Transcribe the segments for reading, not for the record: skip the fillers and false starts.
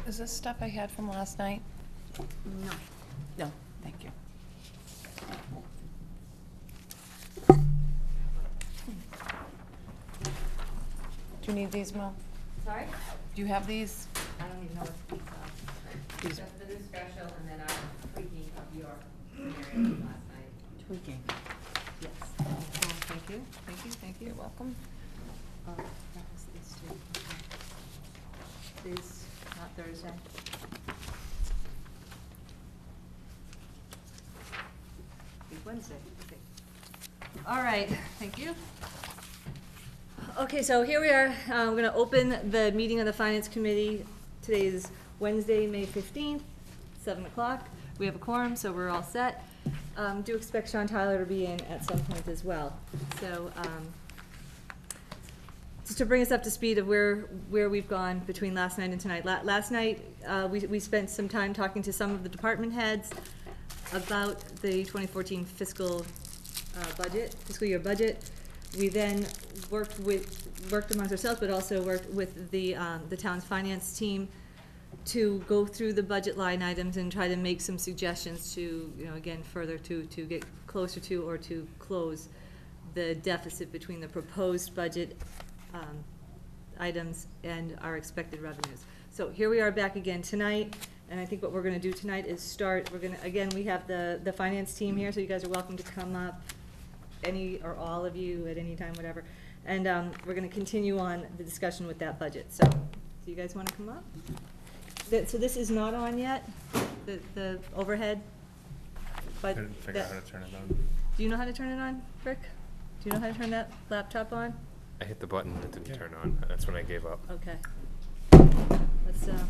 Is this stuff I had from last night? No. No, thank you. Do you need these, Mo? Sorry? Do you have these? I don't even know what these are. These- Just the new special and then our tweaking of your scenario last night. Tweaking. Yes. Oh, thank you, thank you, thank you. You're welcome. Oh, that was these two. Okay. These, not Thursday. These Wednesday, okay. All right, thank you. Okay, so here we are. We're gonna open the meeting of the Finance Committee. Today is Wednesday, May 15th, 7 o'clock. We have a quorum, so we're all set. Do expect Sean Tyler to be in at some point as well. So, just to bring us up to speed of where we've gone between last night and tonight. Last night, we spent some time talking to some of the department heads about the 2014 fiscal year budget. We then worked amongst ourselves, but also worked with the town's finance team to go through the budget line items and try to make some suggestions to, again, further to get closer to or to close the deficit between the proposed budget items and our expected revenues. So here we are back again tonight, and I think what we're gonna do tonight is start, again, we have the finance team here, so you guys are welcome to come up, any or all of you at any time, whatever. And we're gonna continue on the discussion with that budget. So, do you guys wanna come up? So this is not on yet, the overhead? But I couldn't figure out how to turn it on. do you know how to turn it on, Rick? Do you know how to turn that laptop on? I hit the button and it didn't turn on. That's when I gave up. Okay.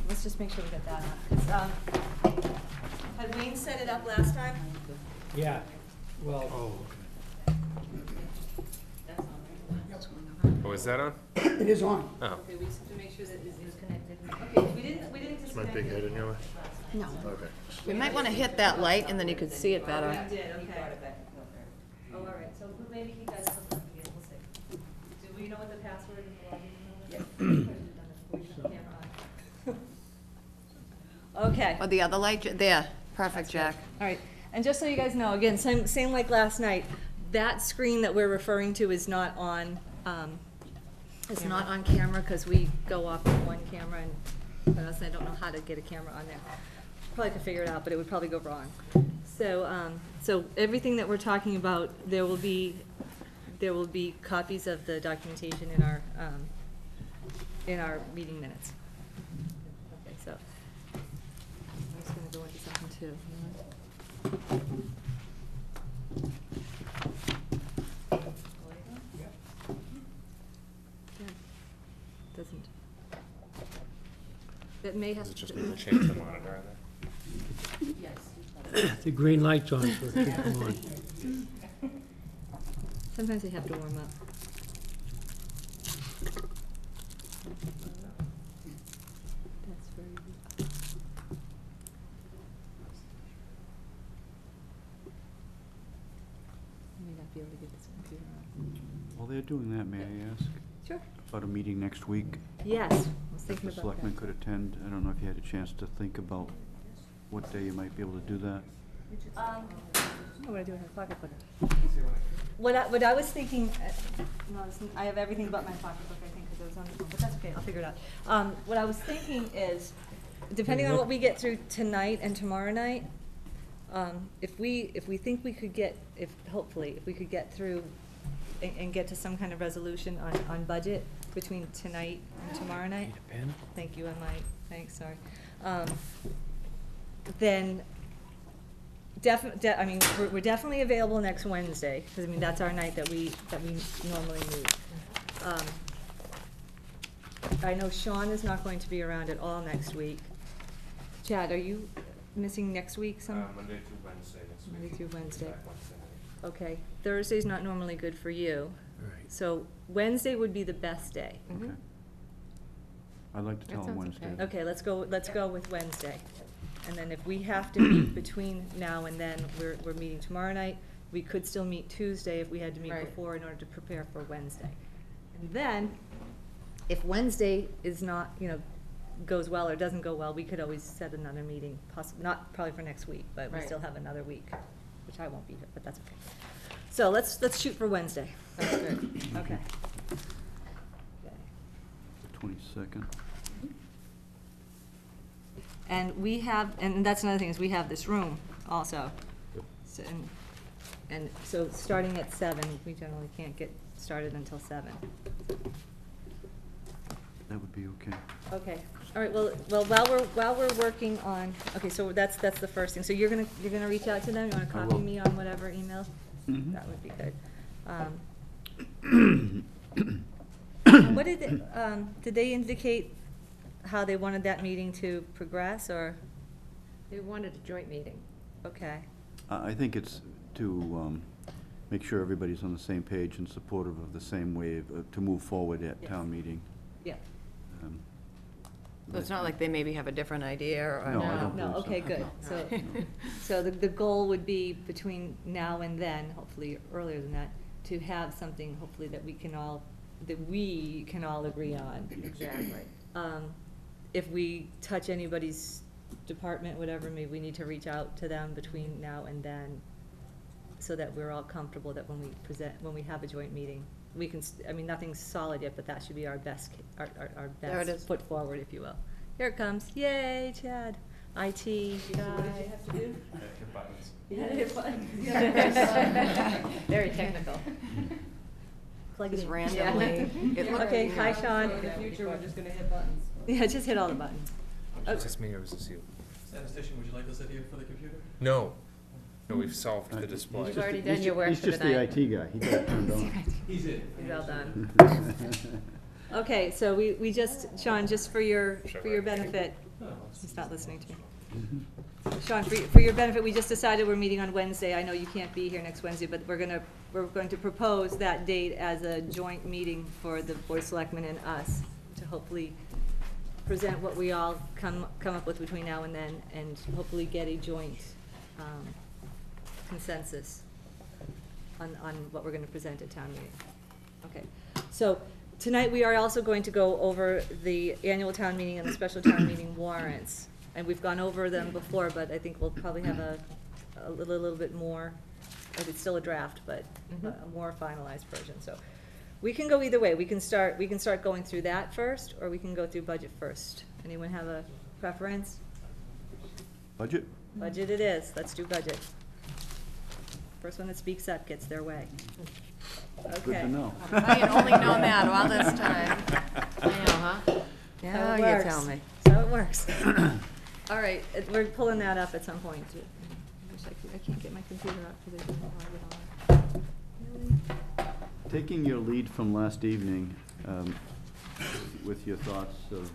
Let's just make sure we get that on. 'Cause, had Wayne set it up last time? Yeah, well. Oh, That's on oh, is that on? It is on. Oh, Okay, we just have to make sure that it is connected. Okay, we didn't is my disconnect big head it. in your way? No. Okay. We might want to hit that light and then you could see it better. We did, okay. Oh, all right, so maybe he does something again, we'll see. Do we know what the password and the login is? Okay. Or the other light, there, perfect, Jack. All right, and just so you guys know, again, same like last night, that screen that we're referring to is not on, it's not on camera, because we go off of one camera, and quite honestly, I don't know how to get a camera on there. Probably could figure it out, but it would probably go wrong. So, so everything that we're talking about, there will be copies of the documentation in our meeting minutes. Okay, so, I'm just gonna go into something too. Doesn't. That may have Does it to. just mean to change the monitor on there? Yes. The green light's on, so keep them on. Sometimes they have to warm up. That's very good. I may not be able to get this computer on. While they're doing that, may I ask Sure. about a meeting next week? Yes, I was If thinking the about selectmen that. could attend, I don't know if you had a chance to think about what day you might be able to do that. I don't know what I do in my pocketbook. What I was thinking, no, I have everything but my pocketbook, I think, because it was on the phone, but that's okay, I'll figure it out. What I was thinking is, depending on what we get through tonight and tomorrow night, if we think we could get, hopefully, if we could get through and get to some kind of resolution on budget between tonight and tomorrow night. Need a pen? Thank you, I might, thanks, sorry. Then, I mean, we're definitely available next Wednesday, because, I mean, that's our night that we normally meet. I know Sean is not going to be around at all next week. Chad, are you missing next week some? Monday through Wednesday next week. Monday through Wednesday. Back Wednesday night. Okay, Thursday's not normally good for you, Right. so Wednesday would be the best day. Okay. I'd like to tell them sounds Wednesday. okay. Okay, let's go with Wednesday. And then if we have to meet between now and then, we're meeting tomorrow night. We could still meet Tuesday if we had to meet Right. before in order to prepare for Wednesday. And then, if Wednesday is not, goes well or doesn't go well, we could always set another meeting, not probably for next week, but we Right. still have another week, which I won't be here, but that's okay. So let's shoot for Wednesday. That's good. Okay. The 22nd. And we have, and that's another thing, is we have this room also. Yep. So, and so starting at 7, we generally can't get started until 7. That would be okay. Okay, all right, well, while we're working on, okay, so that's the first thing. So you're gonna reach out to them? You wanna I copy will. me on whatever email? Mhm. That would be good. What did they indicate how they wanted that meeting to progress, or, They wanted a joint meeting. okay, I think it's to make sure everybody's on the same page and supportive of the same way to move forward at Yes. town meeting. yeah. Um, So it's not like they maybe have a different idea or. No, I don't No, believe so. okay, good. So, so the goal would be between now and then, hopefully earlier than that, to have something hopefully that we can all agree on. Exactly. If we touch anybody's department, whatever, maybe we need to reach out to them between now and then, so that we're all comfortable that when we have a joint meeting, we can, I mean, nothing's solid yet, but that should be our best, our There it best is. foot forward, if you will. Here it comes, yay, Chad, IT guy. What did you have to do? Hit buttons. Very technical. Plug it Just in. randomly. It looked- Okay, hi, Sean. In the future, we're just gonna hit buttons. Yeah, just hit all the buttons. Was this me or was this you? Statistician, would you like this idea for the computer? No. No, we've solved the He's display. You've already just- done he's your ju- work He's for just the the night. IT guy. He got it turned on. He's in. Well done. Okay, so we just, Sean, just for your benefit, Oh, he's not listening to me. Sean, for your benefit, we just decided we're meeting on Wednesday. I know you can't be here next Wednesday, but we're going to propose that date as a joint meeting for the Board of Selectmen and us, to hopefully present what we all come up with between now and then, and hopefully get a joint consensus on what we're gonna present at town meeting. Okay, so tonight we are also going to go over the annual town meeting and the special town meeting warrants. And we've gone over them before, but I think we'll probably have a little bit more, like it's still a draft, but a more finalized version, so. We can go either way. We can start going through that first, or we can go through budget first. Anyone have a preference? Budget? Budget it is. Let's do budget. First one that speaks up gets their way. Good Okay. to know. I had only known that all this time. I know, huh? So Yeah, it you works. tell me. So it works. All right, we're pulling that up at some point. I can't get my computer up because I don't know how to get on. Really? Taking your lead from last evening, with your thoughts of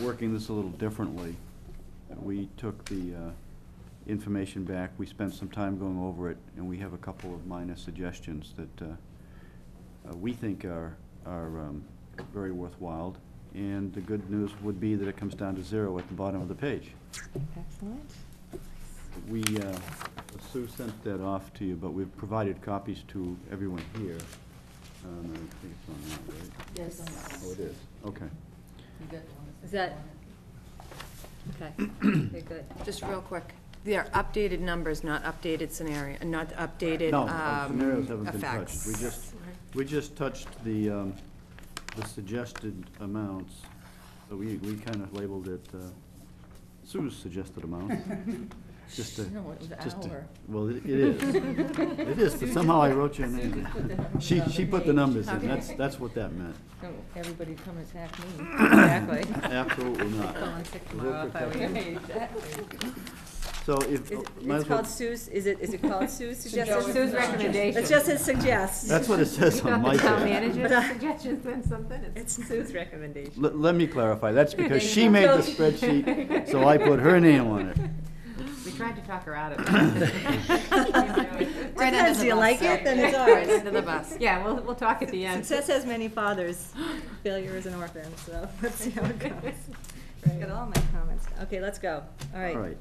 working this a little differently, we took the information back, we spent some time going over it, and we have a couple of minor suggestions that we think are very worthwhile. And the good news would be that it comes down to 0 at the bottom of the page. Excellent. We, Sue sent that off to you, but we've provided copies to everyone here. I think it's on that, right? Yes. Oh, it is, okay. Is that, okay, okay, good. Just real quick, they're updated numbers, not updated scenario, not updated, No, scenarios haven't been effects. touched. We just touched the suggested amounts, so we kind of labeled it, Sue's suggested amount. Just to, No, it was just to- our. well, it is. It is, but somehow I wrote your name. She put the numbers in, that's what that meant. Everybody come attack me. Exactly. Absolutely not. Calling sick We'll tomorrow if I were protect you. So if, Is might it's as well, called Sue's, is it called Sue's suggestion? Sue's recommendation. It just says suggests. that's what it says on my Town page. manager's suggestions and something, It's it's Sue's recommendation. Let me clarify, that's because she made the spreadsheet, so I put her name on it. We tried to talk her out of it. Depends, do you like it, then it's Right ours. under the bus. Yeah, we'll talk at the end. Success has many fathers, failure is an orphan, so let's see how it goes. Got all my comments. Okay, let's go. All right. All right.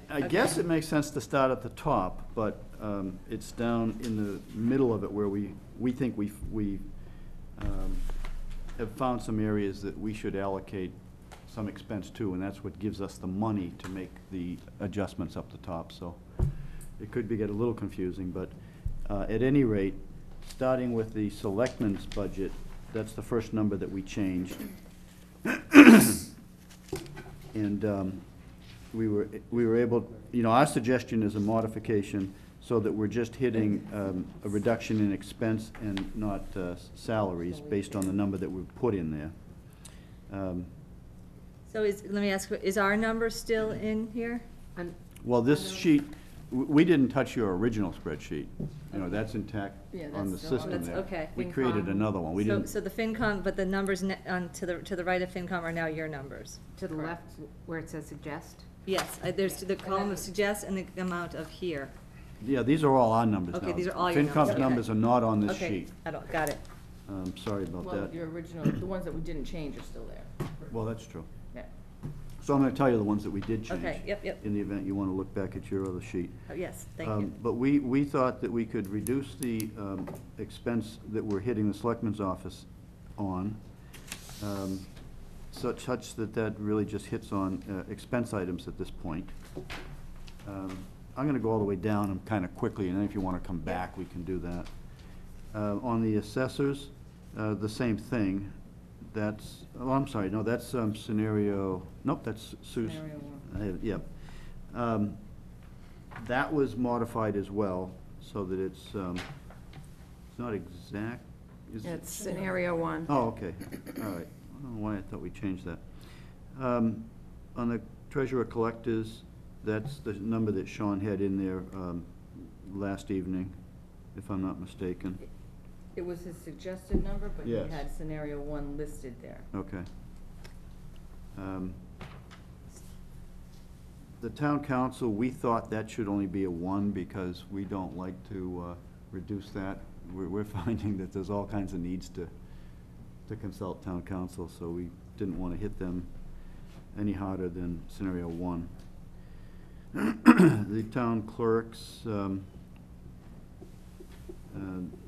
I guess it makes sense to start at the top, but it's down in the middle of it where we think we have found some areas that we should allocate some expense to, and that's what gives us the money to make the adjustments up the top, so it could get a little confusing, but at any rate, starting with the selectmen's budget, that's the first number that we changed. And we were able, our suggestion is a modification so that we're just hitting a reduction in expense and not salaries based on the number that we put in there. So let me ask, is our number still in here? Well, this sheet, we didn't touch your original spreadsheet. That's intact Yeah, on the that's the one. system That's there. okay. We created FinCom. another one. We didn't, So the FinCom, but the numbers to the right of FinCom are now your numbers? To the left, where it says suggest? Yes, there's the column of suggest and the amount of here. yeah, these are all our numbers now. Okay, these are all your numbers, FinCom's okay. numbers are not on this Okay, sheet. got it. Sorry about Well, that. your original, the ones that we didn't change are still there. Well, that's true. Yeah. So I'm gonna tell you the ones that we did change. Okay, yep. In the event you wanna look back at your other sheet. Oh, yes, thank you. But we thought that we could reduce the expense that we're hitting the selectman's office on, such that really just hits on expense items at this point. I'm gonna go all the way down kinda quickly, and then if you wanna come back, we can do that. On the assessors, the same thing. That's, oh, I'm sorry, no, that's scenario, nope, that's Sue's. Scenario one. Yep. That was modified as well, so that it's not exact, is it? It's scenario one. Oh, okay, all right. I don't know why I thought we changed that. On the treasurer collectors, that's the number that Sean had in there last evening, if I'm not mistaken. It was his suggested number, but he Yes. had scenario one listed there. Okay. The town council, we thought that should only be a 1 because we don't like to reduce that. We're finding that there's all kinds of needs to consult town council, so we didn't want to hit them any harder than scenario 1. The town clerks,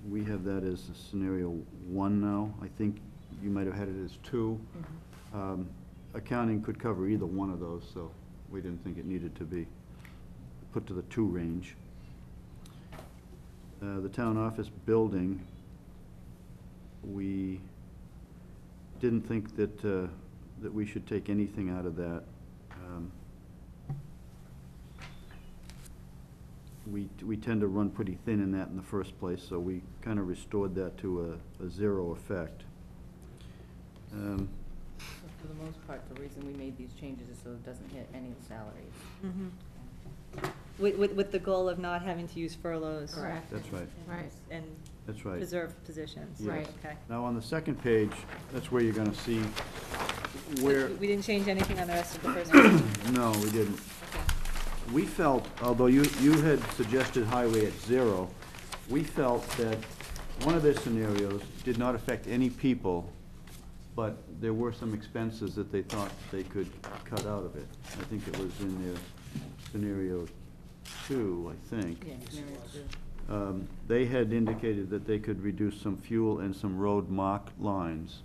we have that as a scenario 1 now. I think you might have had it as 2. Accounting could cover either one of those, so we didn't think it needed to be put to the 2 range. The town office building, we didn't think that, that we should take anything out of that. We tend to run pretty thin in that in the first place, so we kind of restored that to a 0 effect. For the most part, the reason we made these changes is so it doesn't hit any of the salaries. With the goal of not having to use furloughs. Correct. That's right, Right. And that's right. preserve positions. Yes. Right. Okay. Now, on the second page, that's where you're gonna see where, We didn't change anything on the rest of the first page? no, we didn't. Okay. We felt, although you had suggested highway at 0, we felt that one of their scenarios did not affect any people, but there were some expenses that they thought they could cut out of it. I think it was in their scenario 2, I think. Yeah, scenario two. They had indicated that they could reduce some fuel and some road mark lines.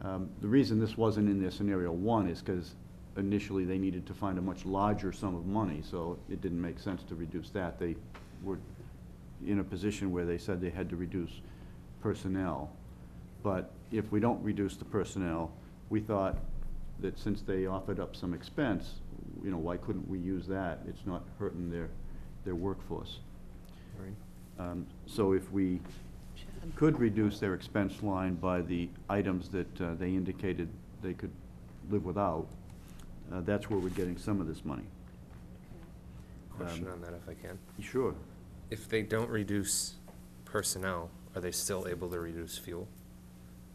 The reason this wasn't in their scenario 1 is because initially they needed to find a much larger sum of money, so it didn't make sense to reduce that. They were in a position where they said they had to reduce personnel. But if we don't reduce the personnel, we thought that since they offered up some expense, why couldn't we use that? It's not hurting their workforce. Right. So if we could reduce their expense line by the items that they indicated they could live without, that's where we're getting some of this money. Question on that if I can. Sure. If they don't reduce personnel, are they still able to reduce fuel?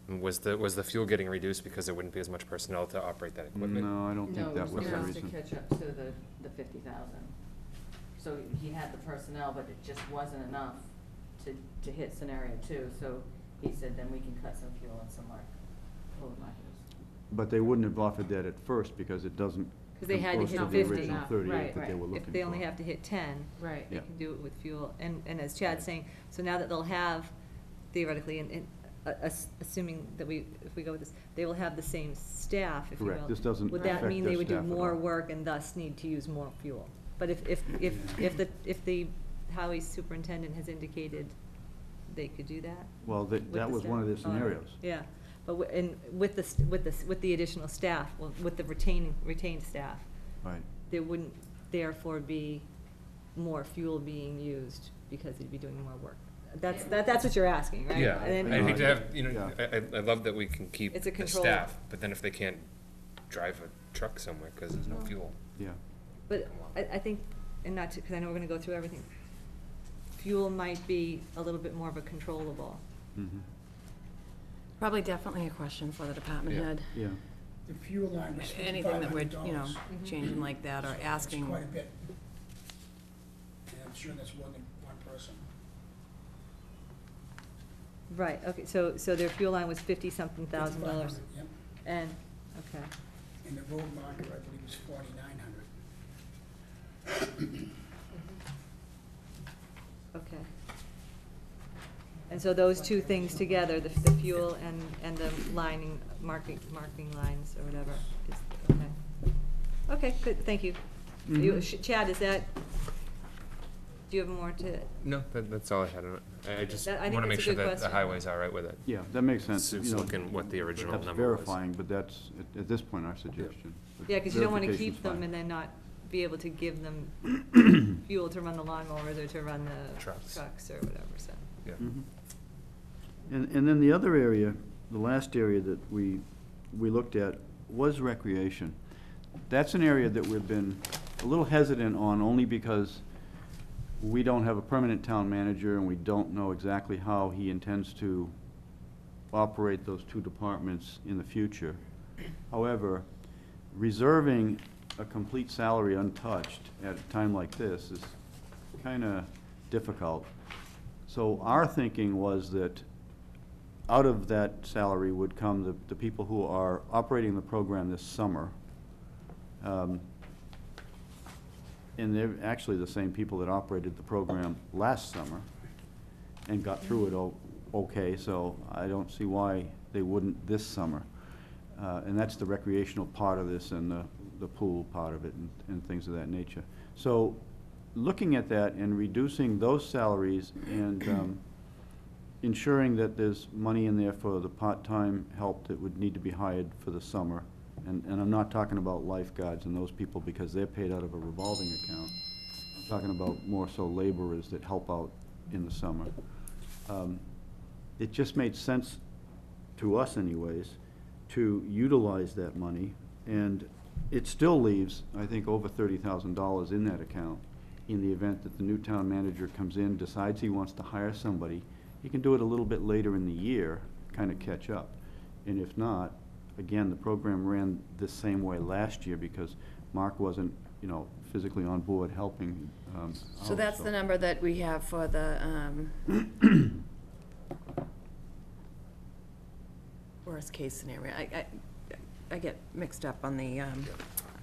And was the fuel getting reduced because there wouldn't be as much personnel to operate that equipment? No, I don't think that was the No, it was reason. to catch up to the 50,000. So he had the personnel, but it just wasn't enough to hit scenario 2, so he said then we can cut some fuel and some road markers. But they wouldn't have offered that at first because it doesn't 'Cause they come had to close hit to the 50. original 38 Right, that they right. were looking for. If they only have to hit 10, Right. they Yeah. can do it with fuel. And as Chad's saying, so now that they'll have theoretically assuming that if we go with this, they will have the same staff, if you will. Correct. This doesn't Would that affect mean their they would do staff at more all. work and thus need to use more fuel? But if the highway superintendent has indicated they could do that? Well, with that the was one of the staff? scenarios. Yeah, but with the additional staff, well, with the retained staff, Right. there wouldn't therefore be more fuel being used because they'd be doing more work. That's what you're asking, right? Yeah, And then- I hate to have, you know, Yeah. I love that we can keep It's a the control. staff, but then if they can't drive a truck somewhere because there's no fuel. Yeah. But I think, and not to, because I know we're gonna go through everything, fuel might be a little bit more of a controllable. Mhm. Probably definitely a question for the department Yeah. head. Yeah. The fuel line was Anything that we're, $5,500. changing like that or So asking. It's quite a bit. And I'm sure that's more than one person. Right, okay, so their fuel line was $50-something thousand dollars, 5,500, Yep, and, okay, and the road marker, I believe, was 4,900. okay. And so those two things together, the fuel and the lining, marking lines or whatever, is, okay. Okay, good, thank you. Chad, is that, do you have more to? No, that's all I had on it. I just I think want to that's make a sure good that the question. highway's all right with it. Yeah, that makes sense. Sue's You know, looking what the original perhaps number was. verifying, but that's, at this point, our suggestion. But Yeah, because you don't want to verification's keep them fine. and then not be able to give them fuel to run the lawnmowers or to run the Trucks. trucks or whatever, so. Yeah. Mhm. And then the other area, the last area that we looked at was recreation. That's an area that we've been a little hesitant on, only because we don't have a permanent town manager and we don't know exactly how he intends to operate those two departments in the future. However, reserving a complete salary untouched at a time like this is kind of difficult. So our thinking was that out of that salary would come the people who are operating the program this summer. And they're actually the same people that operated the program last summer and got through it okay, so I don't see why they wouldn't this summer. And that's the recreational part of this and the pool part of it and things of that nature. So looking at that and reducing those salaries and ensuring that there's money in there for the part-time help that would need to be hired for the summer. And I'm not talking about lifeguards and those people because they're paid out of a revolving account. I'm talking about more so laborers that help out in the summer. It just made sense to us anyways to utilize that money, and it still leaves, I think, over $30,000 in that account in the event that the new town manager comes in, decides he wants to hire somebody. He can do it a little bit later in the year, kind of catch up. And if not, again, the program ran the same way last year because Mark wasn't, physically on board helping. So that's the number that we have for the, worst case scenario. I get mixed up on the,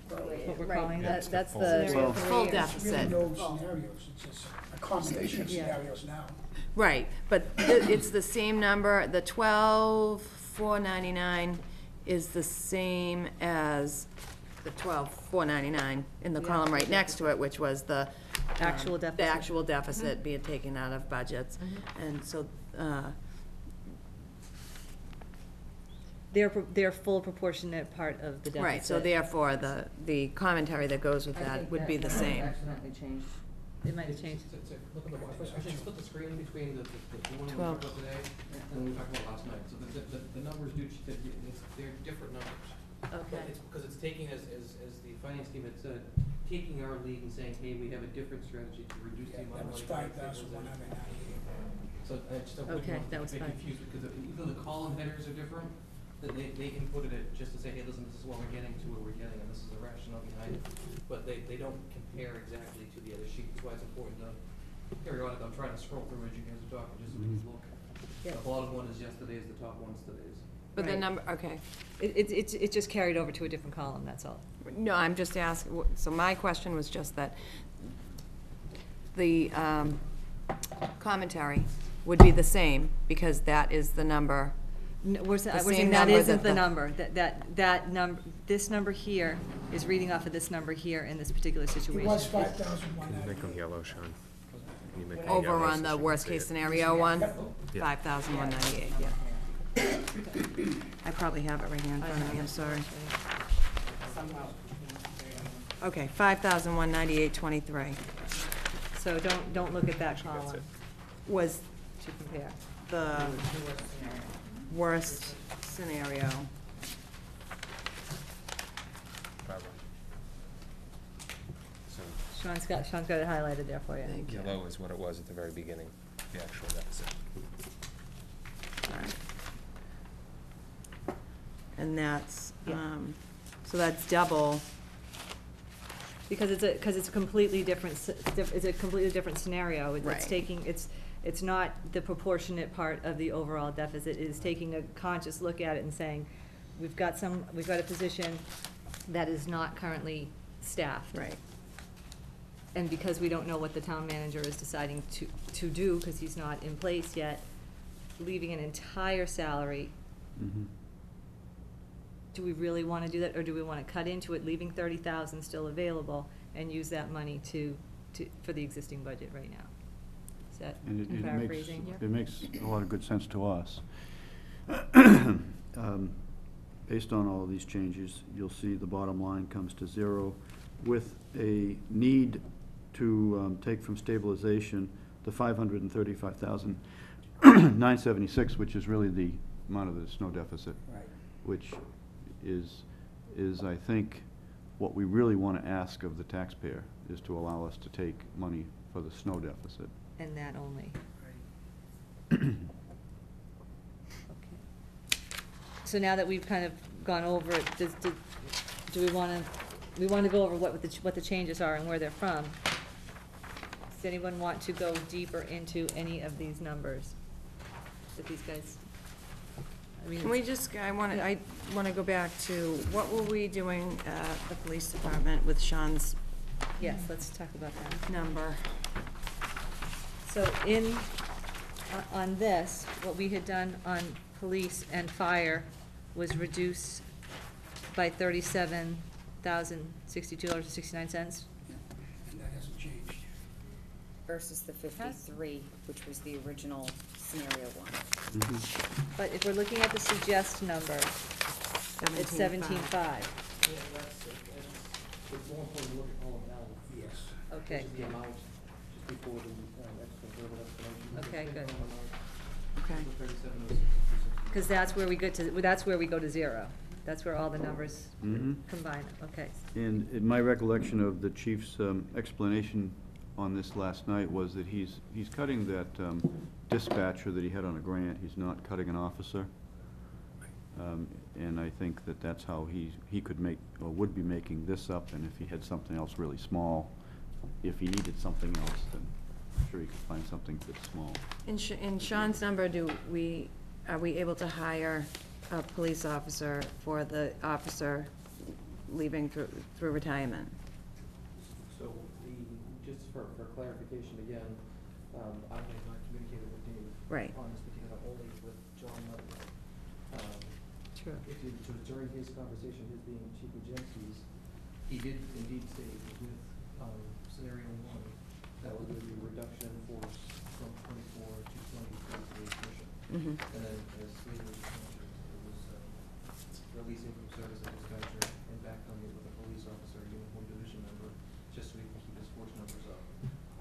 What we're Right, calling that's it. that's full- the Well- full It's really deficit. no scenarios, it's just a combination of Yeah. scenarios now. Right, but it's the same number, the 12,499 is the same as the 12,499 in the column right next to it, which was the. Actual The deficit. actual deficit being taken out of budgets. And so, They're full proportionate part of the deficit. right, so therefore, the commentary that goes with I that think would be the that same. accidentally changed. It might have changed. Look at the, actually split the screen between the one we 12. talked about today and the one we talked about last night. So the numbers do, they're different numbers. Okay. But it's because it's taking, as the finance team had said, taking our lead and saying, hey, we have a different strategy to reduce the Yeah, amount that of was money. 5,198. So I just don't want Okay, people that to was get fine. confused because even the column headers are different. That they can put it at just to say, hey, listen, this is what we're getting to where we're getting, and this is the rationale behind it. But they don't compare exactly to the other sheet. That's why it's important to periodically, I'm trying to scroll through as you guys are talking, just so we can look. Yeah. The bottom one is yesterday's, the top one's today's. But the Right. number, okay. It just carried over to a different column, that's all. No, I'm just asking, so my question was just that the commentary would be the same, because that is the number. No, we're The we're same saying that number isn't that the the- number, that number, this number here is reading off of this number here in this particular It situation. was 5,198. Can you make them yellow, Sean? Can you make them Over yellow on so the she can worst see case it? scenario one, Yeah. 5,198, yeah. I probably have it right here in front of me, I'm sorry. Okay, 5,198.23 So don't look at that She gets column it. was to compare. the worst scenario. Barbara. So Sean's got it highlighted there for you. Thank you. yellow is what it was at the very beginning, the actual deficit. Alright. And that's, Yeah. so that's double, Because it's a completely different, it's a completely different scenario. Right. It's taking, it's not the proportionate part of the overall deficit. It is taking a conscious look at it and saying, we've got a position that is not currently staffed. right. And because we don't know what the town manager is deciding to do, because he's not in place yet, leaving an entire salary, Mhm. do we really wanna do that, or do we wanna cut into it, leaving 30,000 still available, and use that money for the existing budget right now? Is that And it makes, paraphrasing? it makes a lot of good sense to us. Based on all of these changes, you'll see the bottom line comes to zero with a need to take from stabilization the 535,976, which is really the amount of the snow deficit. Right. Which is, I think, what we really want to ask of the taxpayer, is to allow us to take money for the snow deficit. And that only. Right. Okay. So now that we've kind of gone over it, do we wanna go over what the changes are and where they're from? Does anyone want to go deeper into any of these numbers that these guys, I mean. Can we just, I wanna go back to, what were we doing at the police department with Sean's Yes, let's talk about that. number? So on this, what we had done on police and fire was reduce by $37,062.69. And that hasn't changed. Versus the 53, which was the original scenario one. Mhm. But if we're looking at the suggest number, it's 17.5. Yeah, it's more important to look at column L. Yes. Okay. Which is the amount, just before the, extra verbal explanation. Okay, good. Okay. 37,066. Because that's where we go to zero. That's where all the numbers Mhm. combine, okay. And in my recollection of the chief's explanation on this last night was that he's cutting that dispatcher that he had on a grant, he's not cutting an officer. And I think that that's how he could make, or would be making this up, and if he had something else really small, if he needed something else, then I'm sure he could find something that's small. In Sean's number, are we able to hire a police officer for the officer leaving through retirement? So just for clarification again, I have not communicated with Dave. Right. On this particular, only with John Levin. True. During his conversation, his being Chief Regency's, he did indeed state with, scenario one, that was going to be a reduction in force from 24 to 20 for the mission. Mm-hmm. And then, as Lee was mentioned, it was, releasing from service and dispatcher and backfilling it with a police officer, a uniform division member, just so we can keep his force numbers up.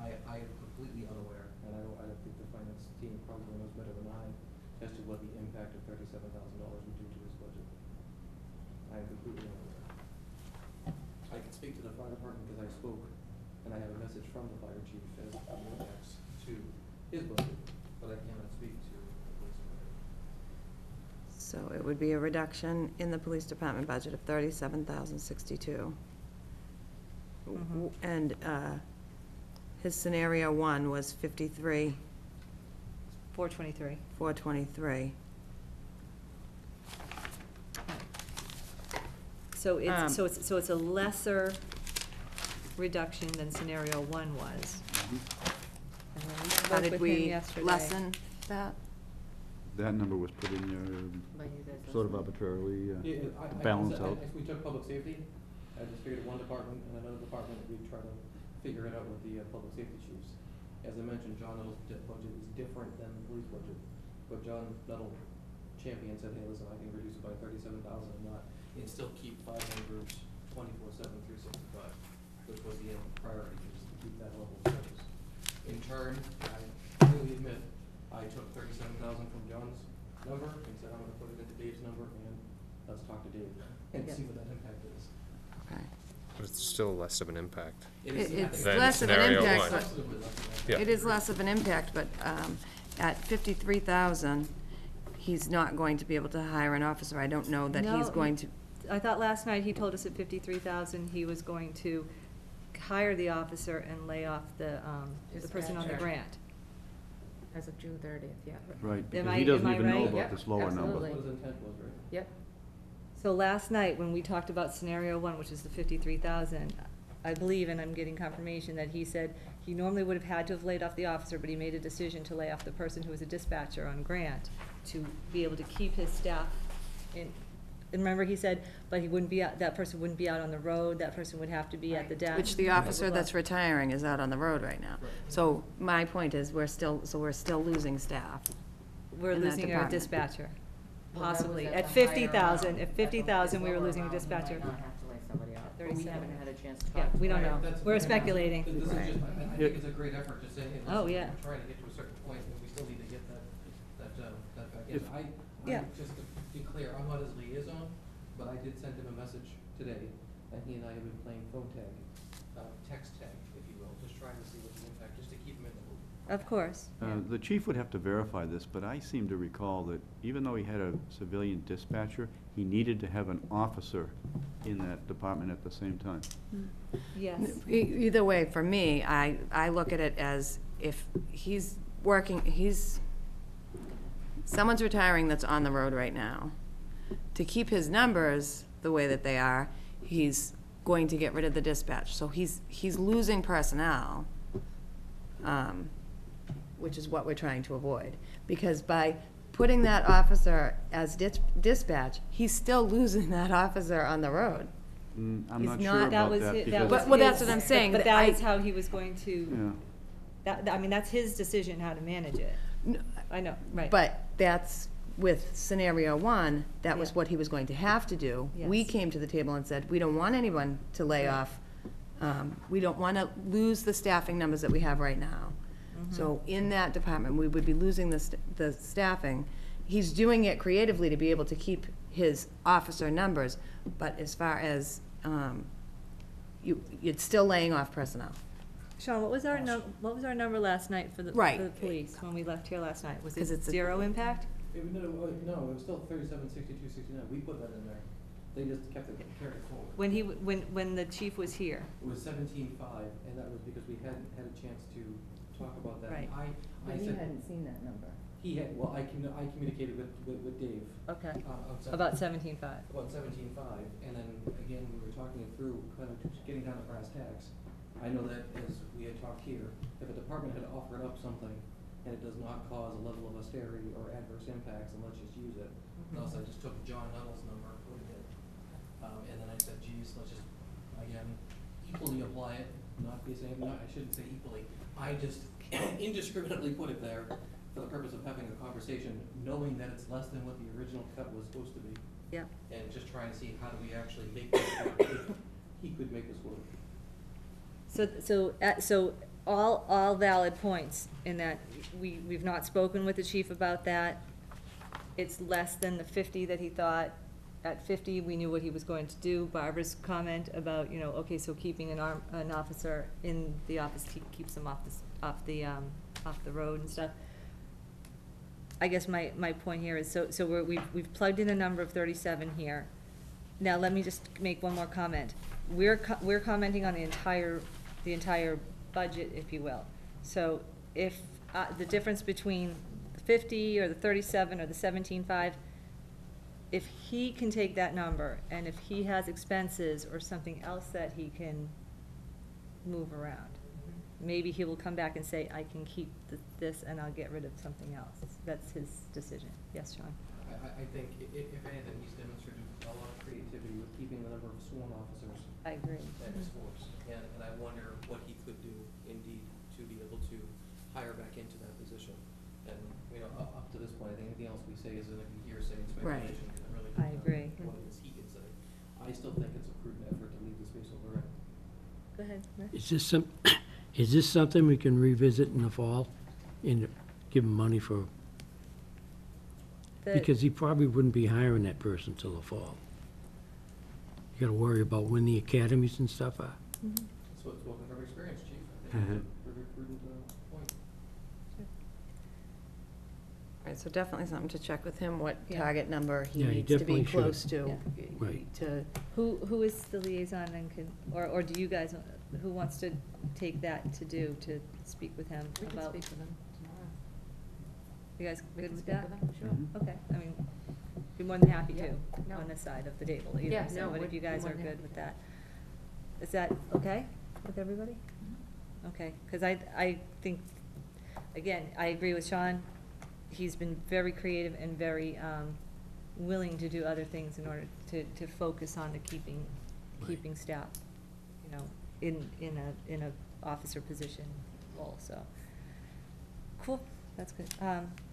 I am completely unaware, and I don't think the finance team probably knows better than I, as to what the impact of $37,000 would do to his budget. I am completely unaware. I can speak to the fire department because I spoke, and I have a message from the fire chief as it impacts to his budget, but I cannot speak to the police department. So it would be a reduction in the police department budget of $37,062. Mhm. And his scenario one was 53, 423. 423. So it's a lesser reduction than scenario one was. And then we How spoke did with him we yesterday. lessen that? That number was put in there By you guys. sort of arbitrarily, I balance out. If we took public safety, I just figured one department and another department, we'd try to figure it out with the public safety chiefs. As I mentioned, John Nuttall's budget is different than the police budget, but John Nuttall championed said, hey, listen, I can reduce it by 37,000 and not, and still keep fire members 24/7, 365, which was the priority, just to keep that level of service. In turn, I really admit, I took 37,000 from John's number and said, I'm gonna put it into Dave's number and let's talk to Dave and Yeah. see what that impact is. Okay. But it's still less of an impact. It's Than less of an scenario impact, one. but Absolutely less than that. Yeah. it is less of an impact, but at 53,000, he's not going to be able to hire an officer. I don't know that he's No, going to, I thought last night he told us at 53,000, he was going to hire the officer and lay off the person on the Dispatcher. grant. As of June 30th, yeah. Right, because I- he doesn't am I even know right? about Yep, this lower number. absolutely. What his intent was, right? Yep. So last night, when we talked about scenario one, which is the 53,000, I believe, and I'm getting confirmation, that he said he normally would have had to have laid off the officer, but he made a decision to lay off the person who was a dispatcher on grant to be able to keep his staff in. And remember, he said, but he wouldn't be out, that person wouldn't be out on the road, that person would have to be at the desk. which the officer that's retiring is out on the road right now. Right. So my point is, we're still losing staff. We're in that losing our department. dispatcher, Well, that was possibly. at At the 50,000, higher at amount. 50,000, we were Lower losing a amount, we dispatcher. might not have to lay somebody off, but we 37. haven't had a chance to Yeah, talk. we don't about know. it. That's- We're speculating. This is Right. just, I think it's a great effort to say, hey, Oh, listen, yeah. we're trying to get to a certain point, and we still need to get that back in. If- Yeah. Just to be clear, I'm not his liaison, but I did send him a message today, and he and I have been playing phone tag, text tag, if you will, just trying to see what the impact, just to keep him in the loop. Of course. yeah. The chief would have to verify this, but I seem to recall that even though he had a civilian dispatcher, he needed to have an officer in that department at the same time. Yes. Either way, for me, I look at it as if he's working, someone's retiring that's on the road right now. To keep his numbers the way that they are, he's going to get rid of the dispatch. So he's losing personnel, which is what we're trying to avoid. Because by putting that officer as dispatch, he's still losing that officer on the road. I'm He's not not- sure That about was that his, because. Well, that's what I'm saying, But that that I- is how he was going to, Yeah. I mean, that's his decision how to manage it. I know, right. But that's, with scenario one, that was Yeah. what he was going to have to do. We Yes. came to the table and said, we don't want anyone to lay off. We don't want to lose the staffing numbers that we have right now. So in that department, we would be losing the staffing. He's doing it creatively to be able to keep his officer numbers, but as far as, you're still laying off personnel. Sean, what was our number last night for the Right. police, when we left here last night? Was 'Cause it it's a- zero impact? No, it was still 37, 62, 69, we put that in there, they just kept it, carried it forward. When the chief was here? It was 17.5, and that was because we hadn't had a chance to talk about that. Right. I But he said, hadn't seen that number. he had, well, I communicated with Dave. Okay. On About 17.5. About 17.5, and then again, we were talking it through, kind of just getting down to brass tacks. I know that as we had talked here, if a department had offered up something and it does not cause a level of austerity or adverse impacts, then let's just use it. Thus, I just took John Nuttall's number, put it in, and then I said, geez, let's just, again, equally apply it, not be saying, no, I shouldn't say equally. I just indiscriminately put it there for the purpose of having a conversation, knowing that it's less than what the original cut was supposed to be. Yep. And just trying to see how do we actually make this work, if he could make this work. So all valid points in that we've not spoken with the chief about that. It's less than the 50 that he thought. At 50, we knew what he was going to do. Barbara's comment about, okay, so keeping an officer in the office keeps them off the road and stuff. I guess my point here is, so we've plugged in a number of 37 here. Now, let me just make one more comment. We're commenting on the entire budget, if you will. So if the difference between the 50 or the 37 or the 17.5, if he can take that number and if he has expenses or something else that he can move around, maybe he will come back and say, I can keep this and I'll get rid of something else. That's his decision. Yes, Sean? I think if anything, he's demonstrated a lot of creativity with keeping the number of sworn officers I agree. at his force. And I wonder what he could do indeed to be able to hire back into that position. And, you know, up to this point, I think anything else we say is gonna be hearsay and Right. speculation. Because it really I depends agree. on what it is he can say. I still think it's a prudent effort to leave the space over it. Go ahead, Rick. Is this something we can revisit in the fall and give him money for? Because he probably wouldn't be hiring that person till the fall. You gotta worry about when the academies and stuff are. Mhm. So it's spoken from experience, chief. I think it's a very prudent point. All right, so definitely something to check with him, what Yeah. target number he Yeah, he needs to be definitely should. close to. Right. To, Who is the liaison and can, or do you guys, who wants to take that to speak with him We can about? speak with them tomorrow. You guys We good can with speak that? with them, sure. Mhm. Okay, I mean, be more than happy Yeah, to, no. on this side of the table either, Yeah, so no, what if we'd you be guys more are than good happy with to. that? Is that okay with everybody? Mm-hmm. Okay, because I think, again, I agree with Sean. He's been very creative and very willing to do other things in order to focus on the keeping staff, you know, in a officer position role, so. Cool, that's good.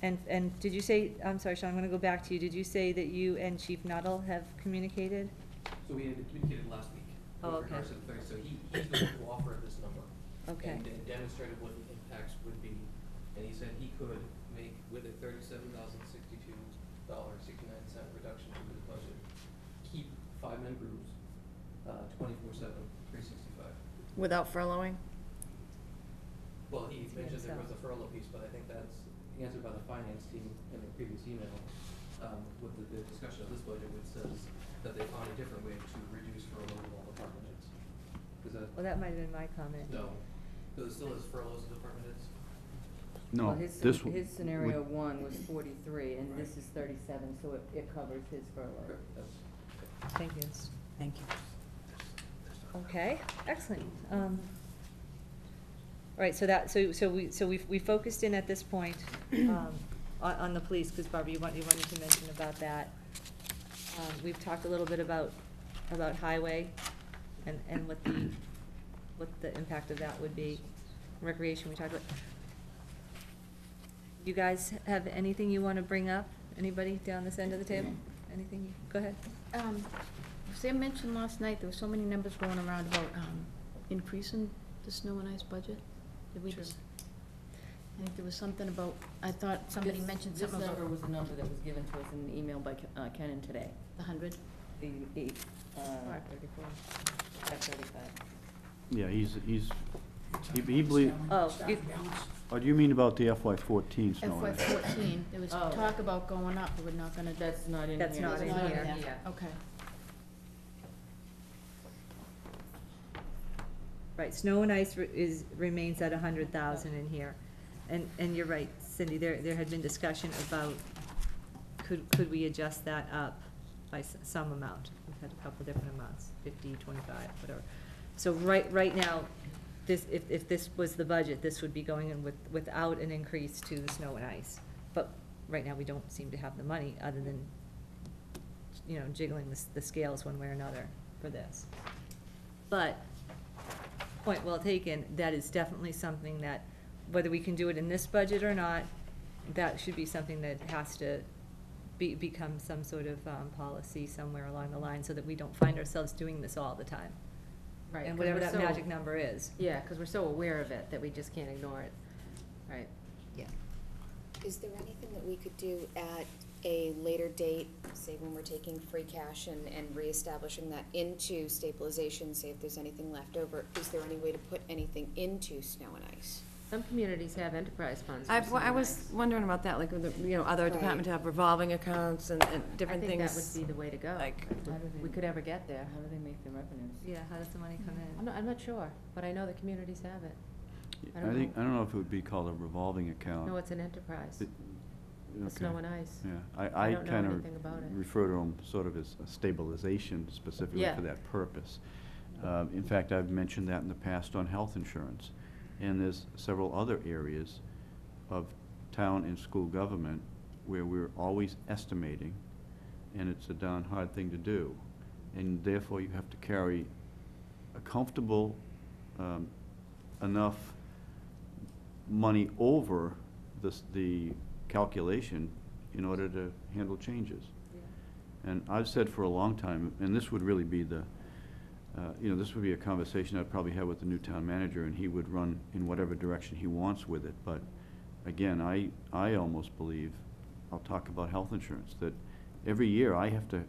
And did you say, I'm sorry, Sean, I'm gonna go back to you. Did you say that you and Chief Nuttall have communicated? So we had communicated last week. Oh, with okay. regards to the 30. So he's the one who offered this number. Okay. And demonstrated what the impacts would be. And he said he could make, with a $37,062.69 reduction to his budget, keep 5-man crews, 24/7, 365. without furloughing? Well, he mentioned there so. was a furlough piece, but I think that's answered by the finance team in the previous email, with the discussion of this budget, which says that they found a different way to reduce furlough of all department heads. Is that? Well, that might have been my comment. No, so it still is furloughs of department heads? No, Well, his, this. his scenario one was 43, and this is 37, so it covers his furlough. Okay, that's- Thank you. Thank you. Okay, excellent. All right, so we focused in at this point, on the police, because Barbara, you wanted to mention about that. We've talked a little bit about highway and what the impact of that would be. Recreation, we talked about. You guys have anything you want to bring up? Anybody down this end of the table? Anything? Go ahead. Sam mentioned last night, there were so many numbers going around about, increasing the snow and ice budget. Did we just, I think there was something about, I thought somebody mentioned something This about number was the number that was given to us in an email by Kenan today, the 100. the, 534. 535. Yeah, he believes, Oh, you- or do you mean about the FY14 snow? and ice? FY14, there was Oh. talk about going up, but we're not gonna. That's not in here. That's not in Not here. there. Okay. Right, snow and ice remains at 100,000 in here. And you're right, Cindy, there had been discussion about, could we adjust that up by some amount? We've had a couple different amounts, 50, 25, whatever. So right now, if this was the budget, this would be going in without an increase to the snow and ice. But right now, we don't seem to have the money, other than, you know, jiggling the scales one way or another for this. But, point well taken, that is definitely something that, whether we can do it in this budget or not, that should be something that has to become some sort of policy somewhere along the line, so that we don't find ourselves doing this all the time. Right. And 'cause whatever we're that so- magic number is. Yeah, because we're so aware of it that we just can't ignore it, right? Yeah. Is there anything that we could do at a later date, say when we're taking free cash and reestablishing that into stabilization, say if there's anything left over, is there any way to put anything into snow and ice? Some communities have enterprise funds. for I snow and was ice. wondering about that, like, with the, you know, other Right. departments have revolving accounts and different I things. think that would be the way to go, like- if we could ever get there. How do they make the revenues? Yeah, how does the money come in? I'm not sure, but I know the communities have it. I I don't think, know. I don't know if it would be called a revolving account. No, it's an enterprise, It- the okay. snow and ice. Yeah, I I don't know kind of anything about it. refer to them sort of as a stabilization specifically Yeah. for that purpose. In fact, I've mentioned that in the past on health insurance. And there's several other areas of town and school government where we're always estimating, and it's a darn hard thing to do. And therefore, you have to carry a comfortable, enough money over the calculation in order to handle changes. And I've said for a long time, and this would really be the, this would be a conversation I'd probably have with the new town manager, and he would run in whatever direction he wants with it. But again, I almost believe, I'll talk about health insurance, that every year I have to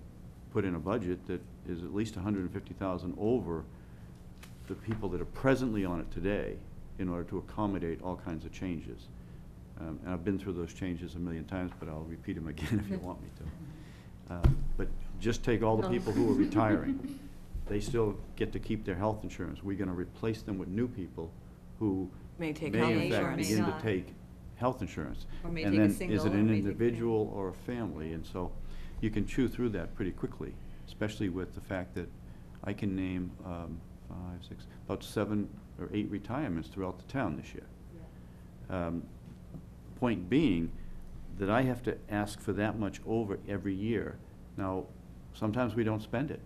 put in a budget that is at least $150,000 over the people that are presently on it today in order to accommodate all kinds of changes. And I've been through those changes a million times, but I'll repeat them again if you want me to. But just take all the people who are retiring. They still get to keep their health insurance. We're gonna replace them with new people who May take may health in fact insurance. begin May to not. take health insurance. Or may And take a then, is single, it or an may take individual or a family? And so you can chew through that pretty quickly, especially with the fact that I can name 5, 6, about 7 or 8 retirements throughout the town this year. Point being that I have to ask for that much over every year. Now, sometimes we don't spend it.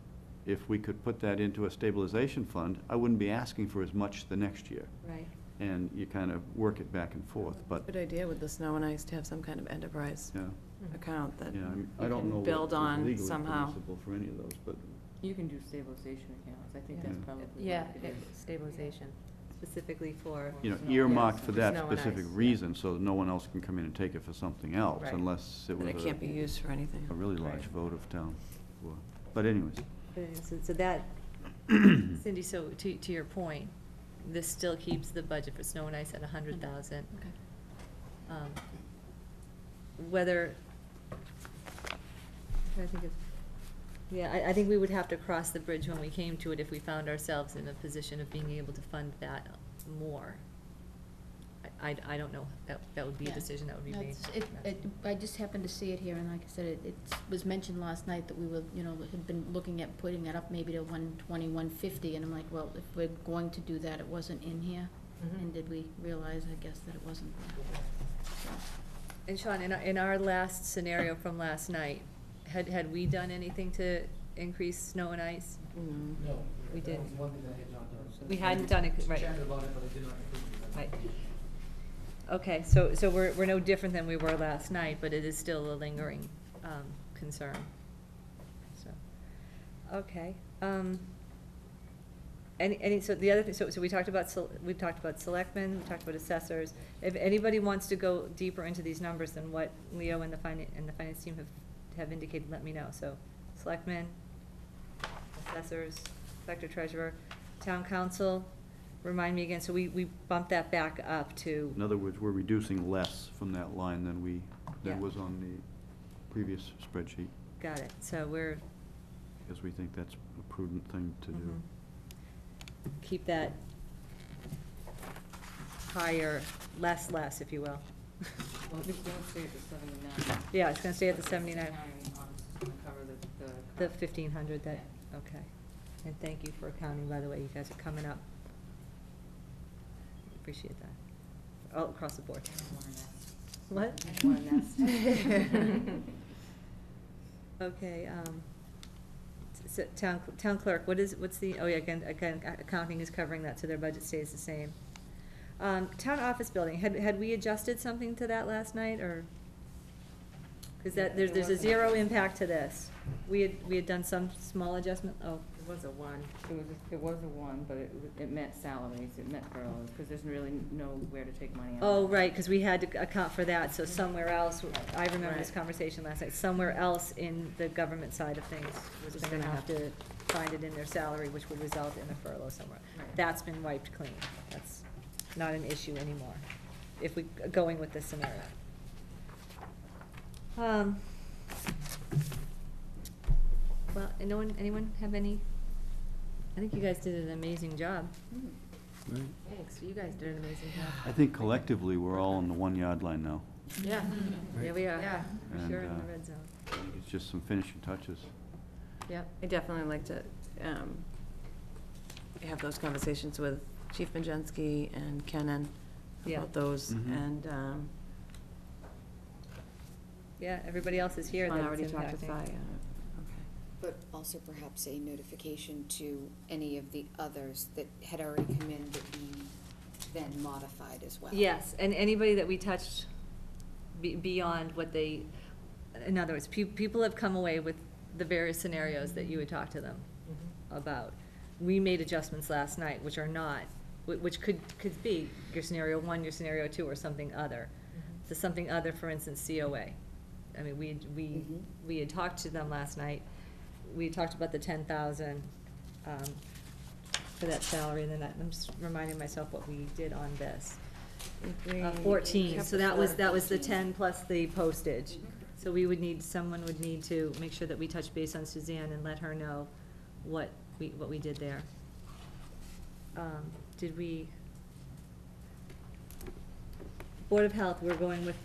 If we could put that into a stabilization fund, I wouldn't be asking for as much the next year. Right. And you kind of work it back and forth, but, Good idea with the snow and ice to have some kind of enterprise yeah, account that yeah, you I don't know can build what is on legally somehow. permissible for any of those, but, You can do stabilization accounts, I think that's Yeah. probably Yeah, what it is. stabilization. Specifically for, you know, Snow, earmarked yes. for For that snow and specific ice, yeah. reason, so that no one else can come in and take it for something else, Right. unless it But was it can't be used for anything. a really large Right. vote of town. But anyways, so that, Cindy, so to your point, this still keeps the budget for snow and ice at 100,000. Okay. Whether, I think it's, yeah, I think we would have to cross the bridge when we came to it if we found ourselves in a position of being able to fund that more. I don't know, that would be a Yeah. decision that would be No, made. I just happened to see it here, and like I said, it was mentioned last night that we were, had been looking at putting it up maybe to 120, 150, and I'm like, well, if we're going to do that, it wasn't in here. And did we realize, I guess, that it wasn't there? So, And Sean, in our last scenario from last night, had we done anything to increase snow and ice? No. We that did. was one thing that I had not done. We hadn't done it, right. Chatted about it, but I did not include it. Right. Okay, so we're no different than we were last night, but it is still a lingering, concern. So, okay, so the other thing, so we talked about selectmen, we talked about assessors. If anybody wants to go deeper into these numbers than what Leo and the finance team have indicated, let me know. So, selectmen, assessors, collector treasurer, town council, remind me again, so we bumped that back up to, in other words, we're reducing less from that line than Yeah. was on the previous spreadsheet, got it, so we're, because we think that's a prudent thing to do. keep that higher, less, if you will. Well, it's gonna stay at the 79. Yeah, it's gonna stay at the 79, Counting on, gonna cover the. the 1,500, that, okay. And thank you for accounting, by the way, you guys are coming up. Appreciate that, all across the board. What? Okay, so town clerk, what's the, oh yeah, again, accounting is covering that, so their budget stays the same. Town office building, had we adjusted something to that last night, or? Cause that, there's a 0 impact to this. We had done some small adjustment, oh, It was a 1, it was a 1, but it meant salaries, it meant furloughs, because there's really nowhere to take money out. oh, right, cause we had to account for that, so somewhere else, I remember this Right. conversation last night, somewhere else in the government side of things was gonna have to find it in their salary, which would result in a furlough somewhere. Right. That's been wiped clean, that's not an issue anymore, if we, going with this scenario. Well, and anyone have any, I think you guys did an amazing job. Right. Thanks, you guys did an amazing job. I think collectively, we're all on the 1 yard line now. Yeah, yeah, we are, Yeah. for sure in And, the red zone. I think it's just some finishing touches. Yep. I definitely like to have those conversations with Chief Majensky and Kennan Yeah. about those, Mhm. and, Yeah, everybody else is here Sean that already it's talked with impacting. fire, okay. But also perhaps a notification to any of the others that had already come in that we then modified as well. Yes, and anybody that we touched beyond what they, in other words, people have come away with the various scenarios that you would talk to them about. We made adjustments last night, which are not, which could be your scenario one, your scenario two, or something other. So something other, for instance, COA. I mean, we had talked to them last night. We had talked about the 10,000, for that salary, and then I'm just reminding myself what we did on this. 14, so that was the 10 plus the postage. So someone would need to make sure that we touch base on Suzanne and let her know what we did there. Did we? Board of Health, we're going with,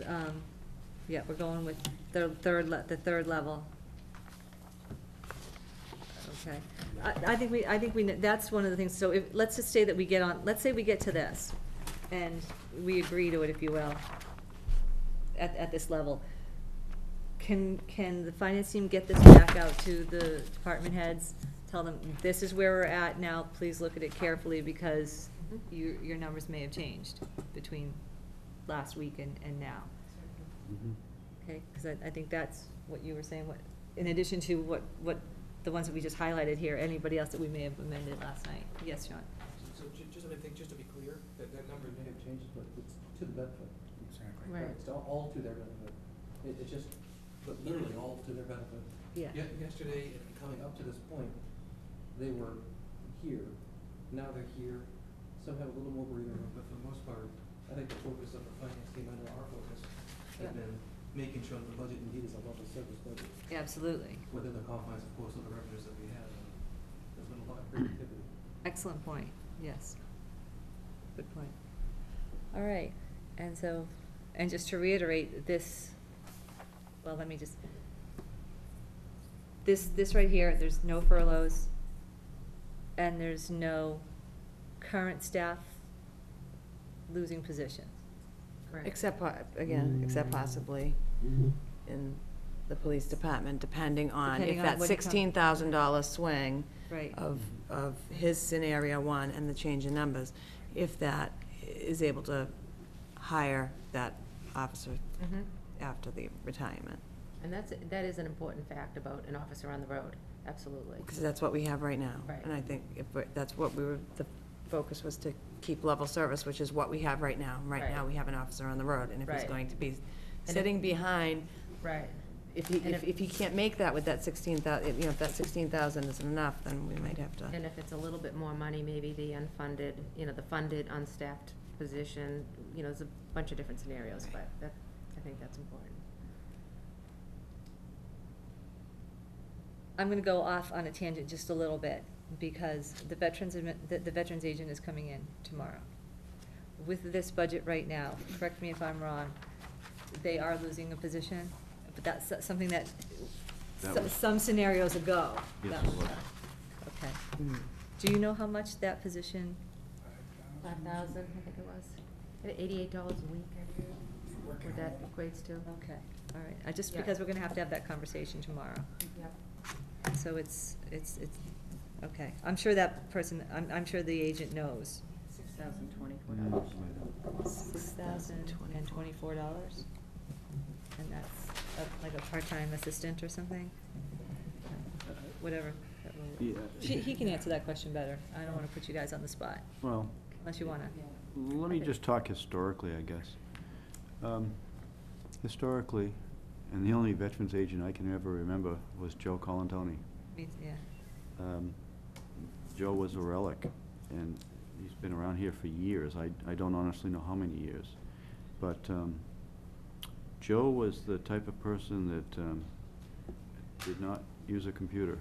we're going with the third level. Okay, I think we, that's one of the things, so let's just say that we get on, let's say we get to this, and we agree to it, if you will, at this level. Can the finance team get this back out to the department heads? Tell them, this is where we're at now, please look at it carefully, because your numbers may have changed between last week and now. Mhm. Okay, because I think that's what you were saying, in addition to what the ones that we just highlighted here, anybody else that we may have amended last night. Yes, John? So I think, just to be clear, that number may have changed, but it's to the benefit. Exactly. Right. It's all to their benefit. It's just, but literally all to their benefit. Yeah. Yesterday, and coming up to this point, they were here, now they're here. Some have a little more breathing room, but for the most part, I think the focus of the finance team under our focus has Yeah. been making sure that the budget indeed is a level service budget Absolutely. within the confines, of course, of the revenues that we have. And there's been a lot of creativity. Excellent point, yes. Good point. All right, and so, and just to reiterate, this right here, there's no furloughs, and there's no current staff losing positions. Correct. Except possibly in the police department, depending on Depending if on that what it comes- $16,000 swing Right. of his scenario one and the change in numbers, if that is able to hire that officer after the retirement. And that is an important fact about an officer on the road, absolutely. Because that's what we have right now. Right. And I think that's what the focus was, to keep level service, which is what we have right now. Right Right. now, we have an officer on the road, and if he's Right. going to be if- sitting behind, Right. if And if- he can't make that with that 16,000, if that 16,000 isn't enough, then we might have to. And if it's a little bit more money, maybe the unfunded, the funded, unstaffed position, there's a bunch of different scenarios, but I think that's important. I'm gonna go off on a tangent just a little bit, because the veterans agent is coming in tomorrow. With this budget right now, correct me if I'm wrong, they are losing a position, but that's something that, That was- some scenarios ago. Yes, that it was was. done. Okay. Mhm. Do you know how much that position, 5,000, I think it was, $88 a week, what that equates to. okay, all right, just Yeah. because we're gonna have to have that conversation tomorrow. Yep. So it's, okay, I'm sure that person, I'm sure the agent knows. $6,024. $6,024? And that's like a part-time assistant or something? Whatever. that will- Yeah. He can answer that question better. I don't wanna put you guys on the spot, Well, unless you wanna. let me just talk historically, I guess. Historically, and the only veterans agent I can ever remember was Joe Colantoni. Yeah, Joe was a relic, and he's been around here for years. I don't honestly know how many years. But Joe was the type of person that did not use a computer.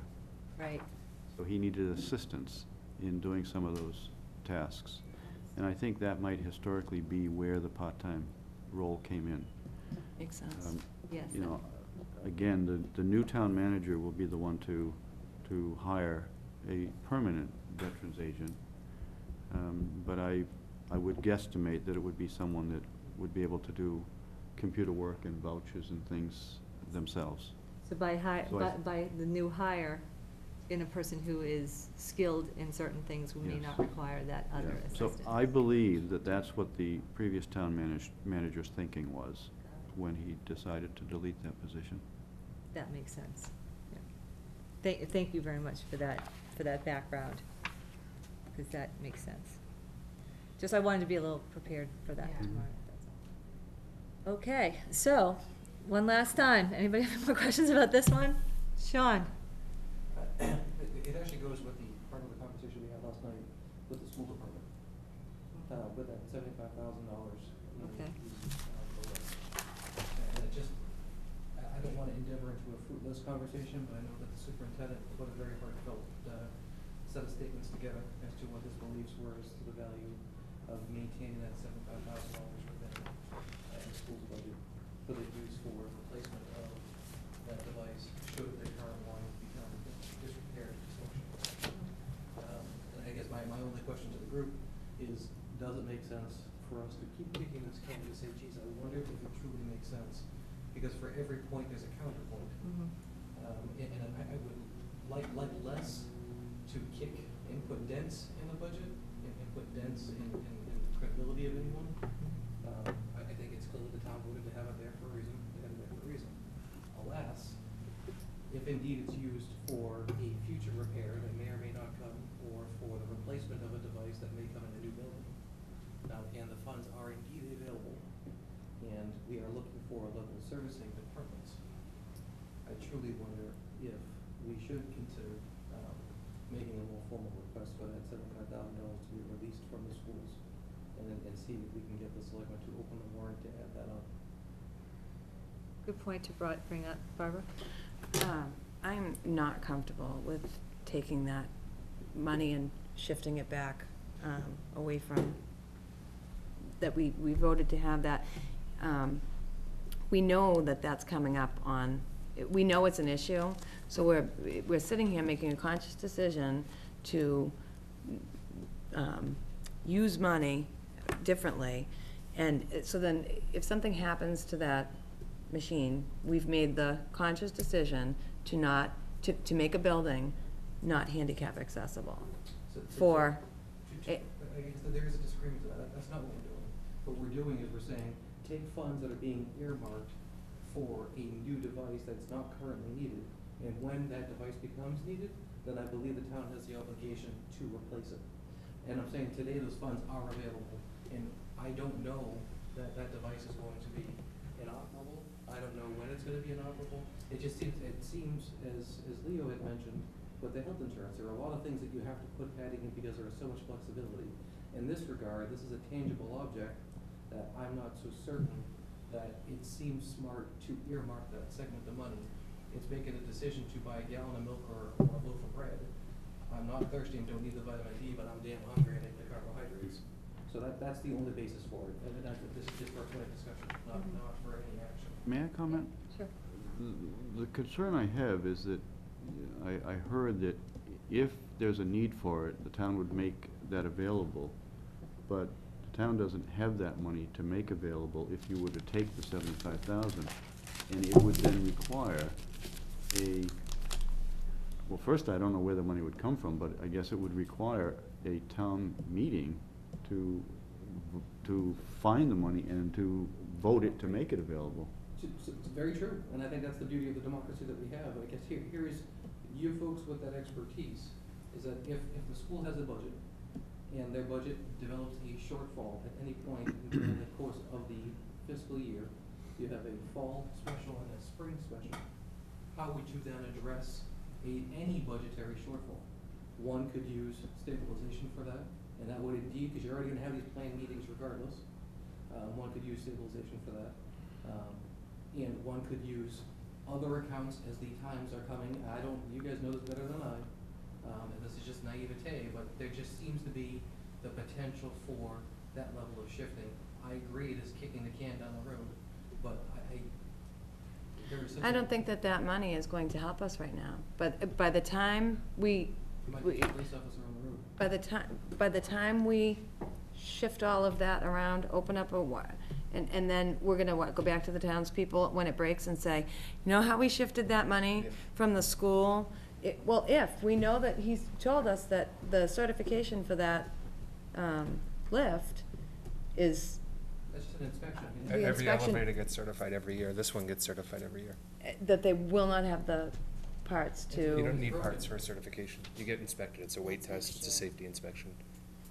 right. So he needed assistance in doing some of those tasks. And I think that might historically be where the part-time role came in. Makes sense. Yes. You know, again, the new town manager will be the one to hire a permanent veterans agent But I would guesstimate that it would be someone that would be able to do computer work and vouchers and things themselves. So by So I- by the new hire, in a person who is skilled in certain things, we may Yes. not require that other Yeah. So assistance. I believe that that's what the previous town manager's thinking was when he decided to delete that position. That makes sense. Yeah. Thank you very much for that background, because that makes sense. Just I wanted to be a little prepared for that Yeah. tomorrow, that's all. Okay, so, one last time, anybody have more questions about this one? Sean? It actually goes with the, part of the conversation we had last night with the school department, with that $75,000. Okay. And it just, I don't wanna endeavor into a fruitless conversation, but I know that the superintendent put a very heartfelt, set of statements together as to what his beliefs were as to the value of maintaining that $75,000 within, the school's budget for the use for replacement of that device, should the current one become disrepaired, dysfunctional. And I guess my only question to the group is, does it make sense for us to keep kicking this can to say, geez, I wonder if it truly makes sense? Because for every point, there's a counterpoint. And I would like less to kick and put dents in the budget and put dents in the credibility of anyone. I think it's clear the town voted to have it there for a reason, they had it there for a reason. Alas, if indeed it's used for a future repair that may or may not come, or for the replacement of a device that may come in a new building, and the funds are indeed available, and we are looking for a level servicing departments, I truly wonder if we should consider making a more formal request for that $75,000 to be released from the schools, and see if we can get the selectmen to open the warrant to add that up. Good point to bring up, Barbara. I'm not comfortable with taking that money and shifting it back away from, that we voted to have that. We know that that's coming up on, we know it's an issue, so we're sitting here making a conscious decision to use money differently. And so then, if something happens to that machine, we've made the conscious decision to not, to make a building not handicap accessible for. I guess that there is a disagreement to that. That's not what we're doing. What we're doing is we're saying, take funds that are being earmarked for a new device that's not currently needed, and when that device becomes needed, then I believe the town has the obligation to replace it. And I'm saying today those funds are available, and I don't know that that device is going to be inoperable. I don't know when it's gonna be inoperable. It seems, as Leo had mentioned, with the health insurance, there are a lot of things that you have to put padding in because there is so much flexibility. In this regard, this is a tangible object that I'm not so certain that it seems smart to earmark that segment of money. It's making a decision to buy a gallon of milk or a loaf of bread. I'm not thirsty and don't need the vitamin D, but I'm damn hungry and I need the carbohydrates. So that's the only basis for it. And this is just for a point of discussion, not for any action. May I comment? Sure. The concern I have is that I heard that if there's a need for it, the town would make that available, but the town doesn't have that money to make available if you were to take the $75,000, and it would then require well, first, I don't know where the money would come from, but I guess it would require a town meeting to find the money and to vote it to make it available. It's very true, and I think that's the beauty of the democracy that we have. I guess here is, you folks with that expertise, is that if the school has a budget, and their budget develops a shortfall at any point in the course of the fiscal year, you have a fall special and a spring special, how would you then address any budgetary shortfall? One could use stabilization for that, and that would indeed, because you're already gonna have these planned meetings regardless, one could use stabilization for that. And one could use other accounts as the times are coming. You guys know this better than I, and this is just naivete, but there just seems to be the potential for that level of shifting. I agree it is kicking the can down the road, but I don't think that money is going to help us right now. But by the time you might be the police officer on the road. by the time we shift all of that around, open up and then we're gonna, go back to the townspeople when it breaks and say, you know how we shifted that money from the school? Well, if, we know that he's told us that the certification for that, lift is, That's just an inspection. The Every inspection- elevator gets certified every year. This one gets certified every year. that they will not have the parts to. You don't need parts for a certification. You get inspected. It's a weight test, it's a safety inspection.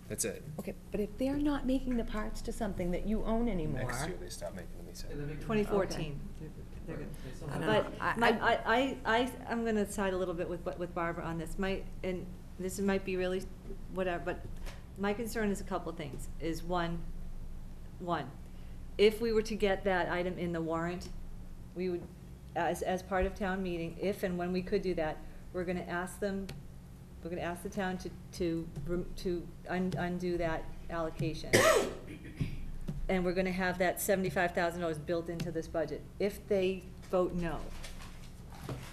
That's it. Okay, but if they're not making the parts to something that you own anymore. Next year, they stop making them, he said. And they make- 2014. They're Right. good. They still I have- don't know. But I'm gonna side a little bit with Barbara on this. And this might be really whatever, but my concern is a couple of things. Is one, if we were to get that item in the warrant, we would, as part of town meeting, if and when we could do that, we're gonna ask the town to undo that allocation. And we're gonna have that $75,000 built into this budget. If they vote no,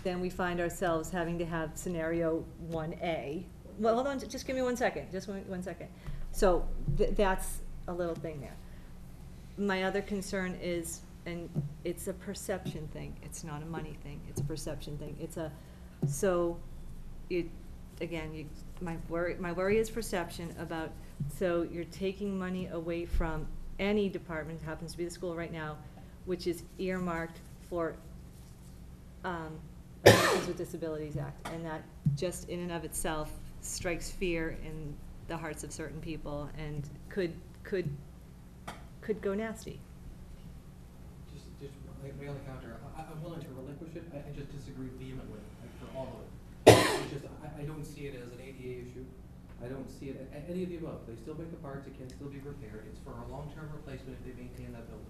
then we find ourselves having to have scenario 1A. Well, hold on, just give me 1 second, just one second. So, that's a little thing there. My other concern is, and it's a perception thing, it's not a money thing, it's a perception thing. My worry is perception about, so you're taking money away from any department, happens to be the school right now, which is earmarked for, Americans with Disabilities Act, and that just in and of itself strikes fear in the hearts of certain people and could go nasty. Just like, on the counter, I'm willing to relinquish it, I just disagree vehemently, like, for all of it. It's just, I don't see it as an ADA issue, I don't see it, any of the above, they still make the parts, it can still be repaired, it's for a long-term replacement if they maintain that building.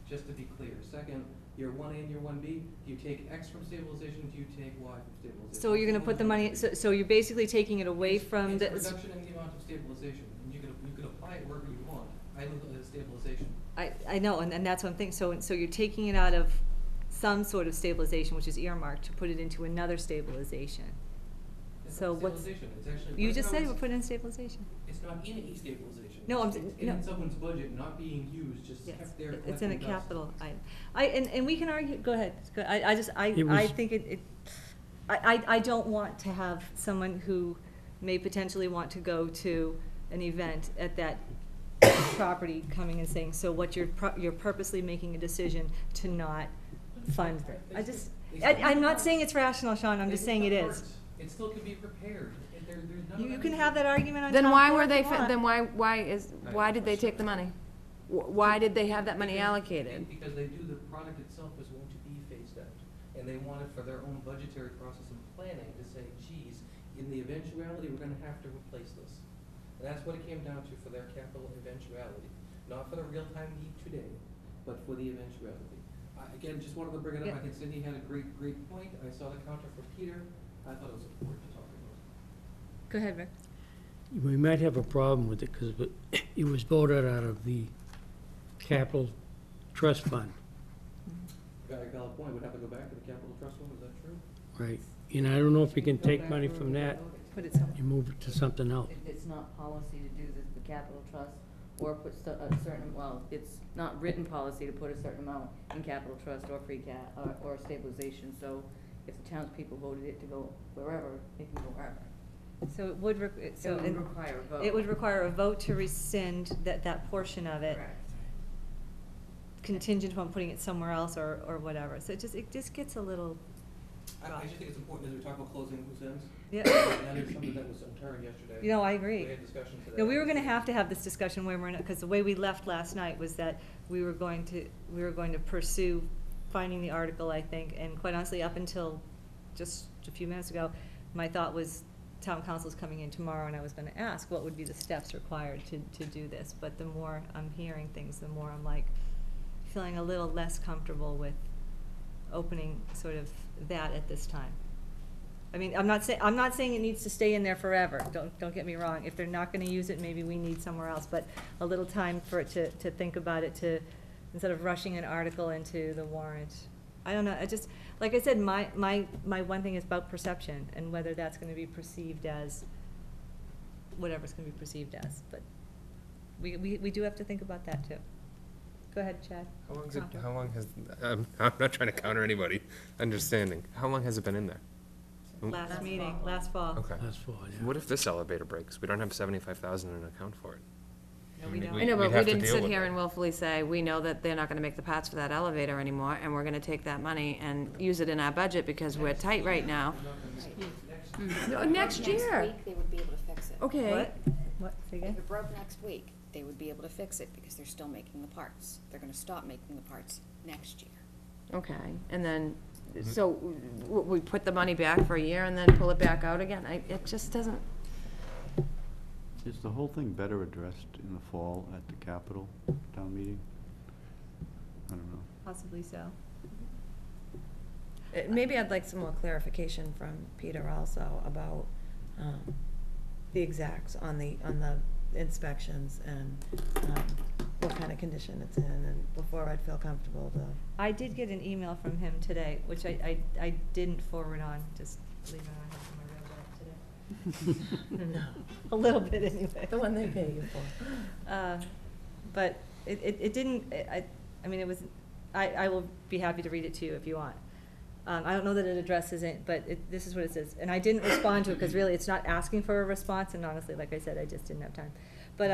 Just to be clear. Second, year 1A and year 1B, do you take X from stabilization, do you take Y from stabilization? So you're gonna put the money, so you're basically taking it away from the. It's a reduction in the amount of stabilization, and you can apply it wherever you want, I look at it as stabilization. I know, and that's what I'm thinking, so you're taking it out of some sort of stabilization, which is earmarked, to put it into another stabilization. It's So not what's, stabilization, it's actually. you right just now said we're it's- putting in stabilization. It's not in a stabilization. No, I'm It's s- in no. someone's budget, not being used, just Yes, kept there it's in a collecting dust. capital item. And we can argue, go ahead, I It was- think I don't want to have someone who may potentially want to go to an event at that property coming and saying, so what you're purposely making a decision to not fund it. I'm not saying it's rational, Sean, I'm just saying it is. It still can be repaired. There's none of You that can issue. have that argument on Then top why floor were if they, you want. then why did they take the money? Why did they have that money allocated? Because they knew the product itself was going to be phased out, and they wanted for their own budgetary process and planning to say, geez, in the eventuality, we're gonna have to replace this. And that's what it came down to for their capital eventuality, not for the real-time need today, but for the eventuality. Again, just wanted to bring it up, Yeah. I think Cindy had a great point, I saw the counter for Peter, I thought it was important to talk about. Go ahead, Rick. We might have a problem with it because it was voted out of the capital trust fund, Very valid point, would have to go back to the capital trust fund, is that true? right? And I don't know if you can take money from that Put it somewhere. and move it to something else. It's not policy to do the capital trust or put a certain, well, it's not written policy to put a certain amount in capital trust or or stabilization, so if the townspeople voted it to go wherever, it can go wherever. So it would, It would require a vote. it would require a vote to rescind that portion of it, Correct. contingent upon putting it somewhere else or whatever. So it just gets a little, I just think it's important as we talk about closing loose ends. yeah, That is something that was unturned yesterday. you know, I agree. We had discussion today. No, we were gonna have to have this discussion when we're in, because the way we left last night was that we were going to pursue finding the article, I think, and quite honestly, up until just a few minutes ago, my thought was town council's coming in tomorrow, and I was gonna ask what would be the steps required to do this, but the more I'm hearing things, the more I'm like, feeling a little less comfortable with opening sort of that at this time. I mean, I'm not saying it needs to stay in there forever, don't get me wrong, if they're not gonna use it, maybe we need somewhere else, but a little time for it to think about it, instead of rushing an article into the warrant. I don't know, I just, like I said, my one thing is about perception, and whether that's gonna be perceived as whatever's gonna be perceived as, but we do have to think about that too. Go ahead, Chad. How long has, I'm not trying to counter anybody, understanding, how long has it been in there? Last meeting, last fall. Okay. That's for, yeah. What if this elevator breaks? We don't have 75,000 in an account for it. No, we don't. I know, we'd but we have to didn't deal sit with here it. and willfully say, we know that they're not gonna make the parts for that elevator anymore, and we're gonna take that money and use it in our budget because we're tight right now. No, next year. Next week, they would be able to fix it. Okay. What, say If again? it broke next week, they would be able to fix it because they're still making the parts. They're gonna stop making the parts next year. Okay, and then, so we put the money back for a year and then pull it back out again? It just doesn't, Is the whole thing better addressed in the fall at the Capitol town meeting? I don't know. Possibly so. maybe I'd like some more clarification from Peter also about, the exacts on the inspections and, what kind of condition it's in, and before I'd feel comfortable to. I did get an email from him today, which I didn't forward on, just leave it on, I have my red light today. No. A little bit anyway. The one they pay you for. But it didn't, I mean, it was, I will be happy to read it to you if you want. I don't know that it addresses it, but this is what it says. And I didn't respond to it, because really, it's not asking for a response, and honestly, like I said, I just didn't have time. But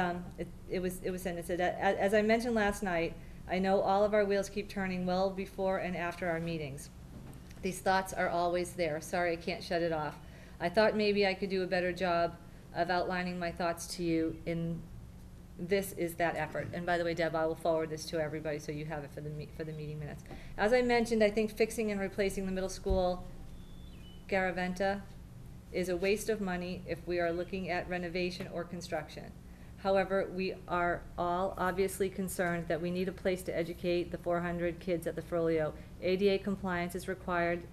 it was sent, it said, as I mentioned last night, I know all of our wheels keep turning well before and after our meetings. These thoughts are always there. Sorry, I can't shut it off. I thought maybe I could do a better job of outlining my thoughts to you in this is that effort. And by the way, Deb, I will forward this to everybody so you have it for the meeting minutes. As I mentioned, I think fixing and replacing the middle school Garaventa is a waste of money if we are looking at renovation or construction. However, we are all obviously concerned that we need a place to educate the 400 kids at the Frollio. ADA compliance is required.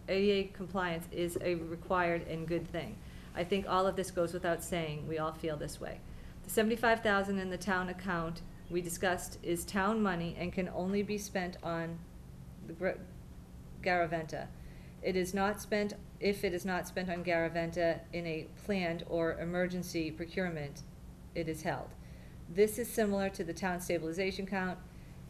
ADA compliance is a required and good thing. I think all of this goes without saying. We all feel this way. The $75,000 in the town account we discussed is town money and can only be spent on the Garaventa. It is not spent, if it is not spent on Garaventa in a planned or emergency procurement, it is held. This is similar to the town stabilization account.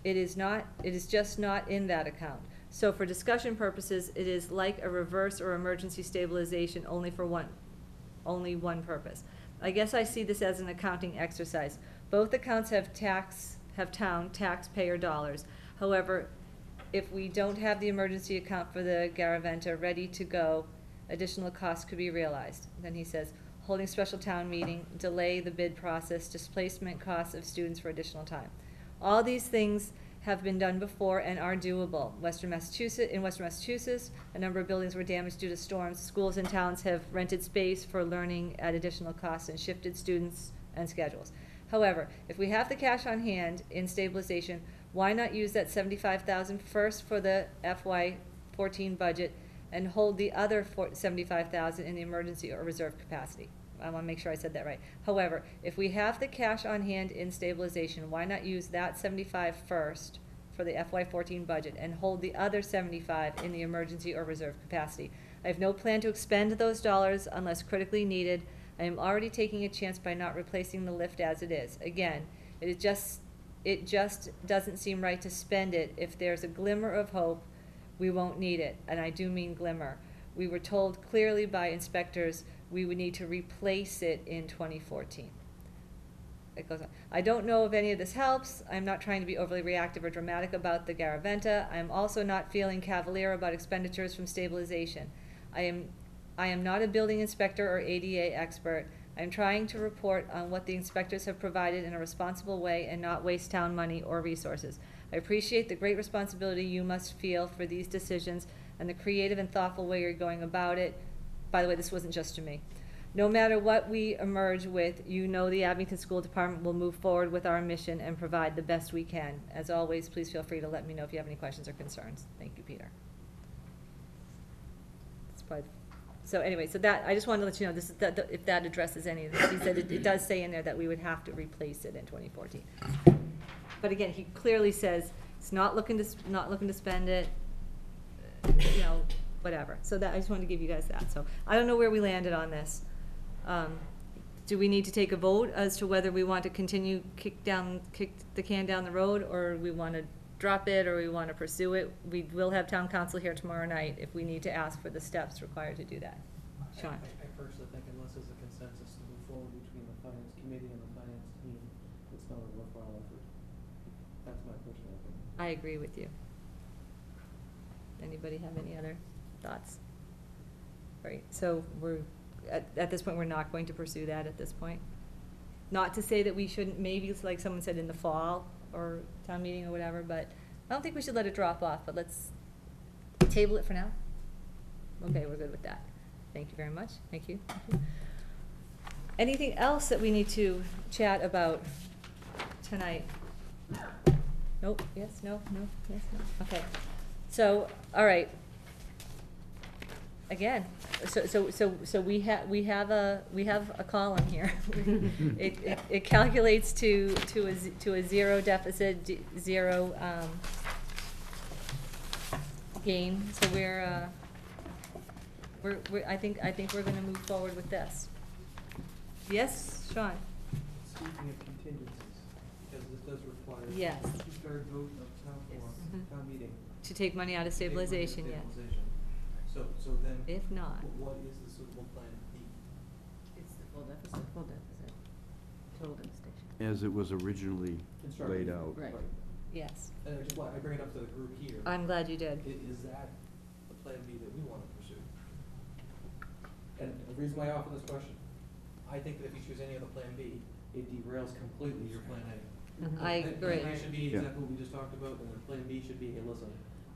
It is just not in that account. So for discussion purposes, it is like a reverse or emergency stabilization only for one purpose. I guess I see this as an accounting exercise. Both accounts have town taxpayer dollars. However, if we don't have the emergency account for the Garaventa ready to go, additional costs could be realized. Then he says, holding special town meeting, delay the bid process, displacement costs of students for additional time. All these things have been done before and are doable. In Western Massachusetts, a number of buildings were damaged due to storms. Schools and towns have rented space for learning at additional costs and shifted students and schedules. However, if we have the cash on hand in stabilization, why not use that $75,000 first for the FY14 budget and hold the other $75,000 in the emergency or reserve capacity? I want to make sure I said that right. However, if we have the cash on hand in stabilization, why not use that 75 first for the FY14 budget and hold the other 75 in the emergency or reserve capacity? I have no plan to expend those dollars unless critically needed. I am already taking a chance by not replacing the lift as it is. Again, it just doesn't seem right to spend it if there's a glimmer of hope we won't need it, and I do mean glimmer. We were told clearly by inspectors we would need to replace it in 2014. It goes on. I don't know if any of this helps. I'm not trying to be overly reactive or dramatic about the Garaventa. I'm also not feeling cavalier about expenditures from stabilization. I am not a building inspector or ADA expert. I'm trying to report on what the inspectors have provided in a responsible way and not waste town money or resources. I appreciate the great responsibility you must feel for these decisions and the creative and thoughtful way you're going about it. By the way, this wasn't just to me. No matter what we emerge with, you know the Abington School Department will move forward with our mission and provide the best we can. As always, please feel free to let me know if you have any questions or concerns. Thank you, Peter. So anyway, so that, I just wanted to let you know, this is if that addresses any of this. He said it does say in there that we would have to replace it in 2014. But again, he clearly says he's not looking to spend it, you know, whatever. So that, I just wanted to give you guys that. So I don't know where we landed on this. Do we need to take a vote as to whether we want to continue kick the can down the road, or we want to drop it, or we want to pursue it? We will have town council here tomorrow night if we need to ask for the steps required to do that. Sean? I personally think unless there's a consensus to move forward between the finance committee and the finance team, it's not a worthwhile effort. That's my personal opinion. I agree with you. Anybody have any other thoughts? Right, so at this point, we're not going to pursue that at this point. Not to say that we shouldn't, maybe, it's like someone said, in the fall, or town meeting or whatever, but I don't think we should let it drop off, but let's table it for now. Okay, we're good with that. Thank you very much. Thank you. Thank you. Anything else that we need to chat about tonight? Nope, yes, no, yes, no, okay. So, all right. Again, so we have a column here. It calculates to a zero deficit, zero, gain, so I think we're gonna move forward with this. Yes, Sean? Speaking of contingencies, because this does require. Yes. Two-thirds vote of town meeting. To take money out of to take money out of stabilization, yes. stabilization. So then. If not. What is the suitable plan B? It's the full deficit, total devastation. As it was originally Constructed. laid out. Right. Yes. And which is why I bring it up to the group here. I'm glad you did. Is that the plan B that we want to pursue? And the reason why I offer this question, I think that if you choose any other plan B, it derails completely your plan A. I agree. Plan A should be Yeah. exactly what we just talked about, and then plan B should be, hey, listen,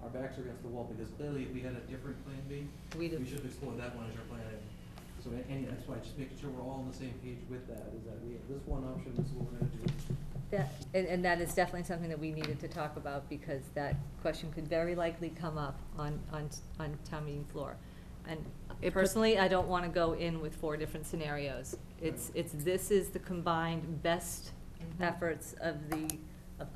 our backs are against the wall, because clearly if we had a different plan B, We do. we should have explored that one as our plan A. So that's why just making sure we're all on the same page with that, is that we have this one option, this is what we're gonna do. And that is definitely something that we needed to talk about, because that question could very likely come up on town meeting floor. And personally, I don't wanna go in with 4 different scenarios. This is the combined best efforts of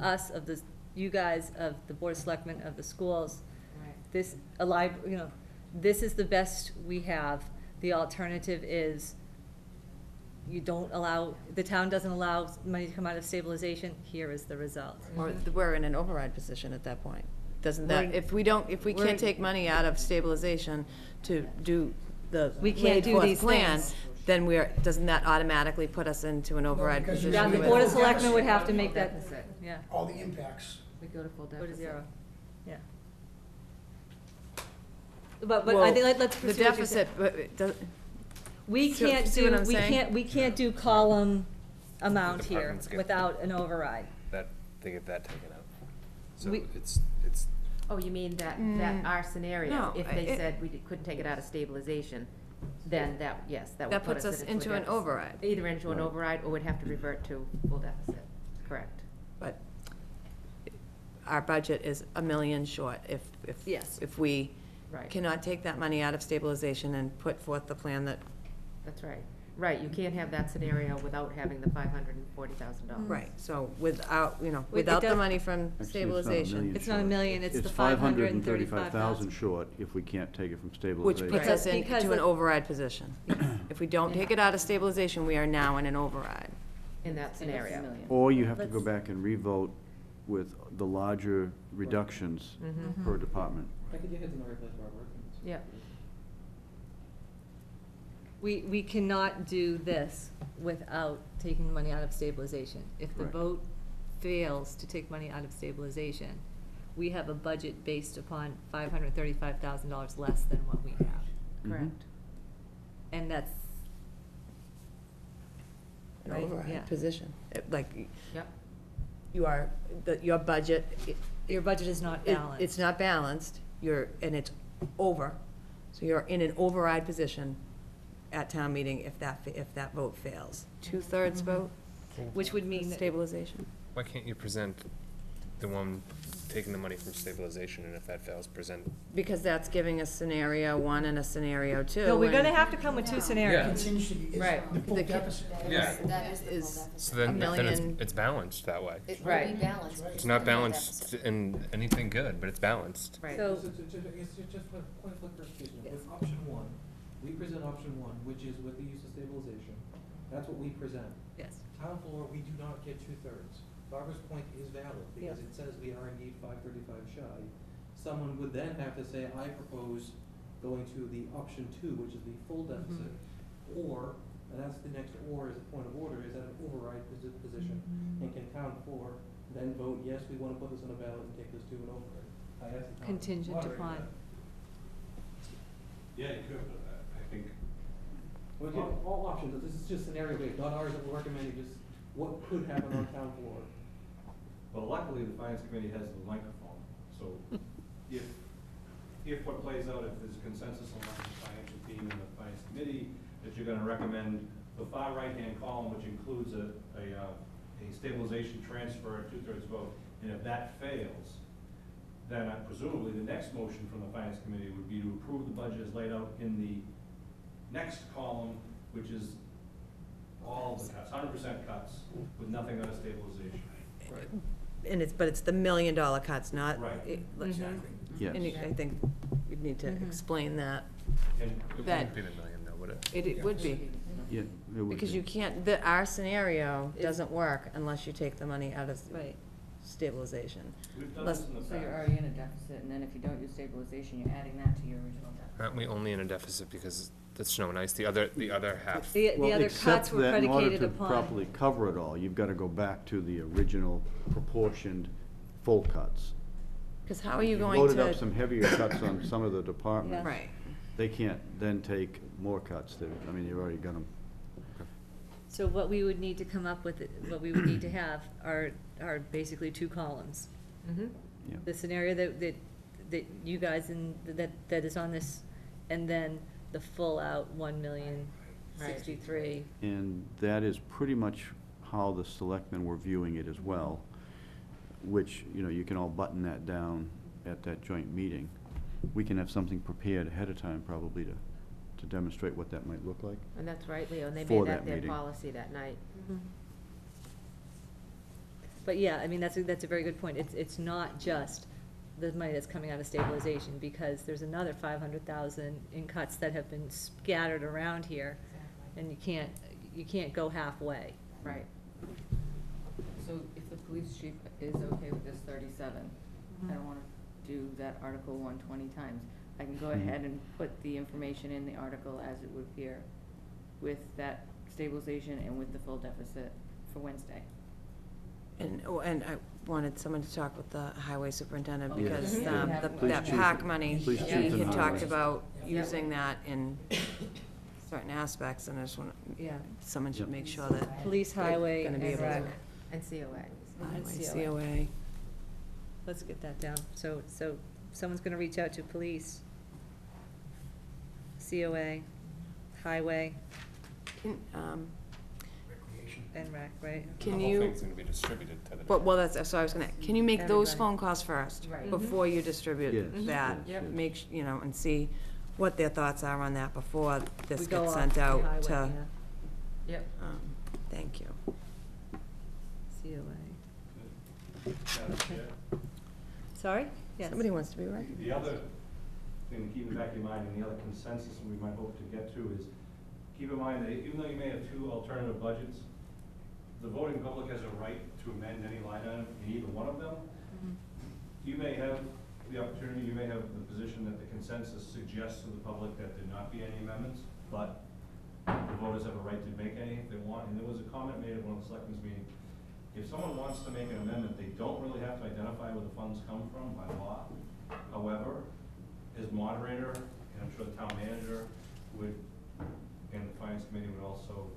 us, of you guys, of the Board of Selectmen, of the schools. Right. This is the best we have. The alternative is the town doesn't allow money to come out of stabilization, here is the result. Or we're in an override position at that point. Doesn't We're- that, if we can't take money out of stabilization to do the We can't laid do forth these plan, things. then doesn't that automatically put us into an override because you position? Yeah, the with- Board of Selectmen would have to make that, Deficit. yeah, All the impacts. We go to full go deficit. to 0, yeah. But Well, I think let's The pursue what you're saying. deficit, but it does, We See- can't see what do, I'm saying? we can't do column amount here Departments get- without an override. They get that taken out. So We- it's, Oh, you mean that our scenario, No, if they it- said we couldn't take it out of stabilization, then that would that put puts us into into a an deficit. override. Either into an Right. override, or would have to revert to full deficit, correct? But our budget is $1 million short Yes. if we Right. cannot take that money out of stabilization and put forth the plan that. That's right. Right, you can't have that scenario without having the $540,000. Right, so without It without the does- money from Actually, it's not a stabilization, million It's not a short. million, it's the It's 535,000 short if we can't take it from which stabilization. puts us Because into an of- override position. If we don't take it out of stabilization, we are now in an override. In that And it's a scenario. million. Or you have to go Let's- back and revote with the larger reductions Mhm. per department. I think your head's in the right place, Barbara. Yeah. We cannot do this without taking money out of stabilization. If the Correct. vote fails to take money out of stabilization, we have a budget based upon $535,000 less than what we have. Mhm. Correct. And that's, An Right, yeah. override position. Like, Yep. your budget, your budget is not It- balanced. It's not balanced, and it's over, so you're in an override position at town meeting if that vote fails. 2/3 vote, Which would mean that, stabilization. why can't you present the one taking the money from stabilization, and if that fails, present? Because that's giving us scenario 1 and a scenario 2. no, we're and gonna have to come with 2 scenarios. Contingency is Right. the full The- deficit. Yeah. That is the full Is- deficit. So then $1 million. it's balanced that way. It will Right. be balanced. It's It's but not full balanced deficit. in anything good, but it's balanced. Right. So- Just a point of clarification, with option 1, we present present option one, which is with the use of stabilization. That's what we present. Yes. Town floor, we do not get 2/3. Barbara's point is valid, because Yeah. it says we are indeed 535 shy. Someone would then have to say, I propose going to the option two, which is the full deficit, or, and that's the next or as a point of order, is that an override position? And can town floor then vote, yes, we wanna put this on a ballot and take this to an override? I asked the town Contingent moderator upon. that. Yeah, you could, but I think, Well, again, all options, this is just scenario based, not ours that we're recommending, just what could happen on town floor. well, luckily, the finance committee has the microphone, so if what plays out, if there's consensus among the financial team and the finance committee, that you're gonna recommend the far right-hand column, which includes a stabilization transfer, 2/3 vote, and if that fails, then presumably the next motion from the finance committee would be to approve the budget as laid out in the next column, which is all the cuts, 100% cuts, with nothing on a stabilization. Right. And but it's the $1 million cuts, not. Right. Exactly. Yes. And I think we'd need to explain that. And It That- wouldn't be the million though, would it? It would be, Yeah, it would because be. you can't, our scenario doesn't work unless you take the money out of Right. stabilization. we've done Let's- this in the past. So you're already in a deficit, and then if you don't use stabilization, you're adding that to your original deficit. Aren't we only in a deficit because the snow and ice, the other half? The Well, other except cuts were that in order predicated to upon. properly cover it all, you've gotta go back to the original proportioned full cuts. Because how are you You going loaded up to? some heavier cuts on some of the departments. Right. They can't then take more cuts, I mean, you've already got them. So what we would need to come up with, what we would need to have are basically two columns. Mhm. Yeah. The scenario that you guys that is on this, and then the full out 1,063,000. And that is pretty much how the selectmen were viewing it as well, which, you can all button that down at that joint meeting. We can have something prepared ahead of time probably to demonstrate what that might look like. And that's right, Leo, and they For made that that their meeting. policy that night. But yeah, I mean, that's a very good point. It's not just the money that's coming out of stabilization, because there's another 500,000 in cuts that have been scattered around here, and you can't go halfway. Right. So if the police chief is okay with this 37, I don't wanna do that Article 1 20 times. I can go ahead and put the information in the article as it would appear with that stabilization and with the full deficit for Wednesday. And I wanted someone to talk with the highway superintendent, Okay. because Mhm. Police that chief- PAC money, police he chief and had talked highway. about using that in certain aspects, and I just want, Yeah. someone should Yep. make sure that. Police, they're highway, gonna and be able to- rec. And COA. Highway, COA. COA. Let's get that down. So someone's gonna reach out to police, COA, highway, Recreation. and rec, right? Can The whole you, thing's gonna be distributed to the. well, that's, so I was gonna, can you make those Everybody. phone calls first? Right. Before you distribute Yes, that? yes, yes. Make, and see what their thoughts are on that before this We go gets off sent the out highway, to. yeah. Yep. Thank you. COA. Madam Chair, Sorry? Yes. Somebody wants to be recognized. the other thing to keep in the back of your mind, and the other consensus we might hope to get to is, keep in mind that even though you may have two alternative budgets, the voting public has a right to amend any line item in either one of them. You may have the opportunity, you may have the position that the consensus suggests to the public that there not be any amendments, but the voters have a right to make any if they want. And there was a comment made at one of the selectmen's meetings, if someone wants to make an amendment, they don't really have to identify where the funds come from by law. However, as moderator, and I'm sure the town manager would, and the finance committee would also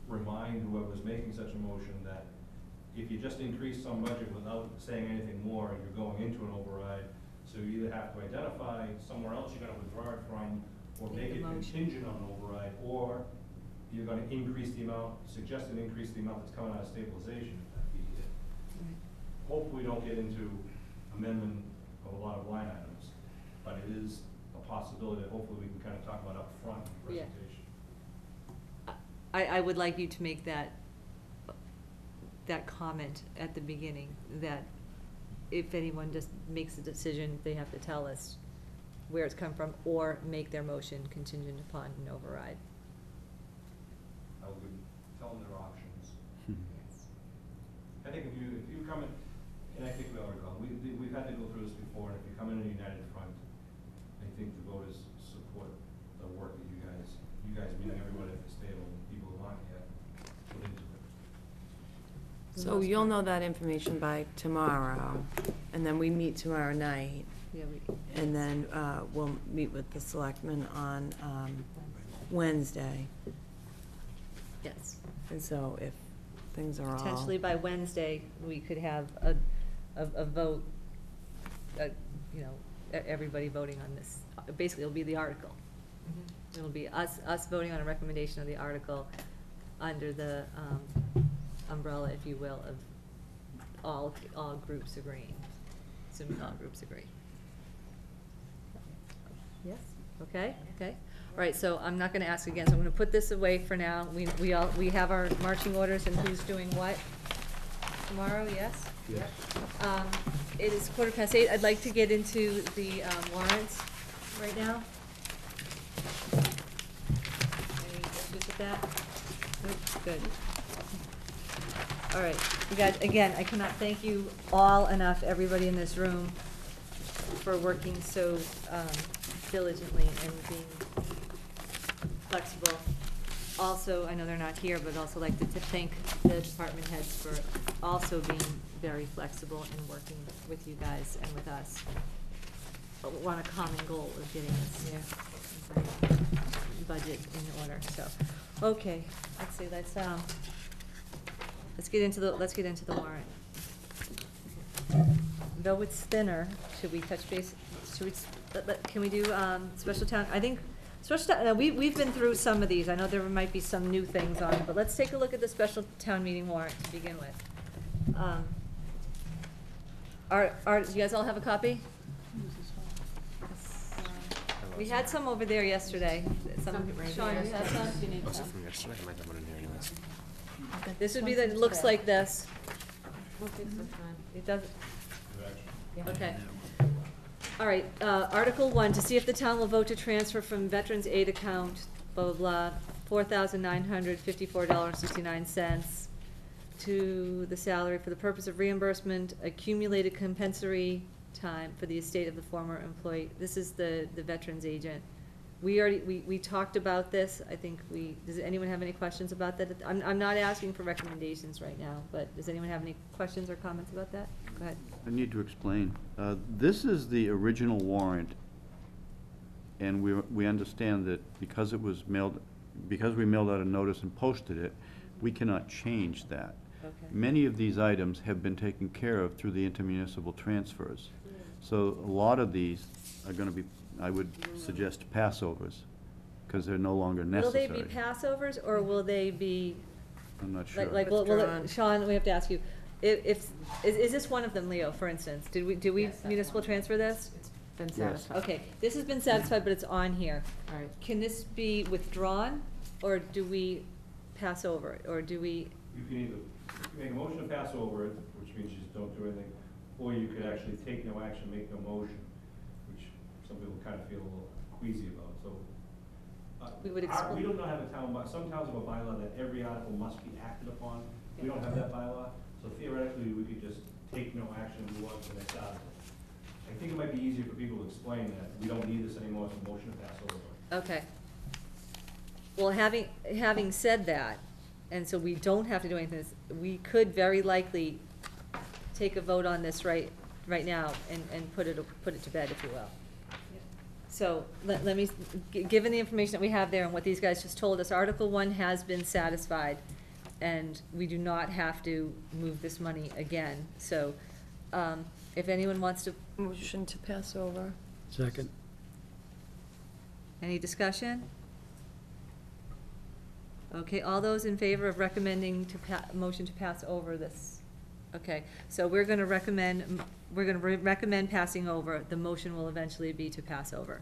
remind whoever's making such a motion that if you just increase some budget without saying anything more, you're going into an override. So you either have to identify somewhere else you're gonna withdraw it from, or make it contingent on an override, or you're gonna increase the amount, suggest and increase the amount that's coming out of stabilization, if that be it. Hopefully we don't get into amendment of a lot of line items, but it is a possibility that hopefully we can kind of talk about up front in the Yeah. presentation. I would like you to make that comment at the beginning, that if anyone just makes a decision, they have to tell us where it's come from, or make their motion contingent upon an override. I would tell them their options. I think if you come in, and I think we all recall, we've had to go through this before, and if you come in a united front, I think the voters support the work that you guys meaning everybody at this table, and people who aren't yet, put into it. So you'll know that information by tomorrow, and then we meet tomorrow night, Yeah, and then we'll meet with the selectmen on Wednesday. yes. And so if things are all. Potentially by Wednesday, we could have a vote, you know, everybody voting on this. Basically, it'll be the article. It'll be us voting on a recommendation of the article under the umbrella, if you will, of all groups agreeing, assuming all groups agree. Yes, okay, okay. All right, so I'm not gonna ask again, so I'm gonna put this away for now. We have our marching orders and who's doing what tomorrow, yes? Yes. It is 8:15. I'd like to get into the warrants right now. Any issues with that? Good. All right, you guys, again, I cannot thank you all enough, everybody in this room, for working so diligently and being flexible. Also, I know they're not here, but also like to thank the department heads for also being very flexible and working with you guys and with us. But we want a common goal of getting this budget in order, so. Okay, let's see, let's get into the warrant. Though it's thinner, should we touch base, can we do, special town, I think, special town, we've been through some of these, I know there might be some new things on it, but let's take a look at the special town meeting warrant to begin with. Do you guys all have a copy? We had some over there yesterday. Some, Sean, you had some? You need Was it some. from yesterday? I might have one in here anyways. This would be the, it looks like this. We'll take some time. It doesn't, Yeah. okay. All right, Article 1, to see if the town will vote to transfer from Veterans Aid account, blah, blah, blah, $4,954.69 to the salary for the purpose of reimbursement, accumulated compensatory time for the estate of the former employee. This is the veterans agent. We talked about this, I think does anyone have any questions about that? I'm not asking for recommendations right now, but does anyone have any questions or comments about that? Go ahead. I need to explain. This is the original warrant, and we understand that because it was because we mailed out a notice and posted it, we cannot change that. Okay. Many of these items have been taken care of through the intermunicipal transfers. So a lot of these are gonna be, I would suggest, passovers, because they're no longer Will necessary. they be passovers, or will they be, I'm not sure. like, Withdrawn. Sean, we have to ask you, is this one of them, Leo, for instance? Did we Yes, that's municipal one. transfer this? It's been Yes. satisfied. Okay, this has been satisfied, but it's on here. All right. Can this be withdrawn, or do we pass over it, or do we, You can either make a motion to pass over it, which means you just don't do anything, or you could actually take no action, make no motion, which some people kind of feel a little queasy about, so. We would We explain. do not have a town, some towns have a bylaw that every article must be acted upon. We don't have that bylaw, so theoretically, we could just take no action and move on to the next article. I think it might be easier for people to explain that we don't need this anymore, it's a motion to pass over. okay. Well, having said that, and so we don't have to do anything, we could very likely take a vote on this right now and put it to bed, if you will. So, let me, given the information that we have there and what these guys just told us, Article 1 has been satisfied, and we do not have to move this money again. So, if anyone wants to, Motion to pass over. Second. any discussion? Okay, all those in favor of recommending motion to pass over this? Okay, so we're gonna recommend passing over. The motion will eventually be to pass over.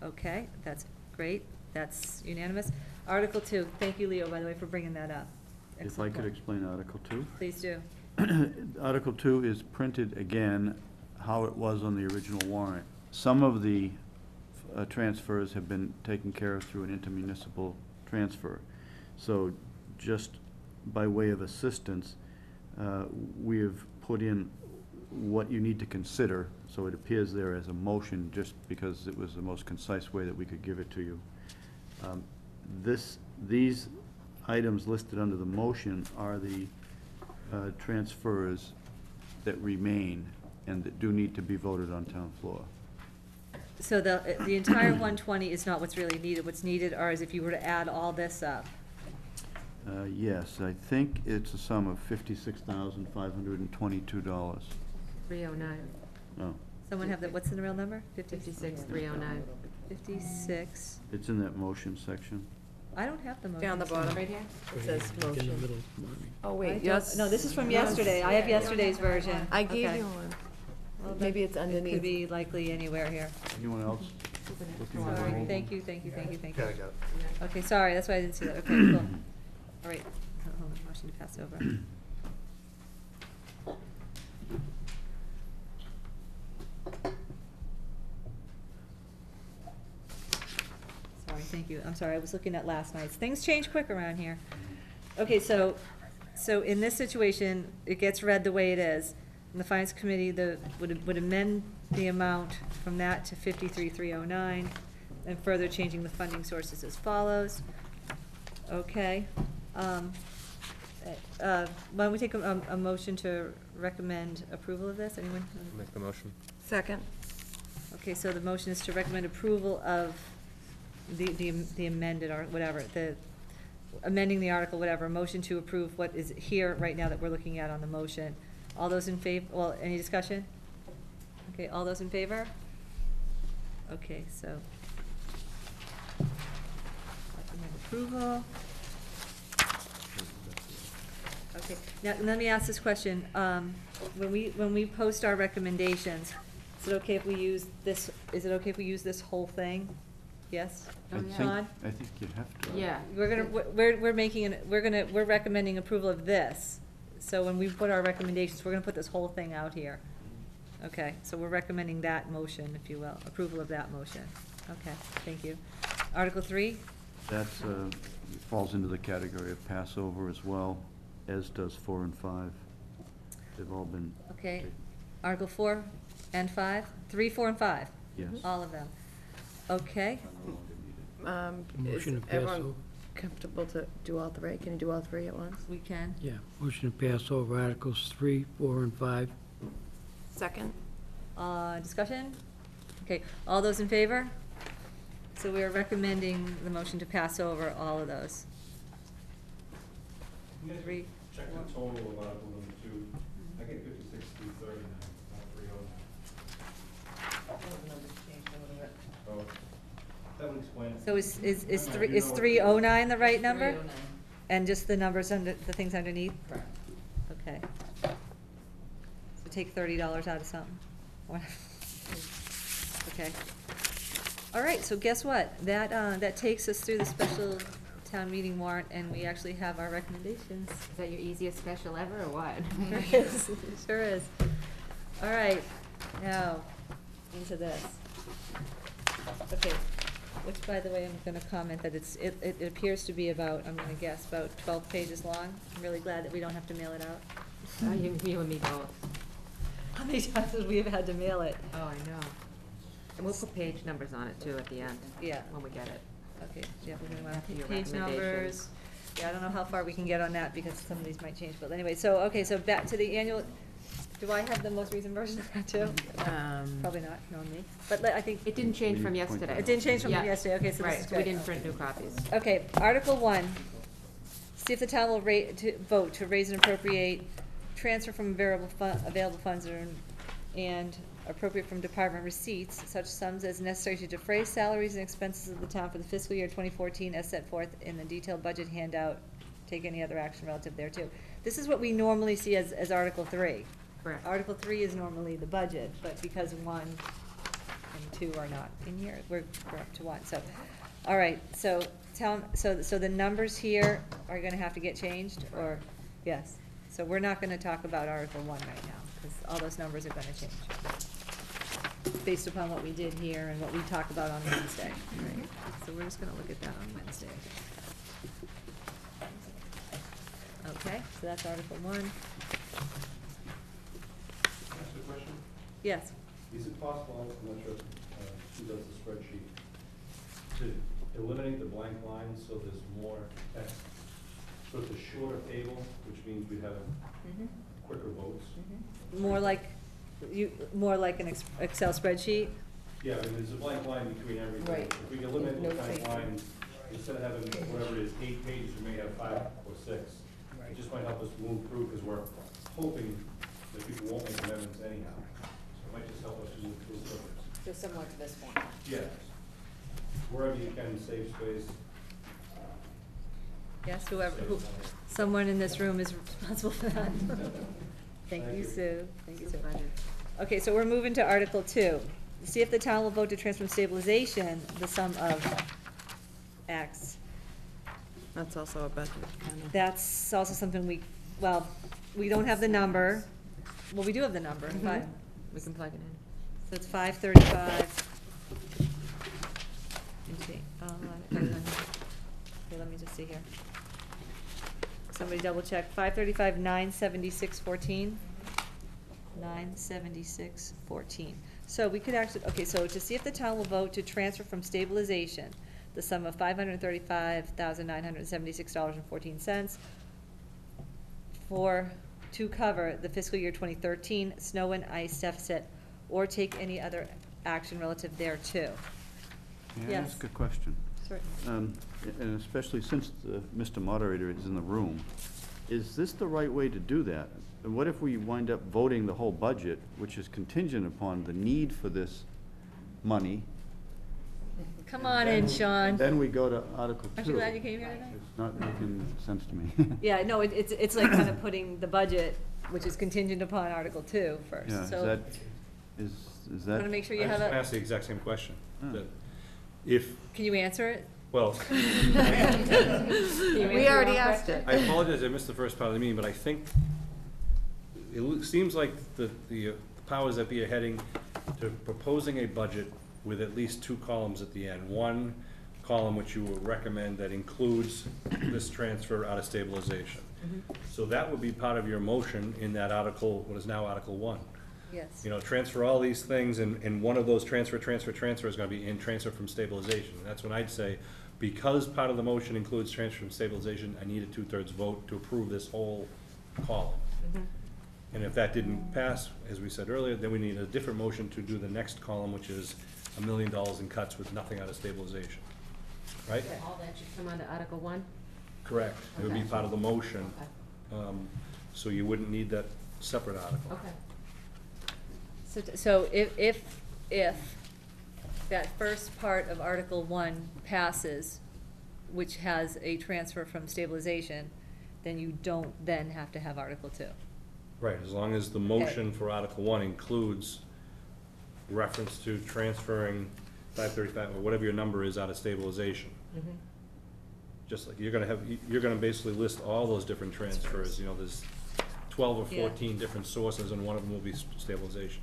Okay, that's great. That's unanimous. Article 2, thank you, Leo, by the way, for bringing that up. If I Excellent could point. explain Article 2? Please do. Article 2 is printed again how it was on the original warrant. Some of the transfers have been taken care of through an intermunicipal transfer. So just by way of assistance, we have put in what you need to consider, so it appears there as a motion, just because it was the most concise way that we could give it to you. These items listed under the motion are the transfers that remain and that do need to be voted on town floor. So the entire 120 is not what's really needed. What's needed are, is if you were to add all this up. Yes, I think it's a sum of $56,522. 309. Oh, Someone have that, what's the real number? 56,309. 56. it's in that motion section. I don't have the motion. Down the bottom right here, it says In the motion. middle, Marty. Oh, I wait, don't- yes. No, this is from yesterday. I have yesterday's version. I gave Okay. you one. Well, Maybe that- it's It underneath. could be likely anywhere here. Anyone else? looking at the Sorry, whole- thank you, thank you, thank you, thank you. Yeah, I got it. Okay, sorry, that's why I didn't see that. Okay, cool. All right, hold on, motion to pass over. Sorry, thank you. I'm sorry, I was looking at last night's. Things change quick around here. Okay, so in this situation, it gets read the way it is. And the finance committee, would amend the amount from that to 53,309, and further changing the funding sources as follows. Okay. Why don't we take a motion to recommend approval of this? Anyone? Make the motion. Second. Okay, so the motion is to recommend approval of the amended, or whatever, amending the article, whatever, motion to approve what is here right now that we're looking at on the motion. All those in favor, well, any discussion? Okay, all those in favor? Okay, so. Recommend approval. Okay, now, let me ask this question. When we post our recommendations, is it okay if we use this, whole thing? Yes? I think- Sean? I think you have to. Yeah. We're recommending approval of this. So when we put our recommendations, we're gonna put this whole thing out here. Okay, so we're recommending that motion, if you will, approval of that motion. Okay, thank you. Article 3? That's, falls into the category of Passover as well, as does 4 and 5. They've all been. Okay. Article 4 and 5? 3, 4, and 5? Yes. All of them. Okay. Is Motion to pass everyone over. comfortable to do all three? Can you do all three at once? We can. Yeah, motion to pass over Articles 3, 4, and 5. Second. Discussion? Okay, all those in favor? So we are recommending the motion to pass over all of those. You guys 3, check the total of Article number 2. I get 56,339, not 309. So, that would explain it. So is I do know what- 309 the right number? 309. And just the numbers under, the things underneath? Correct. Okay. So take $30 out of something. Okay. All right, so guess what? That takes us through the special town meeting warrant, and we actually have our recommendations. Is that your easiest special ever, or what? Sure is, sure is. All right, now, into this. Okay, which, by the way, I'm gonna comment that it appears to be about, I'm gonna guess, about 12 pages long. I'm really glad that we don't have to mail it out. You and me both. How many times have we had to mail it? Oh, I know. And we'll put page numbers on it too at the end. Yeah. When we get it. Okay, yeah, we're gonna After your page numbers. recommendations. Yeah, I don't know how far we can get on that, because some of these might change, but anyway, so, okay, so back to the annual, do I have the most recent version of that too? Probably not, knowing me, but I think, It didn't change from yesterday. it didn't change from Yeah. yesterday, okay, so this is Right, so we good. didn't print new copies. Okay, Article 1, see if the town will vote to raise and appropriate, transfer from available funds and appropriate from department receipts, such sums as necessary to defray salaries and expenses of the town for the fiscal year 2014 as set forth in the detailed budget handout. Take any other action relative thereto. This is what we normally see as Article 3. Correct. Article 3 is normally the budget, but because 1 and 2 are not in here, we're up to 1, so. All right, so so the numbers here are gonna have to get changed, or, yes? So we're not gonna talk about Article 1 right now, because all those numbers are gonna change. based upon what we did here and what we talk about on Wednesday, right? So we're just gonna look at that on Wednesday. Okay, so that's Article 1. Can I ask a question? Yes. Is it possible, I'm not sure who does the spreadsheet, to eliminate the blank lines so there's more text? So it's a shorter table, which means we'd have quicker votes? More like an Excel spreadsheet? Yeah, I mean, there's a blank line between everything. Right. If we can eliminate No the blank space. lines, instead of having whatever it is, 8 pages, we may have 5 or 6. It just might help us move through, because we're hoping that people won't make amendments anyhow. So it might just help us to move through quicker. So similar to this one. Yes. Wherever you can, save space. Yes, someone in this room is responsible for that. Thank you, Sue. Thank you, Sue. Okay, so we're moving to Article 2. See if the town will vote to transfer from stabilization the sum of X. That's also a budget, kind of. That's also something we don't have the number. Well, we do have the number, but, We can plug it in. so it's 535. Okay, let me just see here. Somebody double check. 535, 976.14. 976.14. So we could actually, okay, so to see if the town will vote to transfer from stabilization the sum of $535,976.14 to cover the fiscal year 2013 snow and ice deficit, or take any other action relative thereto. May I Yes. ask a question? Certainly. And especially since Mr. Moderator is in the room, is this the right way to do that? And what if we wind up voting the whole budget, which is contingent upon the need for this money? Come on in, Sean. Then we go to Article 2. Aren't you glad you came here tonight? It's not making sense to me. Yeah, no, it's like kind of putting the budget, which is contingent upon Article 2 first, Yeah, so. is Wanna that, make sure I you was have just gonna a, ask the exact same question. Hmm. That if, can you answer it? well, We already asked it. I apologize, I missed the first part of the meeting, but I think it seems like the powers that be are heading to proposing a budget with at least 2 columns at the end. One column which you will recommend that includes this transfer out of stabilization. So that would be part of your motion in that article, what is now Article 1. Yes. You know, transfer all these things, and one of those transfer is gonna be in transfer from stabilization. And that's when I'd say, because part of the motion includes transfer from stabilization, I need a 2/3 vote to approve this whole column. And if that didn't pass, as we said earlier, then we need a different motion to do the next column, which is $1 million in cuts with nothing out of stabilization, right? All that should come under Article 1? Correct. It would be part of the motion, so you wouldn't need that separate article. Okay. So if that first part of Article 1 passes, which has a transfer from stabilization, then you don't then have to have Article 2. Right, as long as the motion for Article 1 includes reference to transferring 535, or whatever your number is, out of stabilization. Just like, you're gonna basically list all those different transfers, you know, there's 12 or 14 different sources, and one of them will be stabilization.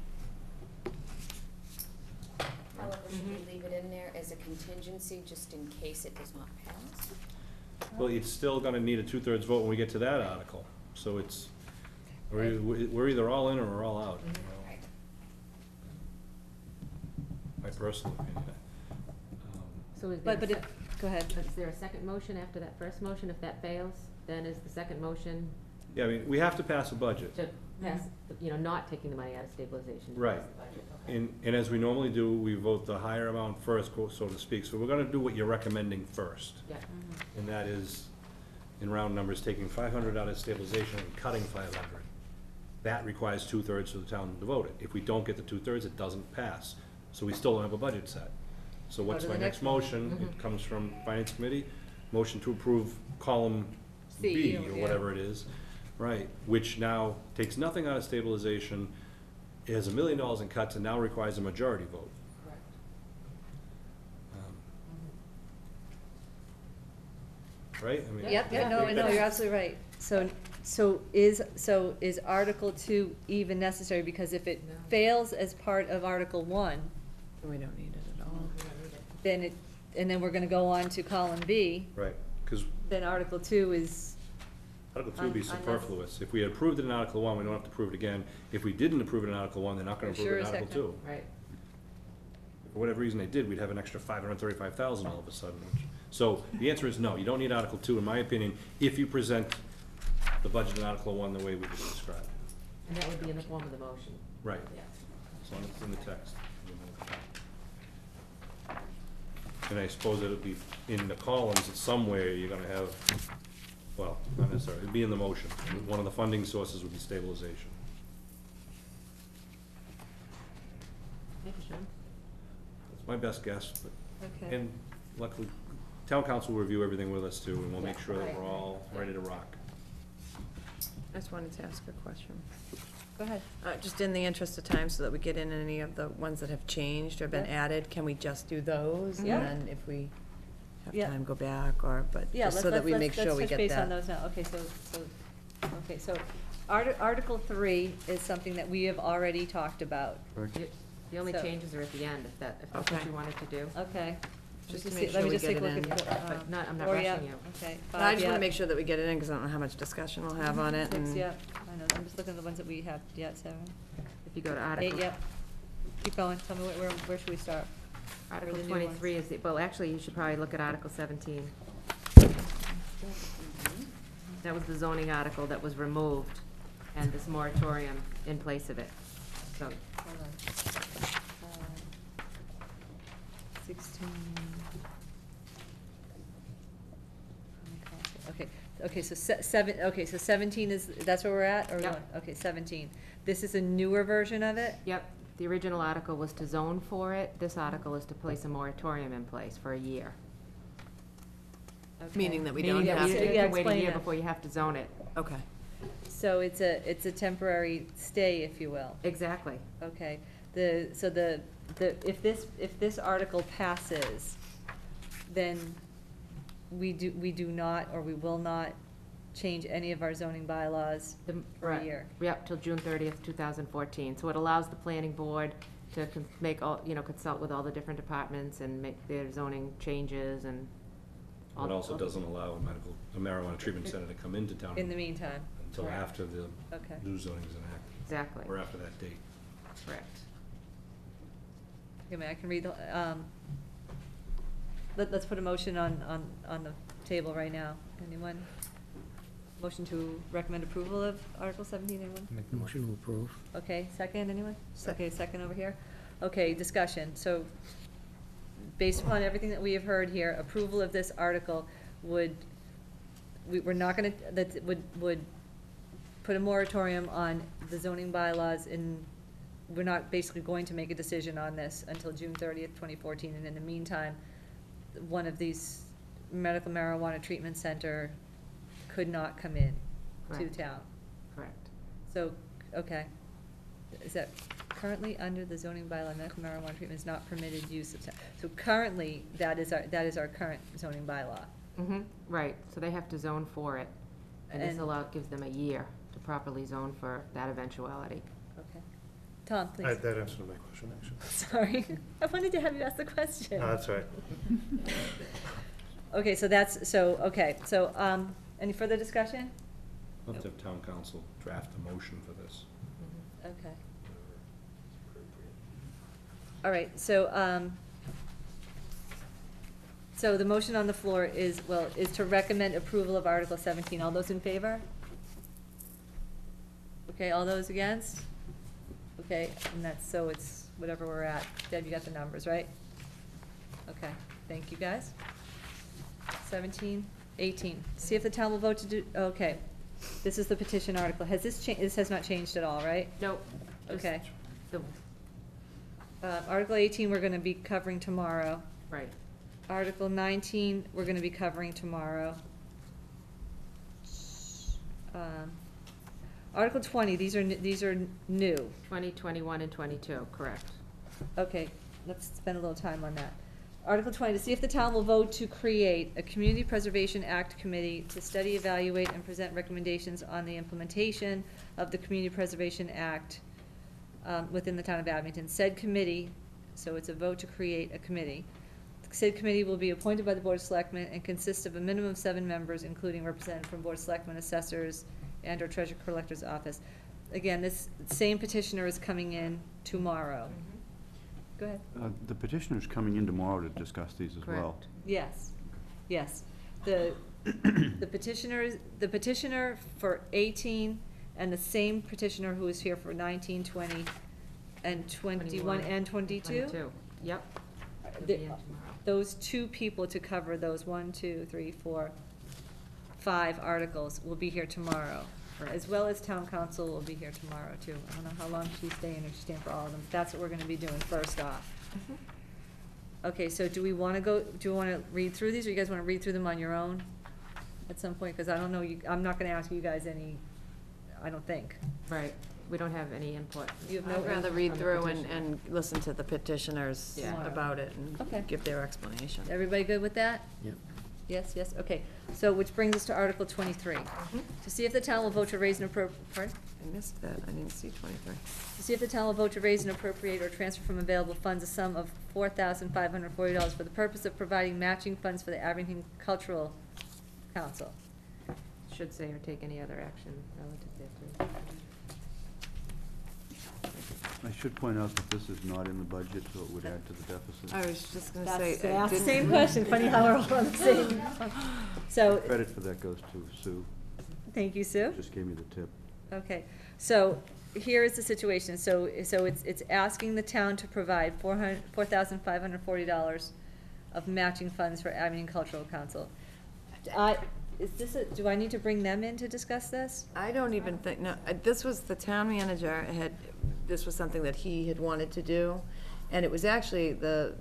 However, should we leave it in there as a contingency, just in case it does not pass? Well, it's still gonna need a 2/3 vote when we get to that article, so it's, we're either all in or we're all out, you know, Right. my personal opinion. So is there, But go ahead. is there a second motion after that first motion? If that fails, then is the second motion Yeah, I mean, we have to pass a budget. to pass, not taking the money out of stabilization? to Right. pass the budget? Okay. And as we normally do, we vote the higher amount first, so to speak. So we're gonna do what you're recommending first. Yeah. And that is, in round numbers, taking 500 out of stabilization and cutting 500. That requires 2/3 for the town to vote it. If we don't get the 2/3, it doesn't pass. So we still don't have a budget set. So what's to my the next next one. motion? It comes from Finance Committee. Motion to approve column C, B, yeah. or whatever it is. Right, which now takes nothing out of stabilization, it has $1 million in cuts, and now requires a majority vote. Correct. Right? I mean, Yep, no, you're absolutely right. So So is Article 2 even necessary? Because if it No. fails as part of Article 1, We don't need it at all. then and then we're gonna go on to column B, Right, because then Article 2 is, Article 2 would be Un- unless- superfluous. If we had approved it in Article 1, we don't have to approve it again. If we didn't approve it in Article 1, they're not gonna You're approve sure it in as heck Article 2. Right. For whatever reason they did, we'd have an extra 535,000 all of a sudden. So the answer is no, you don't need Article 2, in my opinion, if you present the budget in Article 1 the way we just described. And that would be in the form of the motion. Right, Yeah. as long as it's in the text. And I suppose it'll be in the columns in some way, you're gonna have, well, not necessarily, it'd be in the motion. One of the funding sources would be stabilization. Thank you, Sean. That's my best guess, but, okay. and luckily, town council will review everything with us too, and we'll make Yeah, sure that right. we're all ready to rock. I just wanted to ask a question. Go ahead. Just in the interest of time, so that we get in any of the ones that have changed or been Yeah. added, can we just do those? Yeah. And then if we have Yeah. time, go back, or, but Yeah, just let's, so that we let's, make sure we let's touch get base on that. those now. Okay, so Article 3 is something that we have already talked about. The only So- changes are at the end, if that's what Okay. you wanted to do. Okay. Just Let to me make let sure me we just get take a it look in. at, But not, I'm not 4, rushing yep. you. Okay, But I 5, just wanna yep. make sure that we get it in, because I don't know how much discussion we'll have on it, 6, and. yep, I know, I'm just looking at the ones that we have, yeah, 7, If you go to 8, Article. yep. Keep going, tell me where should we start? Article the new ones. 23 is, well, actually, you should probably look at Article 17. That was the zoning article that was removed, and this moratorium in place of it. So, Hold on. 16. Okay, so 17 is, that's where we're at, or we Yep. want- okay, 17. This is a newer version of it? yep, the original article was to zone for it. This article is to place a moratorium in place for a year. Okay. Meaning that we Meaning don't that have you to. Yeah, can wait a explain year that. before you have to zone it. Okay. So it's a temporary stay, if you will. Exactly. Okay, if this article passes, then we do not, or we will not change any of our zoning bylaws for a Right. year. Yep, till June 30th, 2014. So it allows the planning board to make all, consult with all the different departments and make their zoning changes and all. It also doesn't allow a marijuana treatment center to come into town In the meantime, until correct. after the Okay. new zoning is enacted, Exactly, or after that date. correct. I mean, I can read let's put a motion on the table right now. Anyone? Motion to recommend approval of Article 17, anyone? Motion to approve. Okay, second, anyone? Okay, second over here. Okay, discussion. So, based upon everything that we have heard here, approval of this article we're not gonna, that would put a moratorium on the zoning bylaws we're not basically going to make a decision on this until June 30th, 2014, and in the meantime, one of these medical marijuana treatment center could not come in to Correct. town. Correct. So, okay, is that currently under the zoning bylaw, medical marijuana treatment is not permitted use of, so currently, that is our current zoning bylaw. Mm-hmm, right, so they have to zone for it, and this And- gives them a year to properly zone for that eventuality. Okay. Tom, please. That answered my question, actually. Sorry, I wanted to have you ask the question. No, that's all right. Okay, so any further discussion? We'll have to have town council draft a motion for this. Okay. All right, so the motion on the floor is to recommend approval of Article 17. All those in favor? Okay, all those against? Okay, and it's whatever we're at. Deb, you got the numbers, right? Okay, thank you, guys. 17, 18. See if the town will vote to do, okay. This is the petition article. Has this changed? This has not changed at all, right? Nope. Okay. The- Article 18, we're gonna be covering tomorrow. Right. Article 19, we're gonna be covering tomorrow. Article 20, these are new. 20, 21, and 22, correct. Okay, let's spend a little time on that. Article 20, to see if the town will vote to create a Community Preservation Act committee to study, evaluate, and present recommendations on the implementation of the Community Preservation Act within the town of Abington. Said committee, so it's a vote to create a committee. Said committee will be appointed by the Board of Selectmen and consist of a minimum of 7 members, including representatives from Board of Selectmen, assessors, and/or treasurer collector's office. Again, this same petitioner is coming in tomorrow. Go ahead. The petitioner's coming in tomorrow to discuss these as well. Correct. Yes, yes. The petitioner for 18 and the same petitioner who is here for 19, 20, and 21 and 22? 22, yep. They'll The- be in tomorrow. Those 2 people to cover those 1, 2, 3, 4, 5 articles will be here tomorrow. As well as town council will be here tomorrow too. I don't know how long she's staying, if she's staying for all of them. That's what we're gonna be doing first off. Okay, so do we wanna read through these, or you guys wanna read through them on your own at some point? Cause I don't know, I'm not gonna ask you guys any, I don't think. Right, we don't have any input. You have no I'd rather input read from the through petitioner. and listen to the petitioners Yeah. about it Okay. and give their explanation. Everybody good with that? Yep. Yes, yes, okay. So, which brings us to Article 23. To see if the town will vote to raise and pardon? I missed that, I didn't see 23. To see if the town will vote to raise and appropriate or transfer from available funds a sum of $4,540 for the purpose of providing matching funds for the Abington Cultural Council. Should say or take any other action relative thereto. I should point out that this is not in the budget, so it would add to the deficit. I was just gonna That's say. the I didn't- same question, funny how we're all on the same. So, Credit for that goes to Sue, thank you, Sue. just gave me the tip. Okay, so here is the situation. So it's asking the town to provide $4,540 of matching funds for Abington Cultural Council. Do I need to bring them in to discuss this? I don't even think, no, this was, the town manager this was something that he had wanted to do, and it was actually, the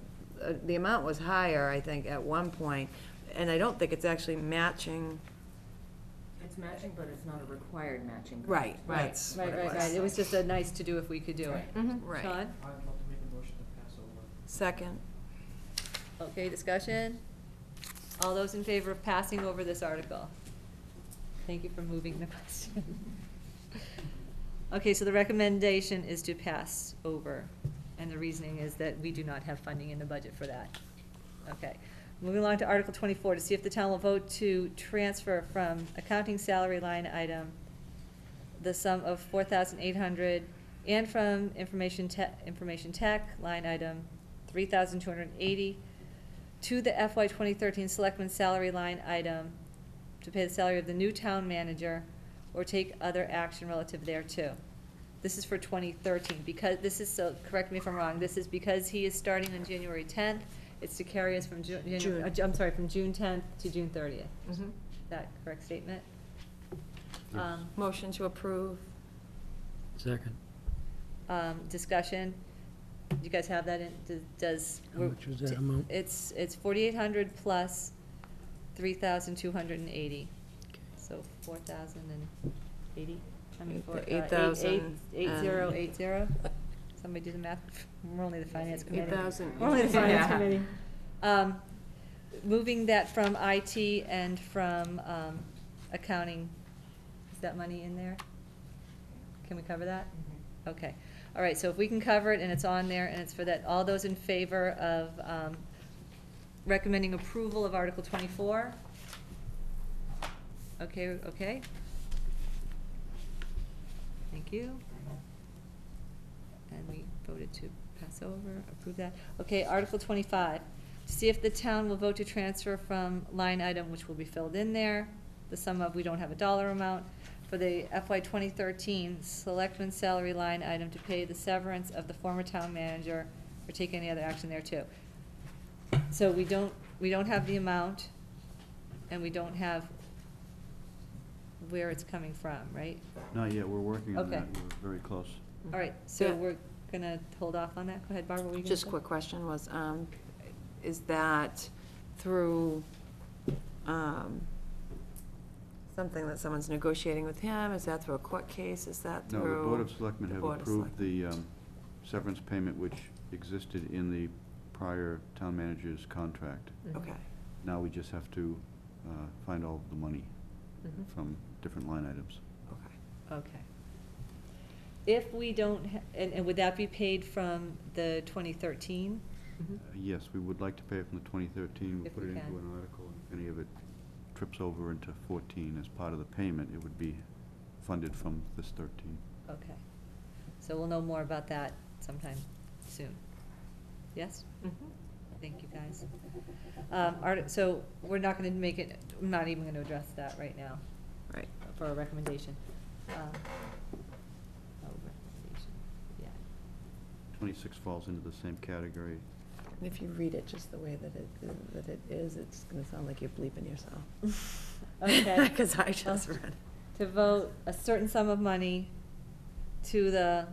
amount was higher, I think, at one point, and I don't think it's actually matching. It's matching, but it's not a required matching. Right, Right. that's what Right. It was just a nice to do if we could do it. Right. Sean? I'd love to make a motion to pass over. Second. Okay, discussion? All those in favor of passing over this article? Thank you for moving the question. Okay, so the recommendation is to pass over, and the reasoning is that we do not have funding in the budget for that. Okay, moving along to Article 24, to see if the town will vote to transfer from accounting salary line item the sum of $4,800 and from information tech line item $3,280 to the FY 2013 Selectmen's salary line item to pay the salary of the new town manager or take other action relative thereto. This is for 2013, because this is, so correct me if I'm wrong, this is because he is starting on January 10th. It's to carry us from June 10th to June 30th. Mhm. Is that correct statement? Yes. Motion to approve. Second. Discussion. Do you guys have that in, does? How much was that amount? It's 4,800 plus 3,280. So 4,080. I mean, 8,000, 8080. Somebody do the math. We're only the finance committee. 8,000. We're only the finance Yeah. committee. Moving that from IT and from accounting, is that money in there? Can we cover that? Okay. All right, so if we can cover it and it's on there and it's for that, all those in favor of recommending approval of Article 24? Okay. Thank you. And we voted to pass over, approve that. Okay, Article 25, to see if the town will vote to transfer from line item, which will be filled in there, the sum of, we don't have a dollar amount, for the FY 2013 Selectmen's salary line item to pay the severance of the former town manager or take any other action there too. So we don't have the amount, and we don't have where it's coming from, right? Not yet, we're working on Okay. that, we're very close. All right, so Yeah. we're gonna hold off on that. Go ahead, Barbara, what were you gonna Just say? a quick question was, is that through, something that someone's negotiating with him? Is that through a court case? Is that through? No, the Board of Selectmen the have Board of approved the severance payment which existed in the prior town manager's contract. Okay. Now we just have to find all of the money Mhm. from different line items. Okay. Okay. If we don't, and would that be paid from the 2013? Yes, we would like to pay it from the 2013. We'll If put we it into can. an article. If any of it trips over into 14 as part of the payment, it would be funded from this 13. Okay. So we'll know more about that sometime soon. Yes? Thank you, guys. So we're not gonna make it, I'm not even gonna address that right now Right. for a recommendation. Recommendation, yeah. 26 falls into the same category. And if you read it just the way that it is, it's gonna sound like you're bleeping yourself. Okay. Because I just read it. To vote a certain sum of money to the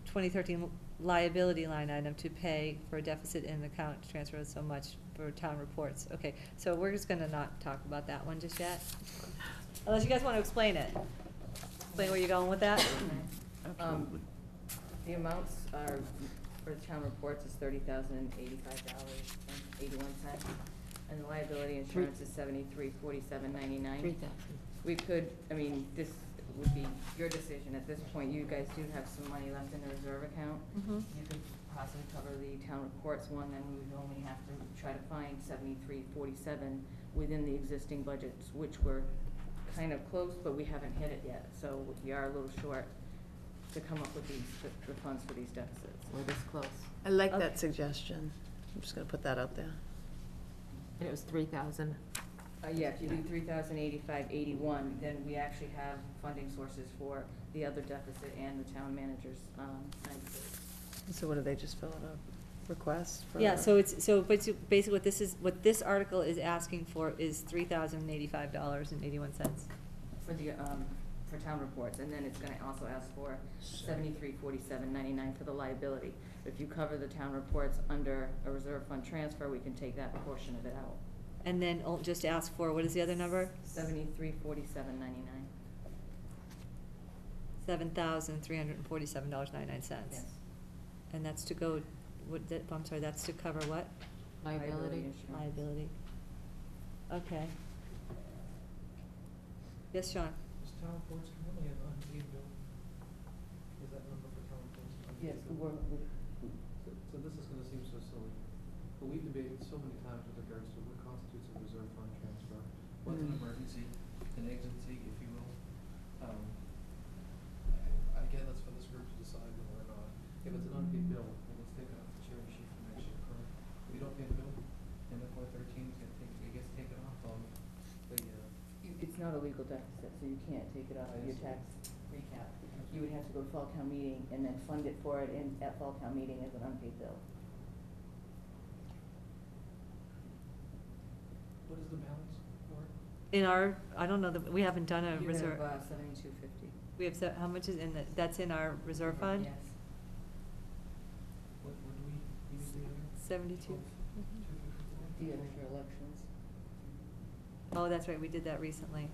2013 liability line item to pay for a deficit in the account transfer so much for town reports. Okay, so we're just gonna not talk about that one just yet? Unless you guys want to explain it. Explain where you're going with that? Absolutely. The amounts are, for the town reports, is $30,085.81, and the liability insurance is $73,47.99. 3,000. We could, I mean, this would be your decision at this point. You guys do have some money left in the reserve account. Mhm. You could possibly cover the town reports one, then we would only have to try to find $73,47 within the existing budgets, which we're kind of close, but we haven't hit it yet. So we are a little short to come up with the funds for these deficits. We're this close. I like Okay. that suggestion. I'm just gonna put that out there. And it was 3,000. Yeah, if you do 3,085.81, then we actually have funding sources for the other deficit and the town manager's, 96. So what do they just fill out a request for? Yeah, so but basically what this article is asking for is $3,085.81. For the, for town reports, and then it's gonna also ask for $73,47.99 for the liability. If you cover the town reports under a reserve fund transfer, we can take that portion of it out. And then just ask for, what is the other number? $73,47.99. $7,347.99. Yes. And that's to go, I'm sorry, that's to cover what? Liability. insurance. Liability. Okay. Yes, Sean? Does town reports currently have unpaid bill? Is that number for town reports? Yes, So this is gonna seem so silly, but we've debated so many times with regards to what constitutes a reserve fund transfer, what's an emergency, an exigency, if you will. Again, that's for this group to decide whether or not, if it's an unpaid bill, then let's take it off the cherry sheet for next year, correct? If you don't pay the bill, and FY 13 it gets taken off of the, It's not a legal deficit, so you can't take it off of your tax recap. You would have to go to fall town meeting and then fund it for it at fall town meeting as an unpaid bill. what is the balance for it? In our, I don't know, we haven't done a reserve. You have, $72.50. We have, how much is in the, that's in our reserve fund? Yes. What do we use the other? 72? Do you have for elections? Oh, that's right, we did that recently.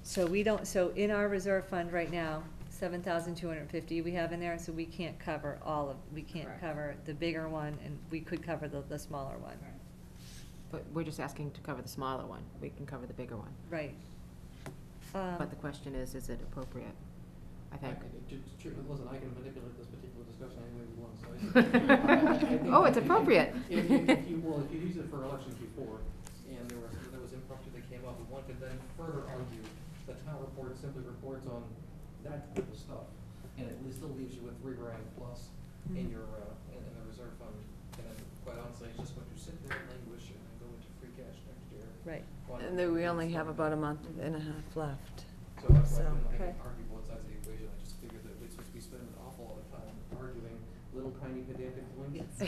So we don't, so in our reserve fund right now, 7,250 we have in there, so we can't cover all of, we can't Correct. cover the bigger one, and we could cover the smaller one. Right. But we're just asking to cover the smaller one. We can cover the bigger one. Right. But the question is it appropriate? I think. Listen, I can manipulate this particular discussion any way we want, so Oh, it's appropriate. If you use it for elections before, and there was impromptu that came up, one could then further argue the town report simply reports on that type of stuff, and it still leaves you with $3 grand plus in your, in the reserve fund, and then, quite honestly, it's just going to sit there and languish and then go into free cash next year. Right. And then we only have about a month and a half left. So that's why So- I Okay. can argue both sides of the equation, I just figured that we spend an awful lot of time arguing little tiny pedantic points.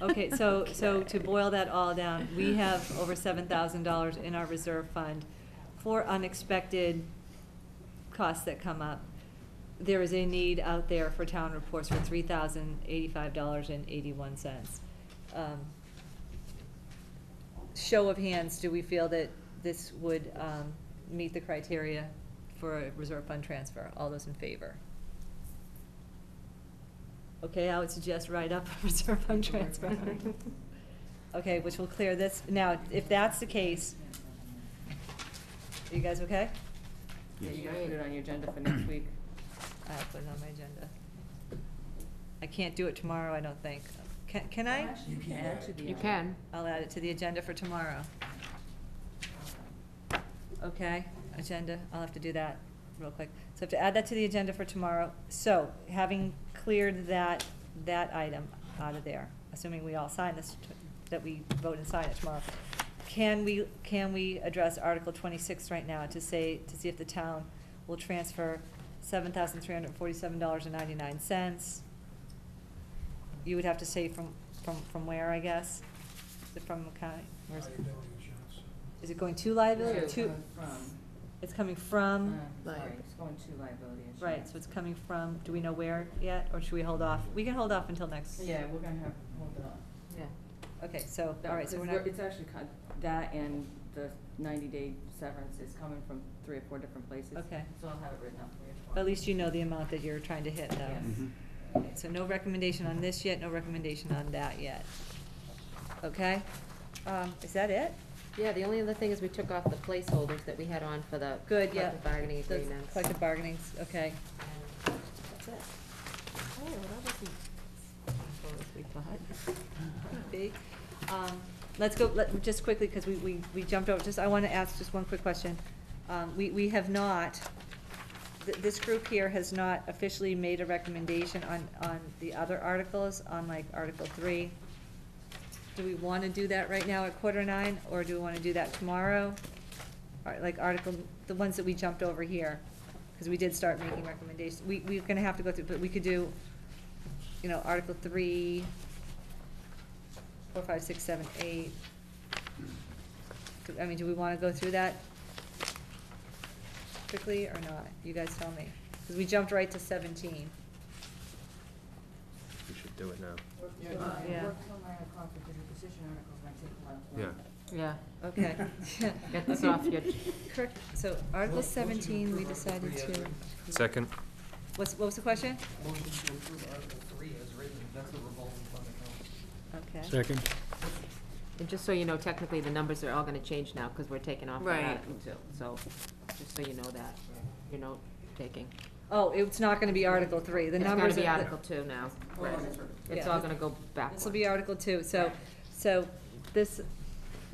Okay, so to boil that all down, we have over $7,000 in our reserve fund for unexpected costs that come up. There is a need out there for town reports for $3,085.81. Show of hands, do we feel that this would meet the criteria for a reserve fund transfer? All those in favor? Okay, I would suggest write up a reserve fund transfer. Okay, which will clear this. Now, if that's the case, are you guys okay? Yeah, you gotta put it on your agenda for next week. I'll put it on my agenda. I can't do it tomorrow, I don't think. Can I? You can add to the. You can. I'll add it to the agenda for tomorrow. Okay, agenda, I'll have to do that real quick. So I have to add that to the agenda for tomorrow. So, having cleared that item out of there, assuming we all sign this, that we vote and sign it tomorrow, can we address Article 26 right now to see if the town will transfer $7,347.99? You would have to say from where, I guess? Is it from county? Where's it? Liability insurance. Is it going to liability or It's to? coming from. It's coming from, Sorry, it's going to liability insurance. right, so it's coming from, do we know where yet, or should we hold off? We can hold off until next. Yeah, we're gonna have, hold it on. Yeah. Okay, so, all right, so we're Because not, It's actually, that and the 90-day severance is coming from 3 or 4 different places. Okay. So I'll have it written up for you but tomorrow. at least you know the amount that you're trying to hit, though. Yes. Mhm. Okay, so no recommendation on this yet, no recommendation on that yet. Okay? Is that it? Yeah, the only other thing is we took off the placeholders that we had on for the Good, yeah. collective bargaining The agreements. collective bargaining, okay. That's it. Oh, that wasn't as we thought. Big. Let's go, just quickly, because we jumped over, I want to ask just one quick question. We have not, this group here has not officially made a recommendation on the other articles, on like Article 3. Do we want to do that right now at 8:45, or do we want to do that tomorrow? Like the ones that we jumped over here, because we did start making recommendations. We're gonna have to go through, but we could do, Article 3, 4, 5, 6, 7, 8. Do we want to go through that quickly or not? You guys tell me, because we jumped right to 17. We should do it now. Yeah. Work till 9 o'clock because your decision articles might take a while. Yeah. Yeah. Okay. Get this off your, Correct, so Article 17, we decided to, Second? what was the question? Motion to approve Article 3 as written, that's the revolving fund account. Okay. Second? and just so you know, technically, the numbers are all gonna change now, because we're taking off that Right. Article 2. So, just so you know that, you're note taking. Oh, it's not gonna be Article 3, the numbers It's are. gonna be Article 2 now. It's Yeah. all gonna go backwards. This will be Article 2, so this,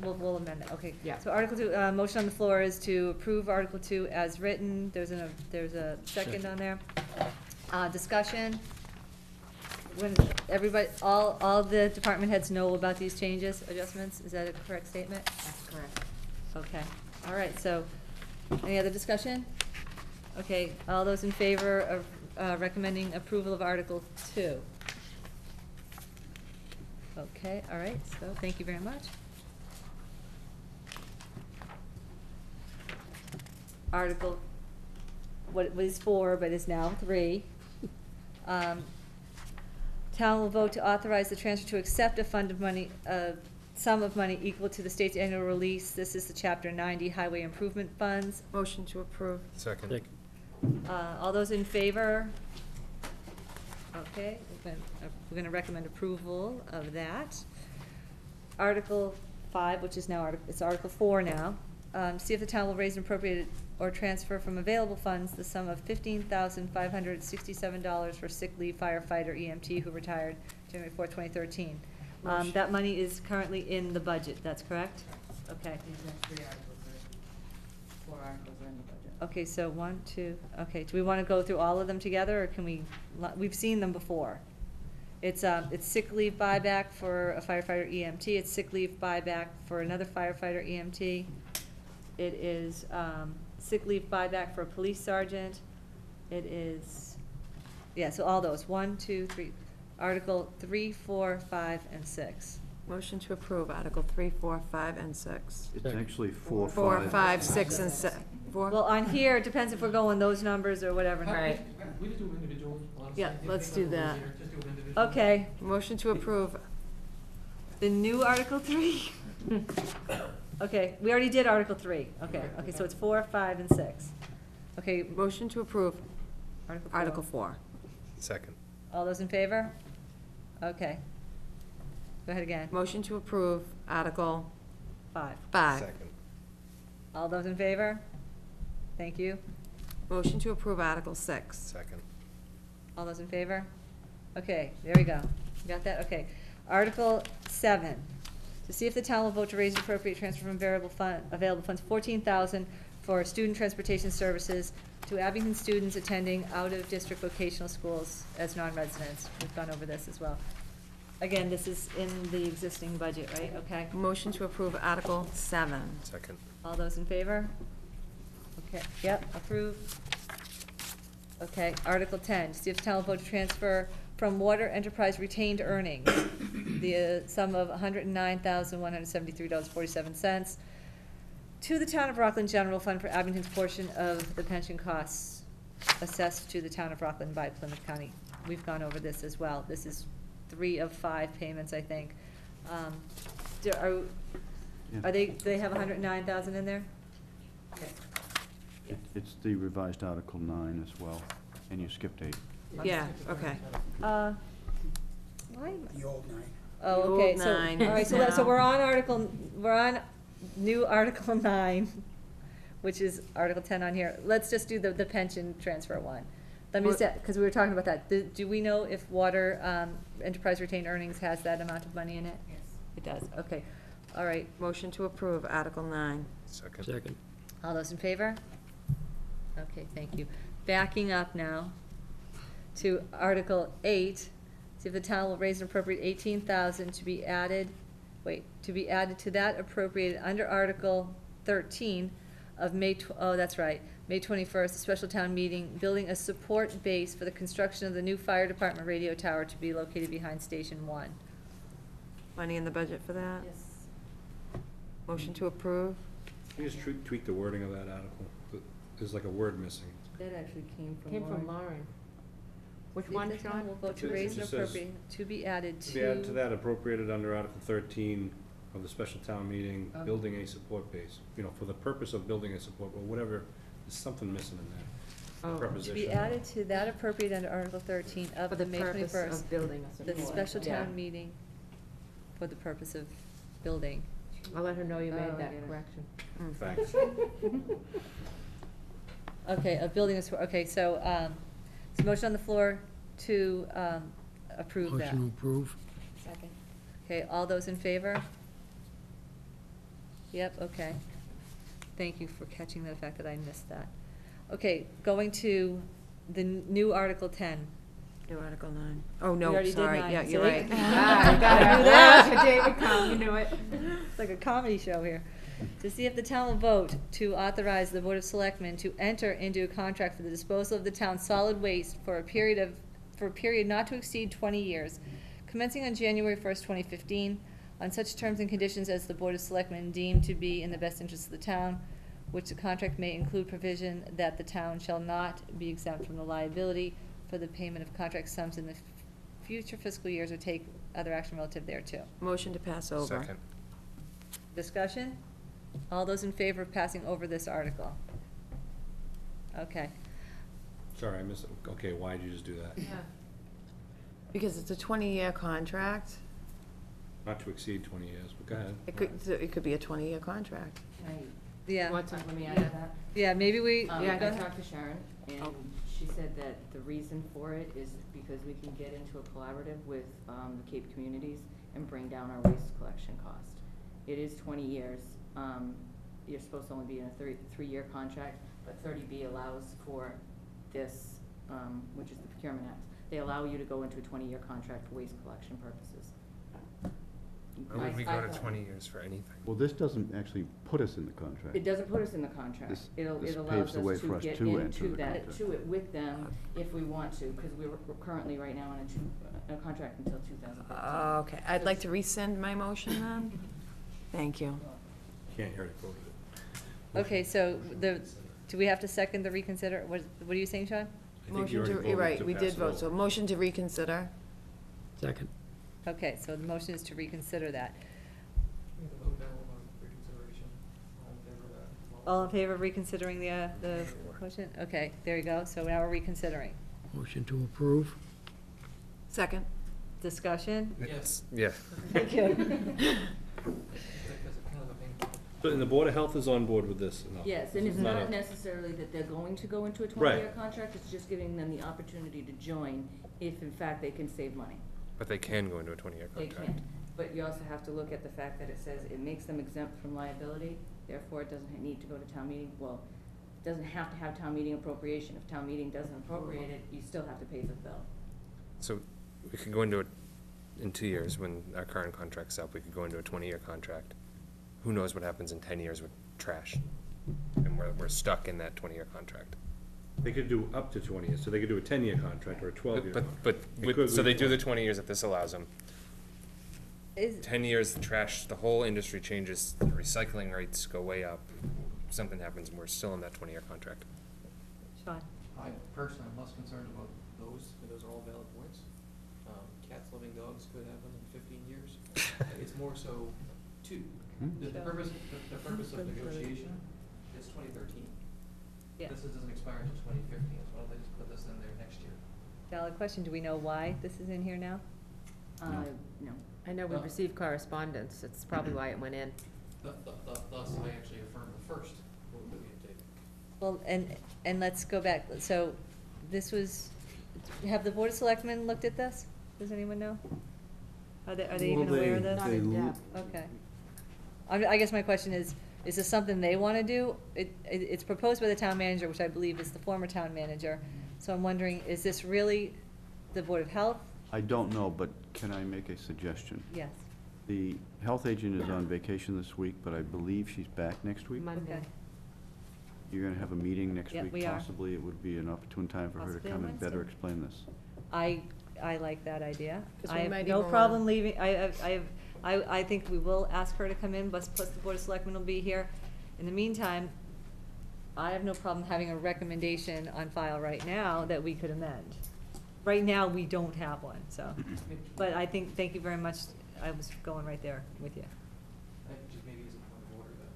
we'll amend it, okay. Yeah. So Article 2, motion on the floor is to approve Article 2 as written, there's a second on there. Discussion. When everybody, all the department heads know about these changes, adjustments, is that a correct statement? That's correct. Okay, all right, so, any other discussion? Okay, all those in favor of recommending approval of Article 2? Okay, all right, so, thank you very much. Article, what was 4, but is now 3. Town will vote to authorize the transfer to accept a fund of money, sum of money equal to the state's annual release. This is the Chapter 90 Highway Improvement Funds. Motion to approve. Second? Second. All those in favor? Okay, we're gonna recommend approval of that. Article 5, which is now, it's Article 4 now. See if the town will raise and appropriate or transfer from available funds the sum of $15,567 for sick leave firefighter EMT who retired January 4, 2013. That money is currently in the budget, that's correct? Okay. These next 3 articles are, 4 articles are in the budget. Okay, so 1, 2, okay, do we wanna go through all of them together, or can we've seen them before. It's sick leave buyback for a firefighter EMT, it's sick leave buyback for another firefighter EMT. It is, sick leave buyback for a police sergeant. It is, yeah, so all those, 1, 2, 3, Article 3, 4, 5, and 6. Motion to approve Article 3, 4, 5, and 6. It's actually 4, 4, 5. 5, 6, and 7. Well, on here, it depends if we're going those numbers or whatever. Right. We could do them individually, honestly. Yeah, If let's they do go that. later, just do them individually. Okay, Motion to approve. the new Article 3? Okay, we already did Article 3. Okay, so it's 4, 5, and 6. Okay, Motion to approve Article 4. Article 4. Second? All those in favor? Okay. Go ahead again. Motion to approve Article 5. 5. Second. All those in favor? Thank you. Motion to approve Article 6. Second. All those in favor? Okay, there we go. You got that? Okay. Article 7, to see if the town will vote to raise and appropriate transfer from available funds 14,000 for student transportation services to Abington students attending out-of-district vocational schools as non-residents. We've gone over this as well. Again, this is in the existing budget, right? Okay. Motion to approve Article 7. Second. All those in favor? Okay, yep, approved. Okay, Article 10, to see if the town will vote to transfer from water enterprise retained earnings the sum of $109,173.47 to the town of Rockland General Fund for Abington's portion of the pension costs assessed to the town of Rockland by Plymouth County. We've gone over this as well. This is 3 of 5 payments, I think. Are they have 109,000 in there? Okay. It's the revised Article 9 as well, and you skipped 8. Yeah, okay. Why? The old 9. Oh, The okay, old so, 9 all right, is so that, so now- we're on new Article 9, which is Article 10 on here. Let's just do the pension transfer one. Let me Well- just, because we were talking about that. Do we know if water, enterprise retained earnings has that amount of money in it? Yes. It does, okay. All right, Motion to approve Article 9. Second. Second. all those in favor? Okay, thank you. Backing up now to Article 8, see if the town will raise and appropriate 18,000 to be added, to be added to that appropriated under Article 13 of May 21st, a special town meeting, building a support base for the construction of the new fire department radio tower to be located behind Station 1. Money in the budget for that? Yes. Motion to approve? Can you just tweak the wording of that article? There's like a word missing. That actually came Came from Lauren. Which See if one, the town Sean? will vote to It raise and just says- appropriate, to be added to. To be added to that appropriated under Article 13 of the special town meeting, Okay. building a support base. You know, for the purpose of building a support, or whatever, there's something missing in there. Oh, Preposition. To be added to that appropriate under Article 13 For of the the May purpose 21st, of building a the support. special Yeah. town meeting for the purpose of building. I'll let her know you Oh, made I that get it. correction. Thanks. Okay, of building a, okay, so, it's a motion on the floor to, approve that. Motion to approve. Second. Okay, all those in favor? Yep, okay. Thank you for catching the fact that I missed that. Okay, going to the new Article 10. New Article 9. Oh, We no, already did sorry, 9, yeah, you're see? right. Ah, you gotta I do knew that. that. David, come, you knew it. It's like a comedy show here. To see if the town will vote to authorize the Board of Selectmen to enter into a contract for the disposal of the town's solid waste for a period not to exceed 20 years, commencing on January 1st, 2015, on such terms and conditions as the Board of Selectmen deem to be in the best interest of the town, which the contract may include provision that the town shall not be exempt from the liability for the payment of contract sums in the future fiscal years or take other action relative thereto. Motion to pass over. Second. Discussion? All those in favor of passing over this article? Okay. Sorry, I missed it. Okay, why'd you just do that? Yeah. Because it's a 20-year contract. Not to exceed 20 years, but go ahead. It could be a 20-year contract. Can I, Yeah, What's let me add to that? yeah, maybe we, Yeah, go I ahead. talked to Sharon, and she said that the reason for it is because we can get into a collaborative with, the Cape Communities and bring down our waste collection cost. It is 20 years, you're supposed to only be in a three-year contract, but 30B allows for this, which is the Procurement Act. They allow you to go into a 20-year contract for waste collection purposes. Why would we I go to thought- 20 years for anything? Well, this doesn't actually put us in the contract. It doesn't put us in the contract. This- It this allows paves the way us for to us get to enter into the that, contract. to it with them if we want to, because we're currently right now in a contract until 2015. Okay, I'd like to rescind my motion then. Thank you. Can't hear it quoted. Okay, so do we have to second the reconsider? What are you saying, Sean? I think you Motion already to, voted you're right, to we pass did it vote, so over. motion to reconsider. Second. Okay, so the motion is to reconsider that. All in favor of reconsidering the motion? Okay, there you go, so now we're reconsidering. Motion to approve. Second. Discussion? Yes. Yeah. Thank you. Because it's kind of a pain. So, and the Board of Health is on board with this? No. Yes, and it's Not not a- necessarily that they're going to go into a Right. 20-year contract, it's just giving them the opportunity to join if in fact they can save money. But they can go into a 20-year They contract. can, but you also have to look at the fact that it says it makes them exempt from liability, therefore it doesn't need to go to town meeting. Well, it doesn't have to have town meeting appropriation. If town meeting doesn't appropriate it, you still have to pay for the bill. So we could go into it in 2 years when our current contract's up. We could go into a 20-year contract. Who knows what happens in 10 years with trash? And we're stuck in that 20-year contract. They could do up to 20 years, so they could do a 10-year contract or a 12-year But, contract. but, It with- could so they be do the 20. 20 years if this allows them. Is, 10 years, the trash, the whole industry changes, the recycling rates go way up. Something happens and we're still in that 20-year contract. Sean? I personally am less concerned about those, because those are all valid points. Cats, living dogs could happen in 15 years. It's more so the purpose, the purpose of negotiation is 2013. Yeah. This doesn't expire until 2015, so why don't they just put this in there next year? Valid question. Do we know why this is in here now? No. I know we received correspondence, it's probably why it went in. Thus, I actually affirm the first vote that we had taken. Well, and let's go back. So this was, have the Board of Selectmen looked at this? Does anyone know? Are they even Well, aware of this? Not in depth. Okay. I guess my question is this something they want to do? It's proposed by the town manager, which I believe is the former town manager. So I'm wondering, is this really the Board of Health? I don't know, but can I make a suggestion? Yes. The health agent is on vacation this week, but I believe she's back next week. Monday. Okay. You're gonna have a meeting next Yep, week, we are. possibly. It would be an opportune time for her to Possibly on come and better Wednesday. explain this. I like that idea. 'Cause I we have might no even problem wanna- leaving, I think we will ask her to come in, plus the Board of Selectmen will be here. In the meantime, I have no problem having a recommendation on file right now that we could amend. Right now, we don't have one, so, but I think, thank you very much, I was going right there with you. I think just maybe as a point of order that,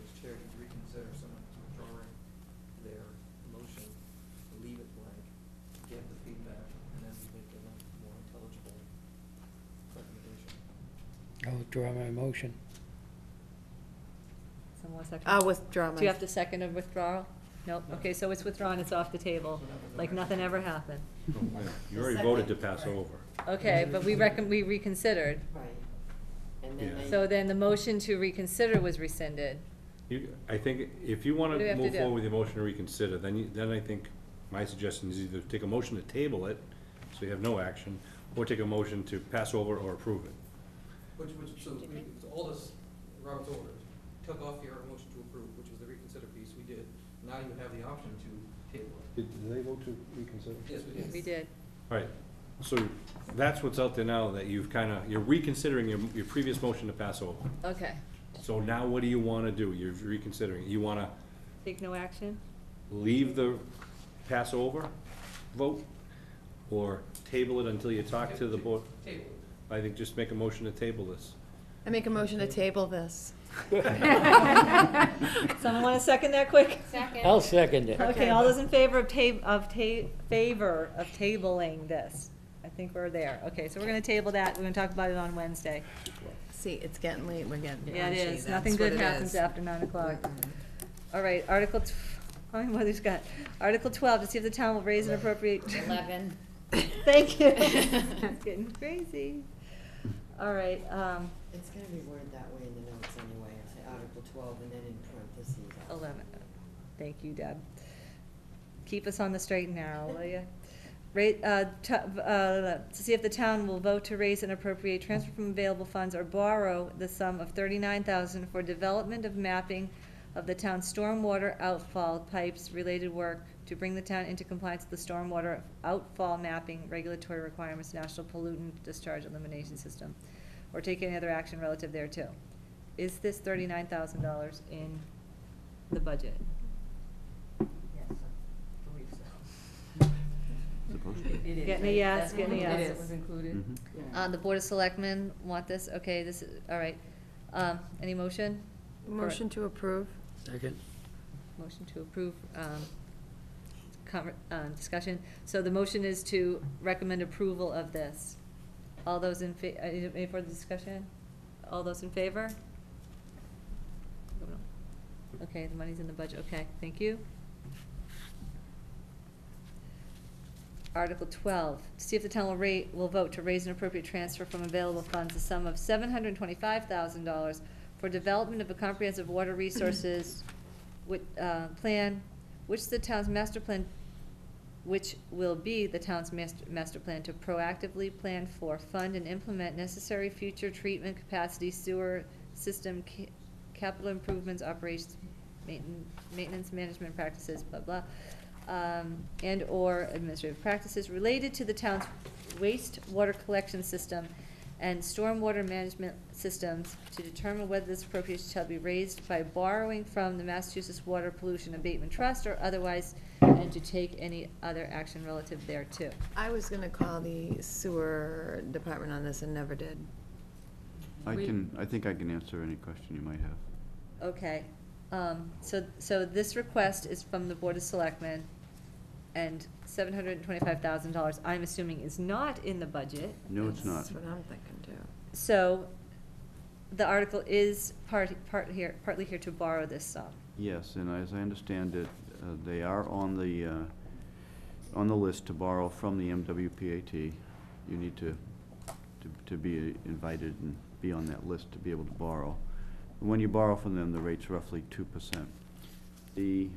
as chair, you reconsider someone withdrawing their motion, leave it blank, get the feedback, and then make a more intelligible recommendation. I'll withdraw my motion. Someone second? I'll withdraw my. Do you have to second a withdrawal? Nope, okay, so it's withdrawn, it's off the table, like nothing ever happened. You already voted to pass over. Okay, but we reconsidered. Right. And then Yeah. they. So then the motion to reconsider was rescinded. I think if you want What do we to have to move do? forward with your motion to reconsider, then I think my suggestion is either take a motion to table it, so you have no action, or take a motion to pass over or approve it. So all this, Robert's orders, took off your motion to approve, which was the reconsider piece, we did. Now you have the option to table it. Did they vote to reconsider? Yes, we did. We did. All right, so that's what's out there now, that you're reconsidering your previous motion to pass over. Okay. So now what do you want to do? You're reconsidering. You want to Take no action? leave the pass over vote, or table it until you talk to the board? Table. I think just make a motion to table this. I make a motion to table this. Someone want to second that quick? Second. I'll second it. Okay, all those in favor of tabling this? I think we're there. Okay, so we're gonna table that. We're gonna talk about it on Wednesday. See, it's getting late, we're getting Yeah, it punchy, is. that's Nothing what good it happens is. after 9 o'clock. Mm-mm. All right, how many more there's got? Article 12, to see if the town will raise and appropriate. 11. Thank you. It's getting crazy. All right, It's gonna be worded that way in the notes anyway, say Article 12 and then in parentheses. 11. Thank you, Deb. Keep us on the straight and narrow, will you? To see if the town will vote to raise and appropriate, transfer from available funds, or borrow the sum of $39,000 for development of mapping of the town's stormwater outfall pipes related work to bring the town into compliance with the stormwater outfall mapping regulatory requirements, National Pollutant Discharge Elimination System, or take any other action relative thereto. Is this $39,000 in the budget? Yes, I believe so. Supposed to be. It is. Getting a yes, That's getting a one of the yes. ones that was included. Mhm. Yeah. The Board of Selectmen want this, okay, this is, all right. Any motion? Motion to approve. Second. Motion to approve, discussion. So the motion is to recommend approval of this. All those in any further discussion? All those in favor? Okay, the money's in the budget, okay, thank you. Article 12, to see if the town will vote to raise an appropriate transfer from available funds the sum of $725,000 for development of a comprehensive water resources plan, which the town's master plan, which will be the town's master plan to proactively plan for, fund, and implement necessary future treatment capacity, sewer system, capital improvements, operations, maintenance, management practices, blah, blah, and/or administrative practices related to the town's wastewater collection system and stormwater management systems to determine whether this appropriation shall be raised by borrowing from the Massachusetts Water Pollution Abatement Trust or otherwise, and to take any other action relative thereto. I was gonna call the sewer department on this and never did. I think I can answer any question you might have. Okay, so this request is from the Board of Selectmen, and $725,000, I'm assuming, is not in the budget. No, it's not. That's what I'm thinking too. So, the article is partly here to borrow this sum. Yes, and as I understand it, they are on the list to borrow from the MWPAT. You need to be invited and be on that list to be able to borrow. When you borrow from them, the rate's roughly 2%. The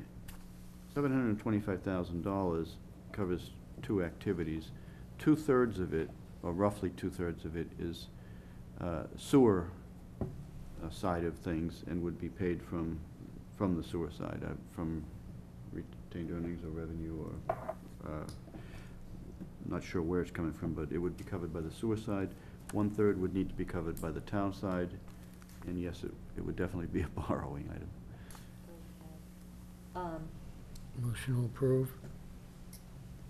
$725,000 covers two activities. 2/3 of it, or roughly 2/3 of it, is sewer side of things and would be paid from the sewer side, from retained earnings or revenue, or not sure where it's coming from, but it would be covered by the sewer side. 1/3 would need to be covered by the town side, and yes, it would definitely be a borrowing item. Motion to approve.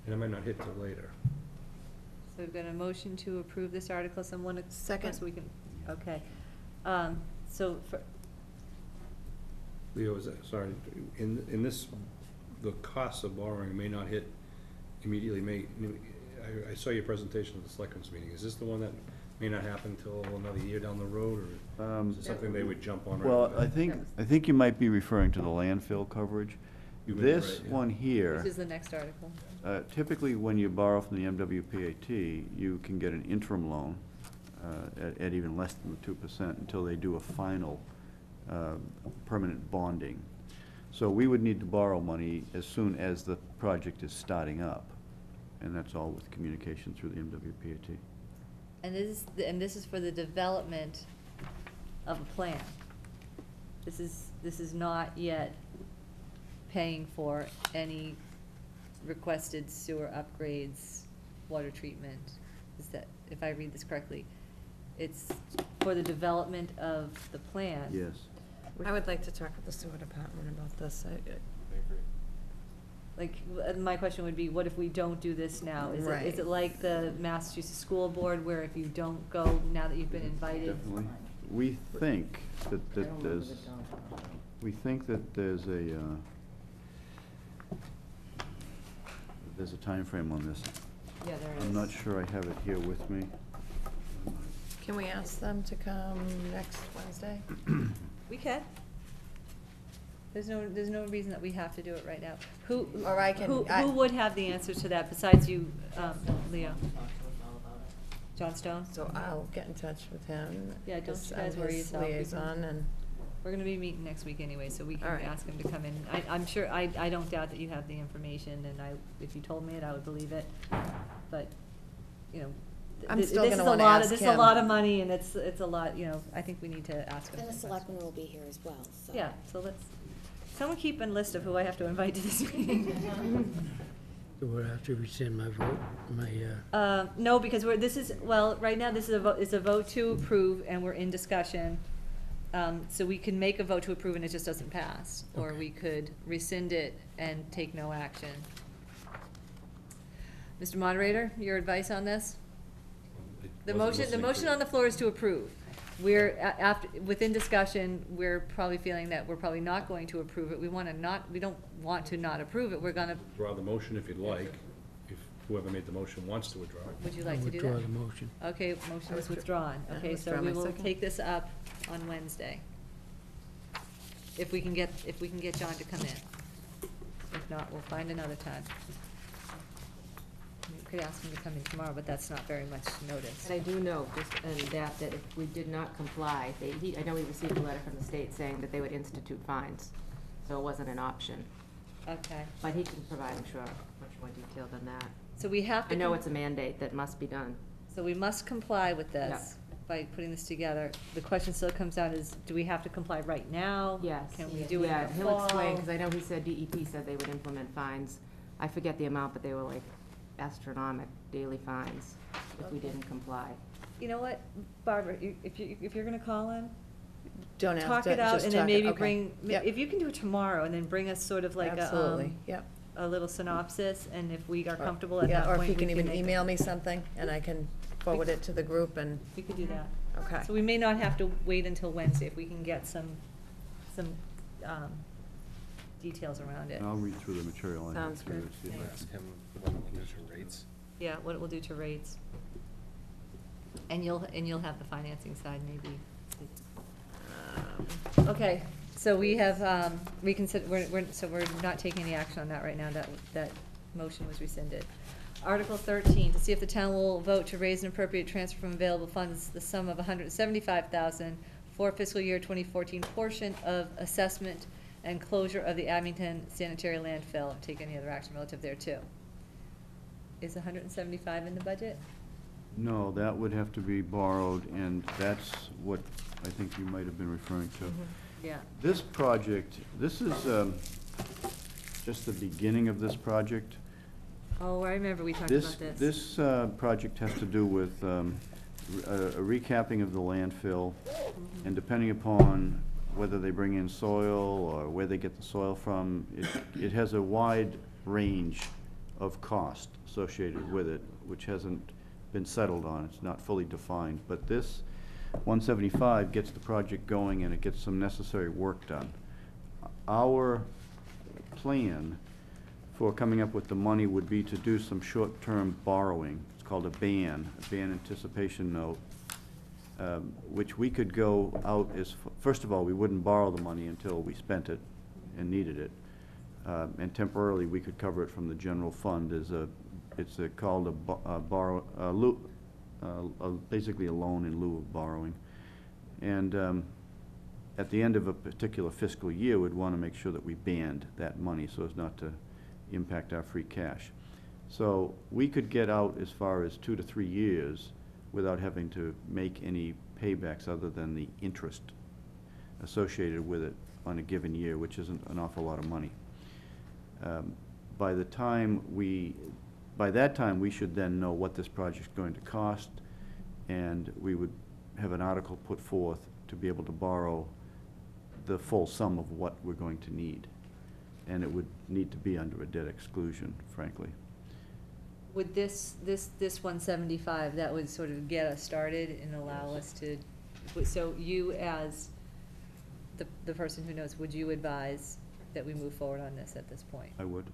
And it might not hit till later. So we've got a motion to approve this article, someone. Second. So we can, okay. So for, Leo, sorry, in this, the costs of borrowing may not hit immediately, I saw your presentation at the selectmen's meeting. Is this the one that may not happen till another year down the road, or is it something they would jump on right Well, away? I think you might be referring to the landfill coverage. You may be This right, yeah. one here, this is the next article. typically when you borrow from the MWPAT, you can get an interim loan at even less than the 2% until they do a final permanent bonding. So we would need to borrow money as soon as the project is starting up, and that's all with communication through the MWPAT. And this is for the development of a plan. This is not yet paying for any requested sewer upgrades, water treatment. Is that, if I read this correctly, it's for the development of the plan? Yes. I would like to talk with the sewer department about this. Like, my question would be, what if we don't do this now? Is Right. it like the Massachusetts School Board, where if you don't go, now that you've been invited? Definitely. We think that I don't remember there's, the dollar. we think that there's a timeframe on this. Yeah, there is. I'm not sure I have it here with me. Can we ask them to come next Wednesday? We can. There's no reason that we have to do it right now. Who, Or I can- who would have the answer to that besides you, Leo? Talk to us all about it. John Stone? So I'll get in touch with him. Yeah, don't as you guys I'm worry his yourself. We can- liaison, and We're gonna be meeting next week anyway, so we can All right. ask him to come in. I'm sure, I don't doubt that you have the information, and if you told me it, I would believe it. But, you know, I'm this still is gonna a wanna lot of, ask this is a him. lot of money, and it's a lot, you know, I think we need to ask him. And the some selectmen will be here as well, so. questions. Yeah, so someone keep a list of who I have to invite to this meeting. Do I have to rescind my vote, No, because right now, this is a vote to approve, and we're in discussion. So we can make a vote to approve and it just doesn't pass, or Okay. we could rescind it and take no action. Mr. Moderator, your advice on this? The motion on the floor is to approve. we're, after, within discussion, we're probably feeling that we're probably not going to approve it. We don't want to not approve it, we're gonna, Draw the motion if you'd like, if whoever made the motion wants to withdraw it. would you like to do Withdraw that? the motion. Okay, motion is withdrawn. I Okay, so withdraw we my will second. take this up on Wednesday. If we can get John to come in. If not, we'll find another time. We could ask him to come in tomorrow, but that's not very much notice. And I do know, just in that if we did not comply, I know we received a letter from the state saying that they would institute fines, so it wasn't an option. Okay, But he can provide, I'm sure, much more detail than that. so we have to. I know it's a mandate that must be done. So we must comply with this by putting this together. The question still comes down is, do we have to comply right now? Yes. Can we do it in Yeah, the he'll explain, fall? because I know he said DEP said they would implement fines. I forget the amount, but they were like astronomic daily fines if we Okay. didn't comply. You know what, Barbara, if you're gonna call him, Don't have talk to, it out, just and then talk it, maybe okay. bring, Yep. if you can do it tomorrow, and then bring us sort of like Absolutely, yep. a little synopsis, and if we are Or- comfortable at yeah, that point, or if he we can even make it. email me something, and I can forward it to the group, and, We could do that. okay. So we may not have to wait until Wednesday if we can get some details around it. I'll read through the material. I have Sounds to good. see if I- Ask him what the usual rates. Yeah, what it will do to rates. And you'll have the financing side maybe. Okay, so we have reconsider, so we're not taking any action on that right now, that motion was rescinded. Article 13, to see if the town will vote to raise an appropriate transfer from available funds the sum of $175,000 for fiscal year 2014 portion of assessment and closure of the Abington sanitary landfill, take any other action relative thereto. Is 175 in the budget? No, that would have to be borrowed, and that's what I think you might have been referring to. Yeah. This project, this is just the beginning of this project. Oh, I remember we talked This, about this. this project has to do with a recapping of the landfill, and depending upon whether they bring in soil or where they get the soil from, it has a wide range of cost associated with it, which hasn't been settled on. It's not fully defined. But this 175 gets the project going, and it gets some necessary work done. Our plan for coming up with the money would be to do some short-term borrowing. It's called a ban anticipation note, which we could go out as, first of all, we wouldn't borrow the money until we spent it and needed it. And temporarily, we could cover it from the general fund as it's called basically a loan in lieu of borrowing. And at the end of a particular fiscal year, we'd want to make sure that we banned that money so as not to impact our free cash. So we could get out as far as 2 to 3 years without having to make any paybacks other than the interest associated with it on a given year, which isn't an awful lot of money. By that time, we should then know what this project's going to cost, and we would have an article put forth to be able to borrow the full sum of what we're going to need. And it would need to be under a debt exclusion, frankly. Would this 175, that would sort of get us started and allow us to, so you as the person who knows, would you advise that we move forward on this at this point? I would.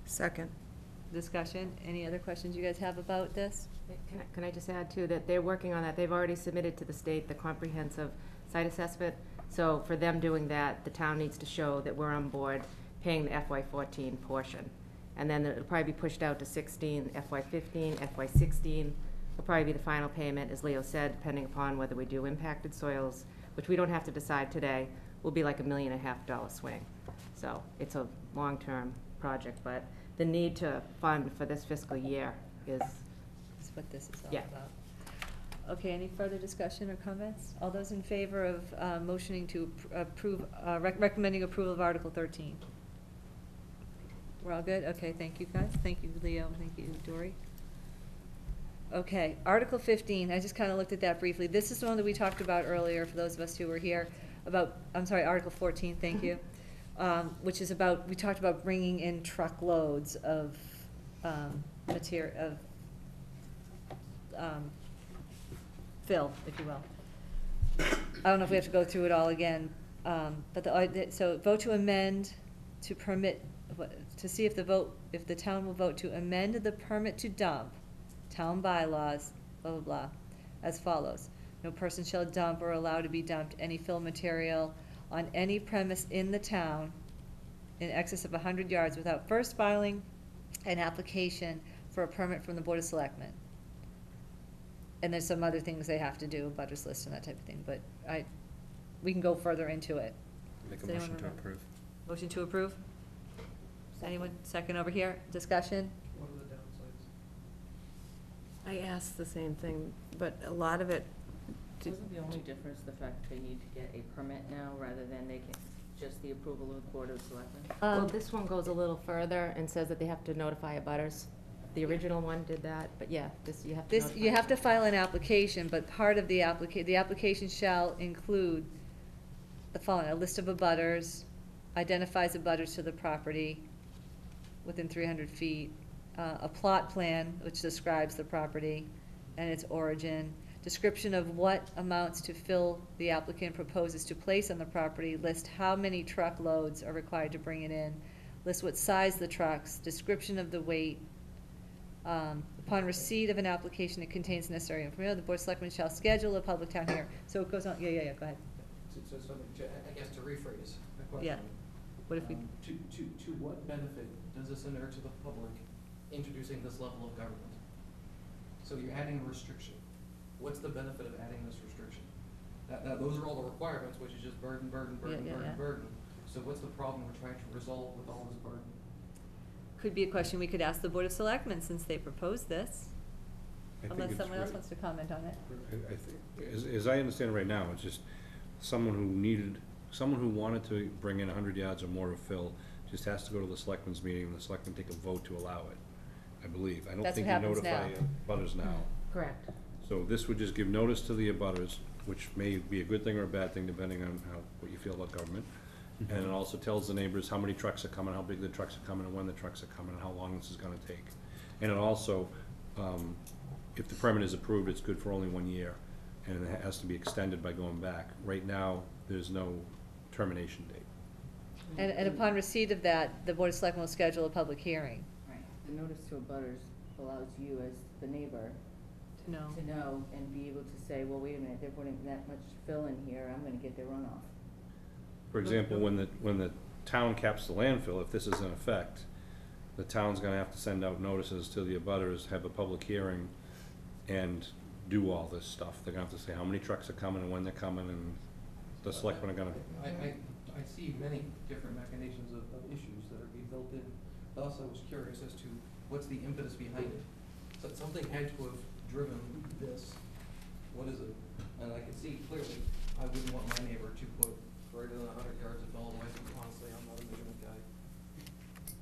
Second. Discussion, any other questions you guys have about this? Can I just add too, that they're working on that, they've already submitted to the state the comprehensive site assessment. So for them doing that, the town needs to show that we're on board paying the FY14 portion. And then it'll probably be pushed out to 16, FY15, FY16 will probably be the final payment, as Leo said, depending upon whether we do impacted soils, which we don't have to decide today, will be like $1.5 million swing. So it's a long-term project, but the need to fund for this fiscal year is, Is what this is all Yeah. about. Okay, any further discussion or comments? All those in favor of motioning to approve, recommending approval of Article 13? We're all good? Okay, thank you guys. Thank you, Leo. Thank you, Dory. Okay, Article 15, I just kind of looked at that briefly. This is the one that we talked about earlier, for those of us who were here, about, I'm sorry, Article 14, thank you, which is about, we talked about bringing in truckloads of fill, if you will. I don't know if we have to go through it all again, but so vote to amend to permit, to see if the town will vote to amend the permit to dump, town bylaws, blah, blah, blah, as follows. No person shall dump or allow to be dumped any fill material on any premise in the town in excess of 100 yards without first filing an application for a permit from the Board of Selectmen. And there's some other things they have to do, butters list and that type of thing, but we can go further into it. Make a Does anyone motion to remember? approve. Motion to approve? Anyone? Second over here, discussion? What are the downsides? I asked the same thing, but a lot of it, Wasn't the only difference the fact that they need to get a permit now rather than they can, just the approval of the Board of Selectmen? well, this one goes a little further and says that they have to notify abutters. The original one did that, but yeah, this, you have to notify. You have to file an application, but part of the application shall include the following: a list of abutters, identifies abutters to the property within 300 feet, a plot plan which describes the property and its origin, description of what amounts to fill the applicant proposes to place on the property, list how many truckloads are required to bring it in, list what size the trucks, description of the weight. Upon receipt of an application that contains necessary information, the Board of Selectmen shall schedule a public town hearing. So it goes on, yeah, go ahead. I guess to rephrase the question. Yeah. What if we, To what benefit does this inure to the public, introducing this level of government? So you're adding a restriction. What's the benefit of adding this restriction? Those are all the requirements, which is just burden. So what's the problem we're trying to resolve with all this burden? could be a question we could ask the Board of Selectmen since they proposed this, I think unless it's someone else great. wants to comment on it. I think, as I understand it right now, it's just someone who wanted to bring in 100 yards or more of fill just has to go to the selectmen's meeting, and the selectmen take a vote to allow it, I believe. I don't That's think what you happens notify now. abutters now. Correct. So this would just give notice to the abutters, which may be a good thing or a bad thing, depending on what you feel about government. And it also tells the neighbors how many trucks are coming, how big the trucks are coming, and when the trucks are coming, and how long this is gonna take. And it also, if the permit is approved, it's good for only 1 year, and it has to be extended by going back. Right now, there's no termination date. And upon receipt of that, the Board of Selectmen will schedule a public hearing. Right, the notice to abutters allows you as the neighbor To know. to know and be able to say, well, wait a minute, they're putting that much fill in here, I'm gonna get their runoff. For example, when the town caps the landfill, if this is in effect, the town's gonna have to send out notices to the abutters, have a public hearing, and do all this stuff. They're gonna have to say how many trucks are coming and when they're coming, and the selectmen are gonna. I see many different machinations of issues that are being built in. Thus, I was curious as to what's the impetus behind it. So something had to have driven this. What is it? And I can see clearly, I wouldn't want my neighbor to put greater than 100 yards of fill in my, honestly, I'm not a measurement guy.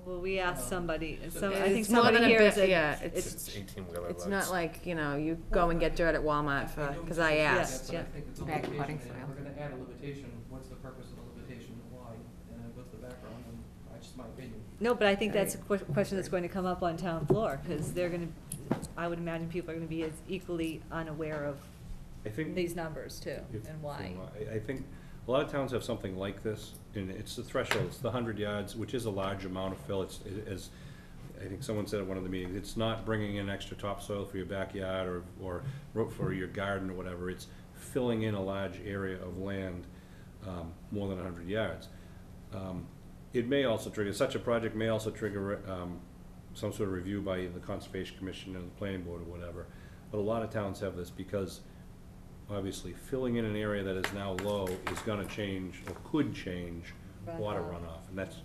Well, we asked somebody, I It's think more somebody than a here is bit, a. yeah, It's 18-wheeler loads. It's not like, you know, you go and get dirt at Walmart for, don't because I disagree with that, asked. but I think it's a Bag limitation, potting and soil. if we're gonna add a limitation, what's the purpose of the limitation and why? And what's the background, and that's just my opinion. No, but I think that's a question that's going to come up on town floor, because they're gonna, I would imagine people are gonna be as equally unaware of I think. these numbers too, If- and why. I think a lot of towns have something like this, and it's the threshold, it's the 100 yards, which is a large amount of fill. It's, as I think someone said at one of the meetings, it's not bringing in extra topsoil for your backyard or for your garden or whatever. It's filling in a large area of land, more than 100 yards. It may also trigger, such a project may also trigger some sort of review by the Conservation Commission and the Planning Board or whatever. But a lot of towns have this because obviously filling in an area that is now low is gonna change or could change water runoff. And that's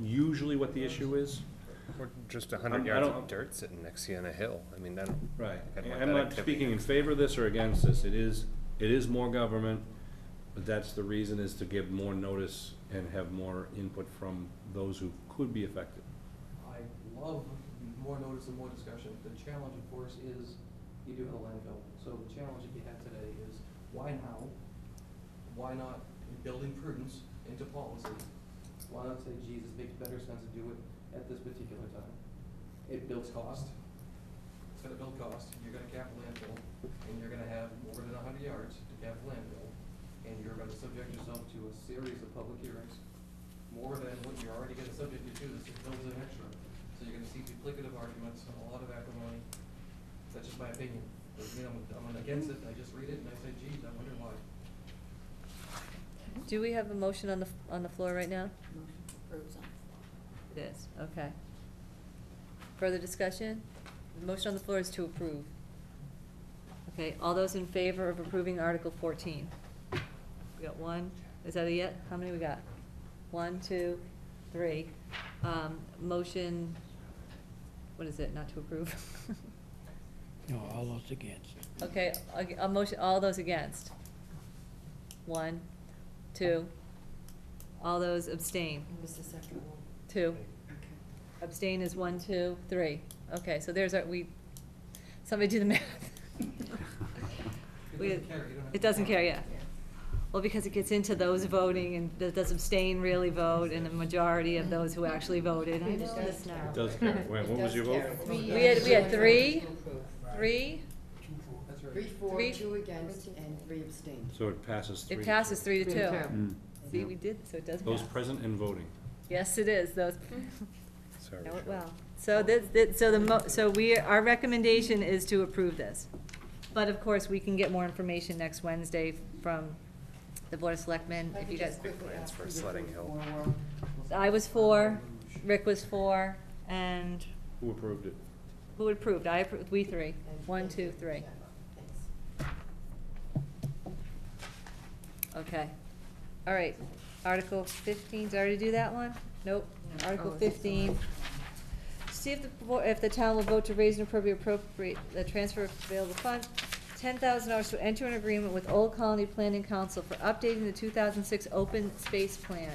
usually what the issue is. Or just I 100 yards don't- of dirt sitting next to you on a hill. I mean, I don't. Right. I'd want I'm that not activity. speaking in favor of this or against this. It is more government, but that's the reason, is to give more notice and have more input from those who could be affected. I love more notice and more discussion. The challenge, of course, is you do have a landfill. So the challenge that you have today is, why now? Why not building prudence into policy? Why not say, geez, it makes better sense to do it at this particular time? It builds cost. gonna build cost, you're gonna cap a landfill, and you're gonna have more than 100 yards to cap a landfill, and you're gonna subject yourself to a series of public hearings, more than what you're already gonna subject you to, this builds an extra. So you're gonna see duplicative arguments, a lot of acrimony. That's just my opinion. Doesn't mean I'm against it, I just read it and I say, geez, I wonder why. Do we have a motion on the floor right now? Motion approves on the floor. It is, okay. Further discussion? The motion on the floor is to approve. Okay, all those in favor of approving Article 14? We got one, is that a yet? How many we got? 1, 2, 3. Motion, what is it, not to approve? No, all those against. Okay, a motion, all those against? 1, 2. All those abstain? What was the second one? 2. Okay. Abstain is 1, 2, 3. Okay, so there's our, somebody do the math. It doesn't carry, yeah. Well, because it gets into those voting, and does abstain really vote, and the majority of those who actually voted. I know this now. It does carry. Wait, what was your vote? We had 3, 3, That's right. 3 for, Three- 2 against, and 3 abstained. So it passes 3. it passes 3 to 2. 3 to 2. Mm. See, we did, so it does pass. Those present and voting. Yes, it is, those, Sorry. know it well. So our recommendation is to approve this. But of course, we can get more information next Wednesday from the Board of Selectmen, if you guys. Big plans for Sledding Hill. I was 4, Rick was 4, and Who approved it? who approved? I approved, we 3. 1, 2, 3. Okay. All right. Article 15, did I already do that one? Nope. Article Oh, is this 15. See if the town will vote to raise and appropriate the transfer of available fund, $10,000 to enter an agreement with Old Colony Planning Council for updating the 2006 open space plan.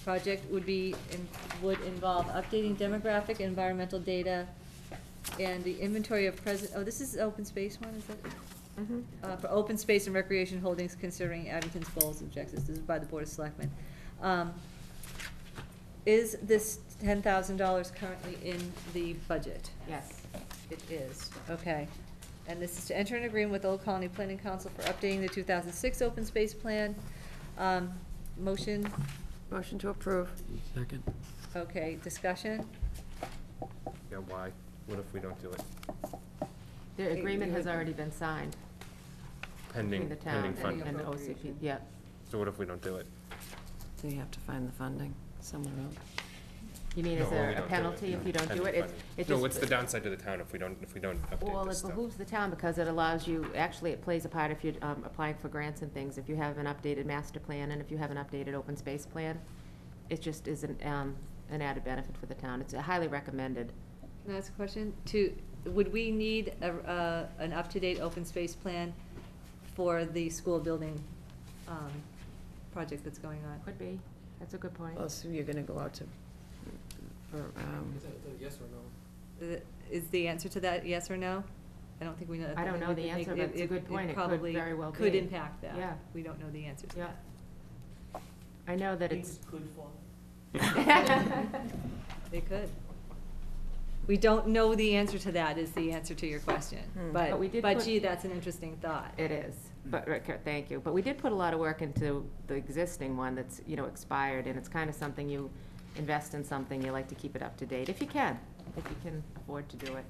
Project would involve updating demographic and environmental data and the inventory of this is open space one, is it? Mhm. For open space and recreation holdings considering Abington's goals and objectives. This is by the Board of Selectmen. Is this $10,000 currently in the budget? Yes. It is, okay. And this is to enter an agreement with Old Colony Planning Council for updating the 2006 open space plan. Motion, Motion to approve. Second. okay, discussion? Yeah, why? What if we don't do it? The agreement has already been signed Pending, between the town pending funding. and the OCP, yeah. So what if we don't do it? So you have to find the funding somewhere else. You mean, No, is we there don't a do it. penalty if you don't do Pending it? It funding. No, just- what's the downside to the town if we don't update Well, this it stuff? behooves the town because it allows you, actually, it plays a part if you're applying for grants and things. If you have an updated master plan and if you have an updated open space plan, it just is an added benefit for the town. It's highly recommended. Can I ask a question? Would we need an up-to-date open space plan for the school building project that's going on? Could be. That's a good point. Well, so you're gonna go out to, for, Is that a yes or no? Is the answer to that yes or no? I don't think we know. I don't know the answer, but it's a good point. It could probably very well could be. impact that. Yeah. We don't know the answer to Yeah. that. I know that it's. They could. We don't know the answer to that is the answer to your question. But we did But put- gee, that's an interesting thought. It is, but, thank you. But we did put a lot of work into the existing one that's, expired, and it's kind of something you invest in something, you like to keep it up to date, if you can afford to do it.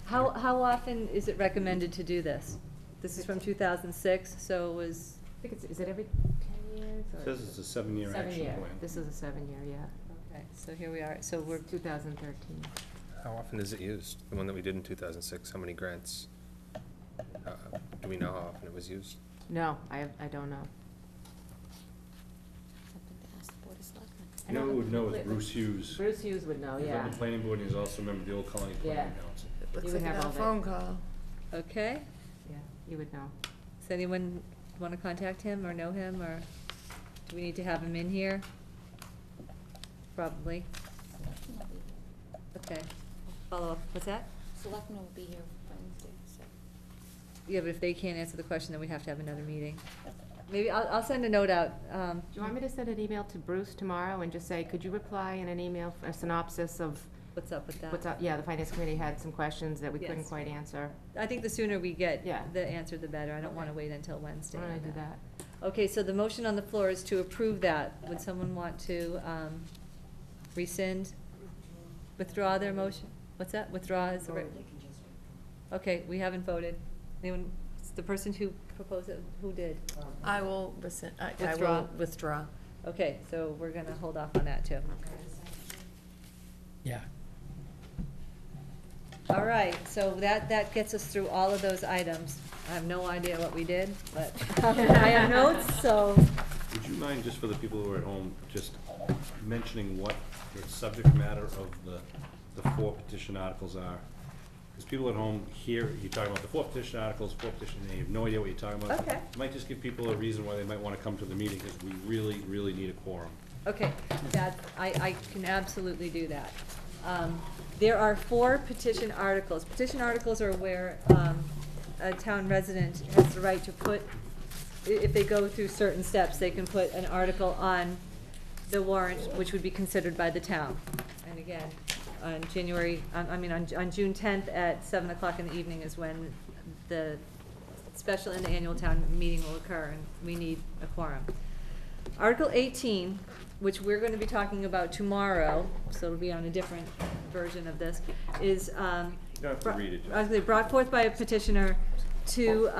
How often is it recommended to do this? This is from 2006, so it was, I think is it every 10 years? It says it's a 7-year action 7-year. plan. This is a 7-year, yeah. okay, so here we are. So we're, 2013. How often is it used? The one that we did in 2006, how many grants? Do we know how often it was used? No, I don't know. Something to ask the Board of Selectmen. I You know know who would know the- is Bruce Hughes. Bruce Hughes would know, He's yeah. on the planning board, and he's also a member of the Old Colony Planning Yeah. Council. looks would like have a all that. phone call. okay. Yeah, you would know. Does anyone want to contact him or know him, or do we need to have him in here? Probably. Selectmen will be here. Okay. Follow up. What's that? Selectmen will be here Wednesday, so. Yeah, but if they can't answer the question, then we have to have another meeting. Maybe I'll send a note out. Do you want me to send an email to Bruce tomorrow and just say, could you reply in an email, a synopsis of what's up with that. What's up, yeah, the finance committee had some questions that we couldn't Yes. quite answer. I think the sooner we get Yeah. the answer, the better. I don't wanna wait until Wednesday. Why don't I on do that? Okay, so the motion on the floor is to approve that. Would someone want to, rescind, withdraw their motion? What's that? Withdraw is the right? Vote, they can just- Okay, we haven't voted. Anyone, it's the person who proposed it, who did? I will rescind, I Withdraw. will withdraw. Okay, so we're gonna hold off on that too. Yeah. All right, so that gets us through all of those items. I have no idea what we did, but I have notes, so. Would you mind, just for the people who are at home, just mentioning what the subject matter of the 4 petition articles are? Because people at home hear you talking about the 4 petition articles, 4 petition, they have no idea what you're talking about. Okay. It might just give people a reason why they might wanna come to the meeting, because we really, really need a quorum. Okay, that, I can absolutely do that. There are 4 petition articles. Petition articles are where, a town resident has the right to put, if they go through certain steps, they can put an article on the warrant, which would be considered by the town. And again, on on June 10th at 7 o'clock in the evening is when the special and the annual town meeting will occur, and we need a quorum. Article 18, which we're going to be talking about tomorrow, so it'll be on a different version of this, is, You don't have to read it, just- brought forth by a petitioner to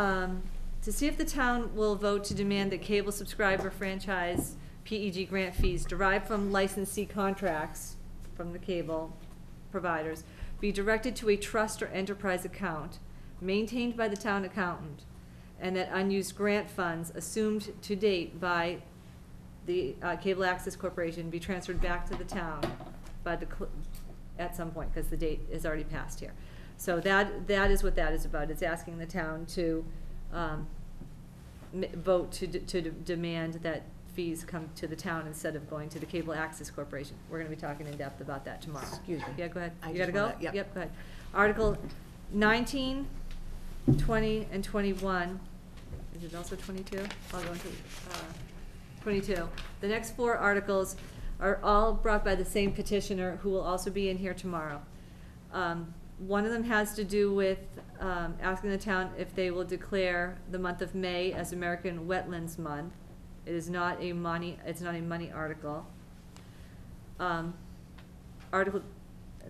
see if the town will vote to demand that cable subscriber franchise PEG grant fees derived from licensee contracts from the cable providers be directed to a trust or enterprise account maintained by the town accountant, and that unused grant funds assumed to date by the Cable Access Corporation be transferred back to the town by at some point, because the date is already passed here. So that is what that is about. It's asking the town to vote to demand that fees come to the town instead of going to the Cable Access Corporation. We're gonna be talking in depth about that tomorrow. Excuse me. Yeah, go ahead. I You just gotta go? wanna- yep. Yep, go ahead. Article 19, 20, and 21. Is it also 22? I'll go into 22. The next 4 articles are all brought by the same petitioner, who will also be in here tomorrow. One of them has to do with asking the town if they will declare the month of May as American Wetlands Month. It is not a money article. Article,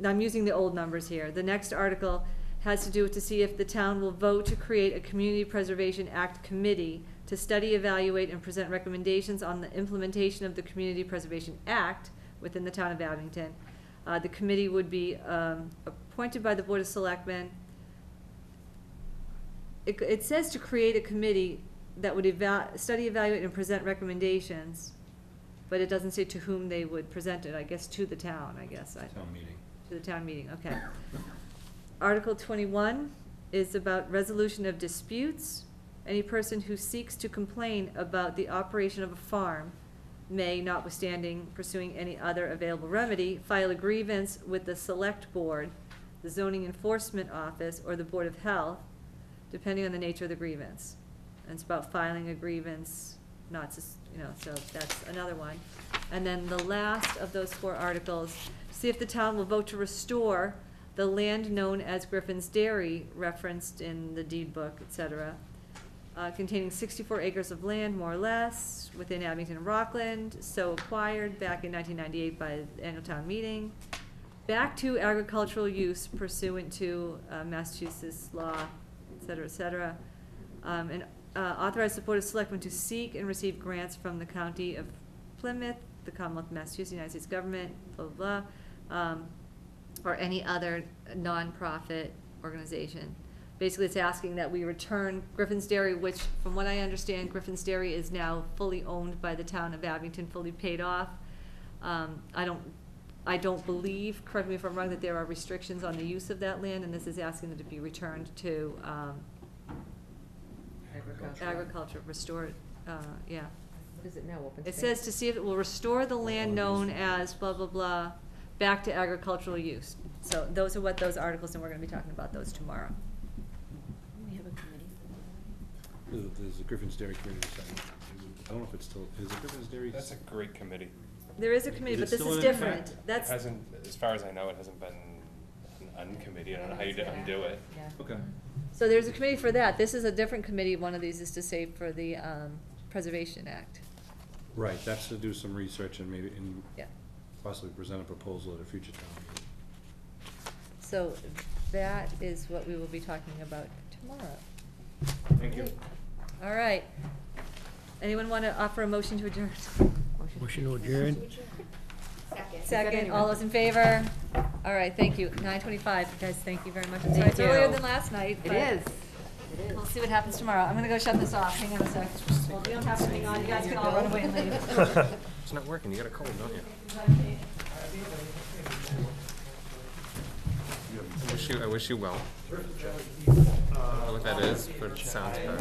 I'm using the old numbers here. The next article has to do with to see if the town will vote to create a Community Preservation Act committee to study, evaluate, and present recommendations on the implementation of the Community Preservation Act within the town of Abington. The committee would be appointed by the Board of Selectmen. It says to create a committee that would study, evaluate, and present recommendations, but it doesn't say to whom they would present it, I guess to the town, I guess. Town meeting. To the town meeting, okay. Article 21 is about resolution of disputes. Any person who seeks to complain about the operation of a farm may, notwithstanding pursuing any other available remedy, file a grievance with the Select Board, the Zoning Enforcement Office, or the Board of Health, depending on the nature of the grievance. And it's about filing a grievance, not just, so that's another one. And then the last of those 4 articles, see if the town will vote to restore the land known as Griffin's Dairy, referenced in the deed book, etc., containing 64 acres of land, more or less, within Abington and Rockland, so acquired back in 1998 by the annual town meeting, back to agricultural use pursuant to Massachusetts law, et cetera, and authorize the Board of Selectmen to seek and receive grants from the County of Plymouth, the Commonwealth of Massachusetts, United States government, blah, blah, blah, or any other nonprofit organization. Basically, it's asking that we return Griffin's Dairy, which, from what I understand, Griffin's Dairy is now fully owned by the town of Abington, fully paid off. I don't believe, correct me if I'm wrong, that there are restrictions on the use of that land, and this is asking it to be returned to, agriculture, restored, yeah. What is it now, open It space? says to see if it will restore the land known as blah, blah, blah, back to agricultural use. So those are what those articles, and we're gonna be talking about those tomorrow. We have a committee. There's a Griffin's Dairy Community Center. I don't know if it's still, is it Griffin's Dairy? That's a great committee. There is a committee, Is it but this still is in different. effect? It That's, hasn't, as far as I know, it hasn't been an uncommittee. I don't know how you undo it. Yeah. Okay. so there's a committee for that. This is a different committee. One of these is to say for the, Preservation Act. Right, that's to do some research and maybe, and Yeah. possibly present a proposal at a future town meeting. So that is what we will be talking about tomorrow. Thank you. All right. Anyone want to offer a motion to adjourn? Motion to adjourn? Second. Second, all those in favor? All right, thank you. 9:25, guys, thank you very much. I'm sorry it's Thank earlier you. than last night. It but is. We'll see what happens tomorrow. I'm gonna go shut this off. Hang on a sec. Well, you don't have to hang on. You guys can all run away and leave. It's not working. You got a cold, don't you? I wish you well. I don't know what that is, but it sounds bad.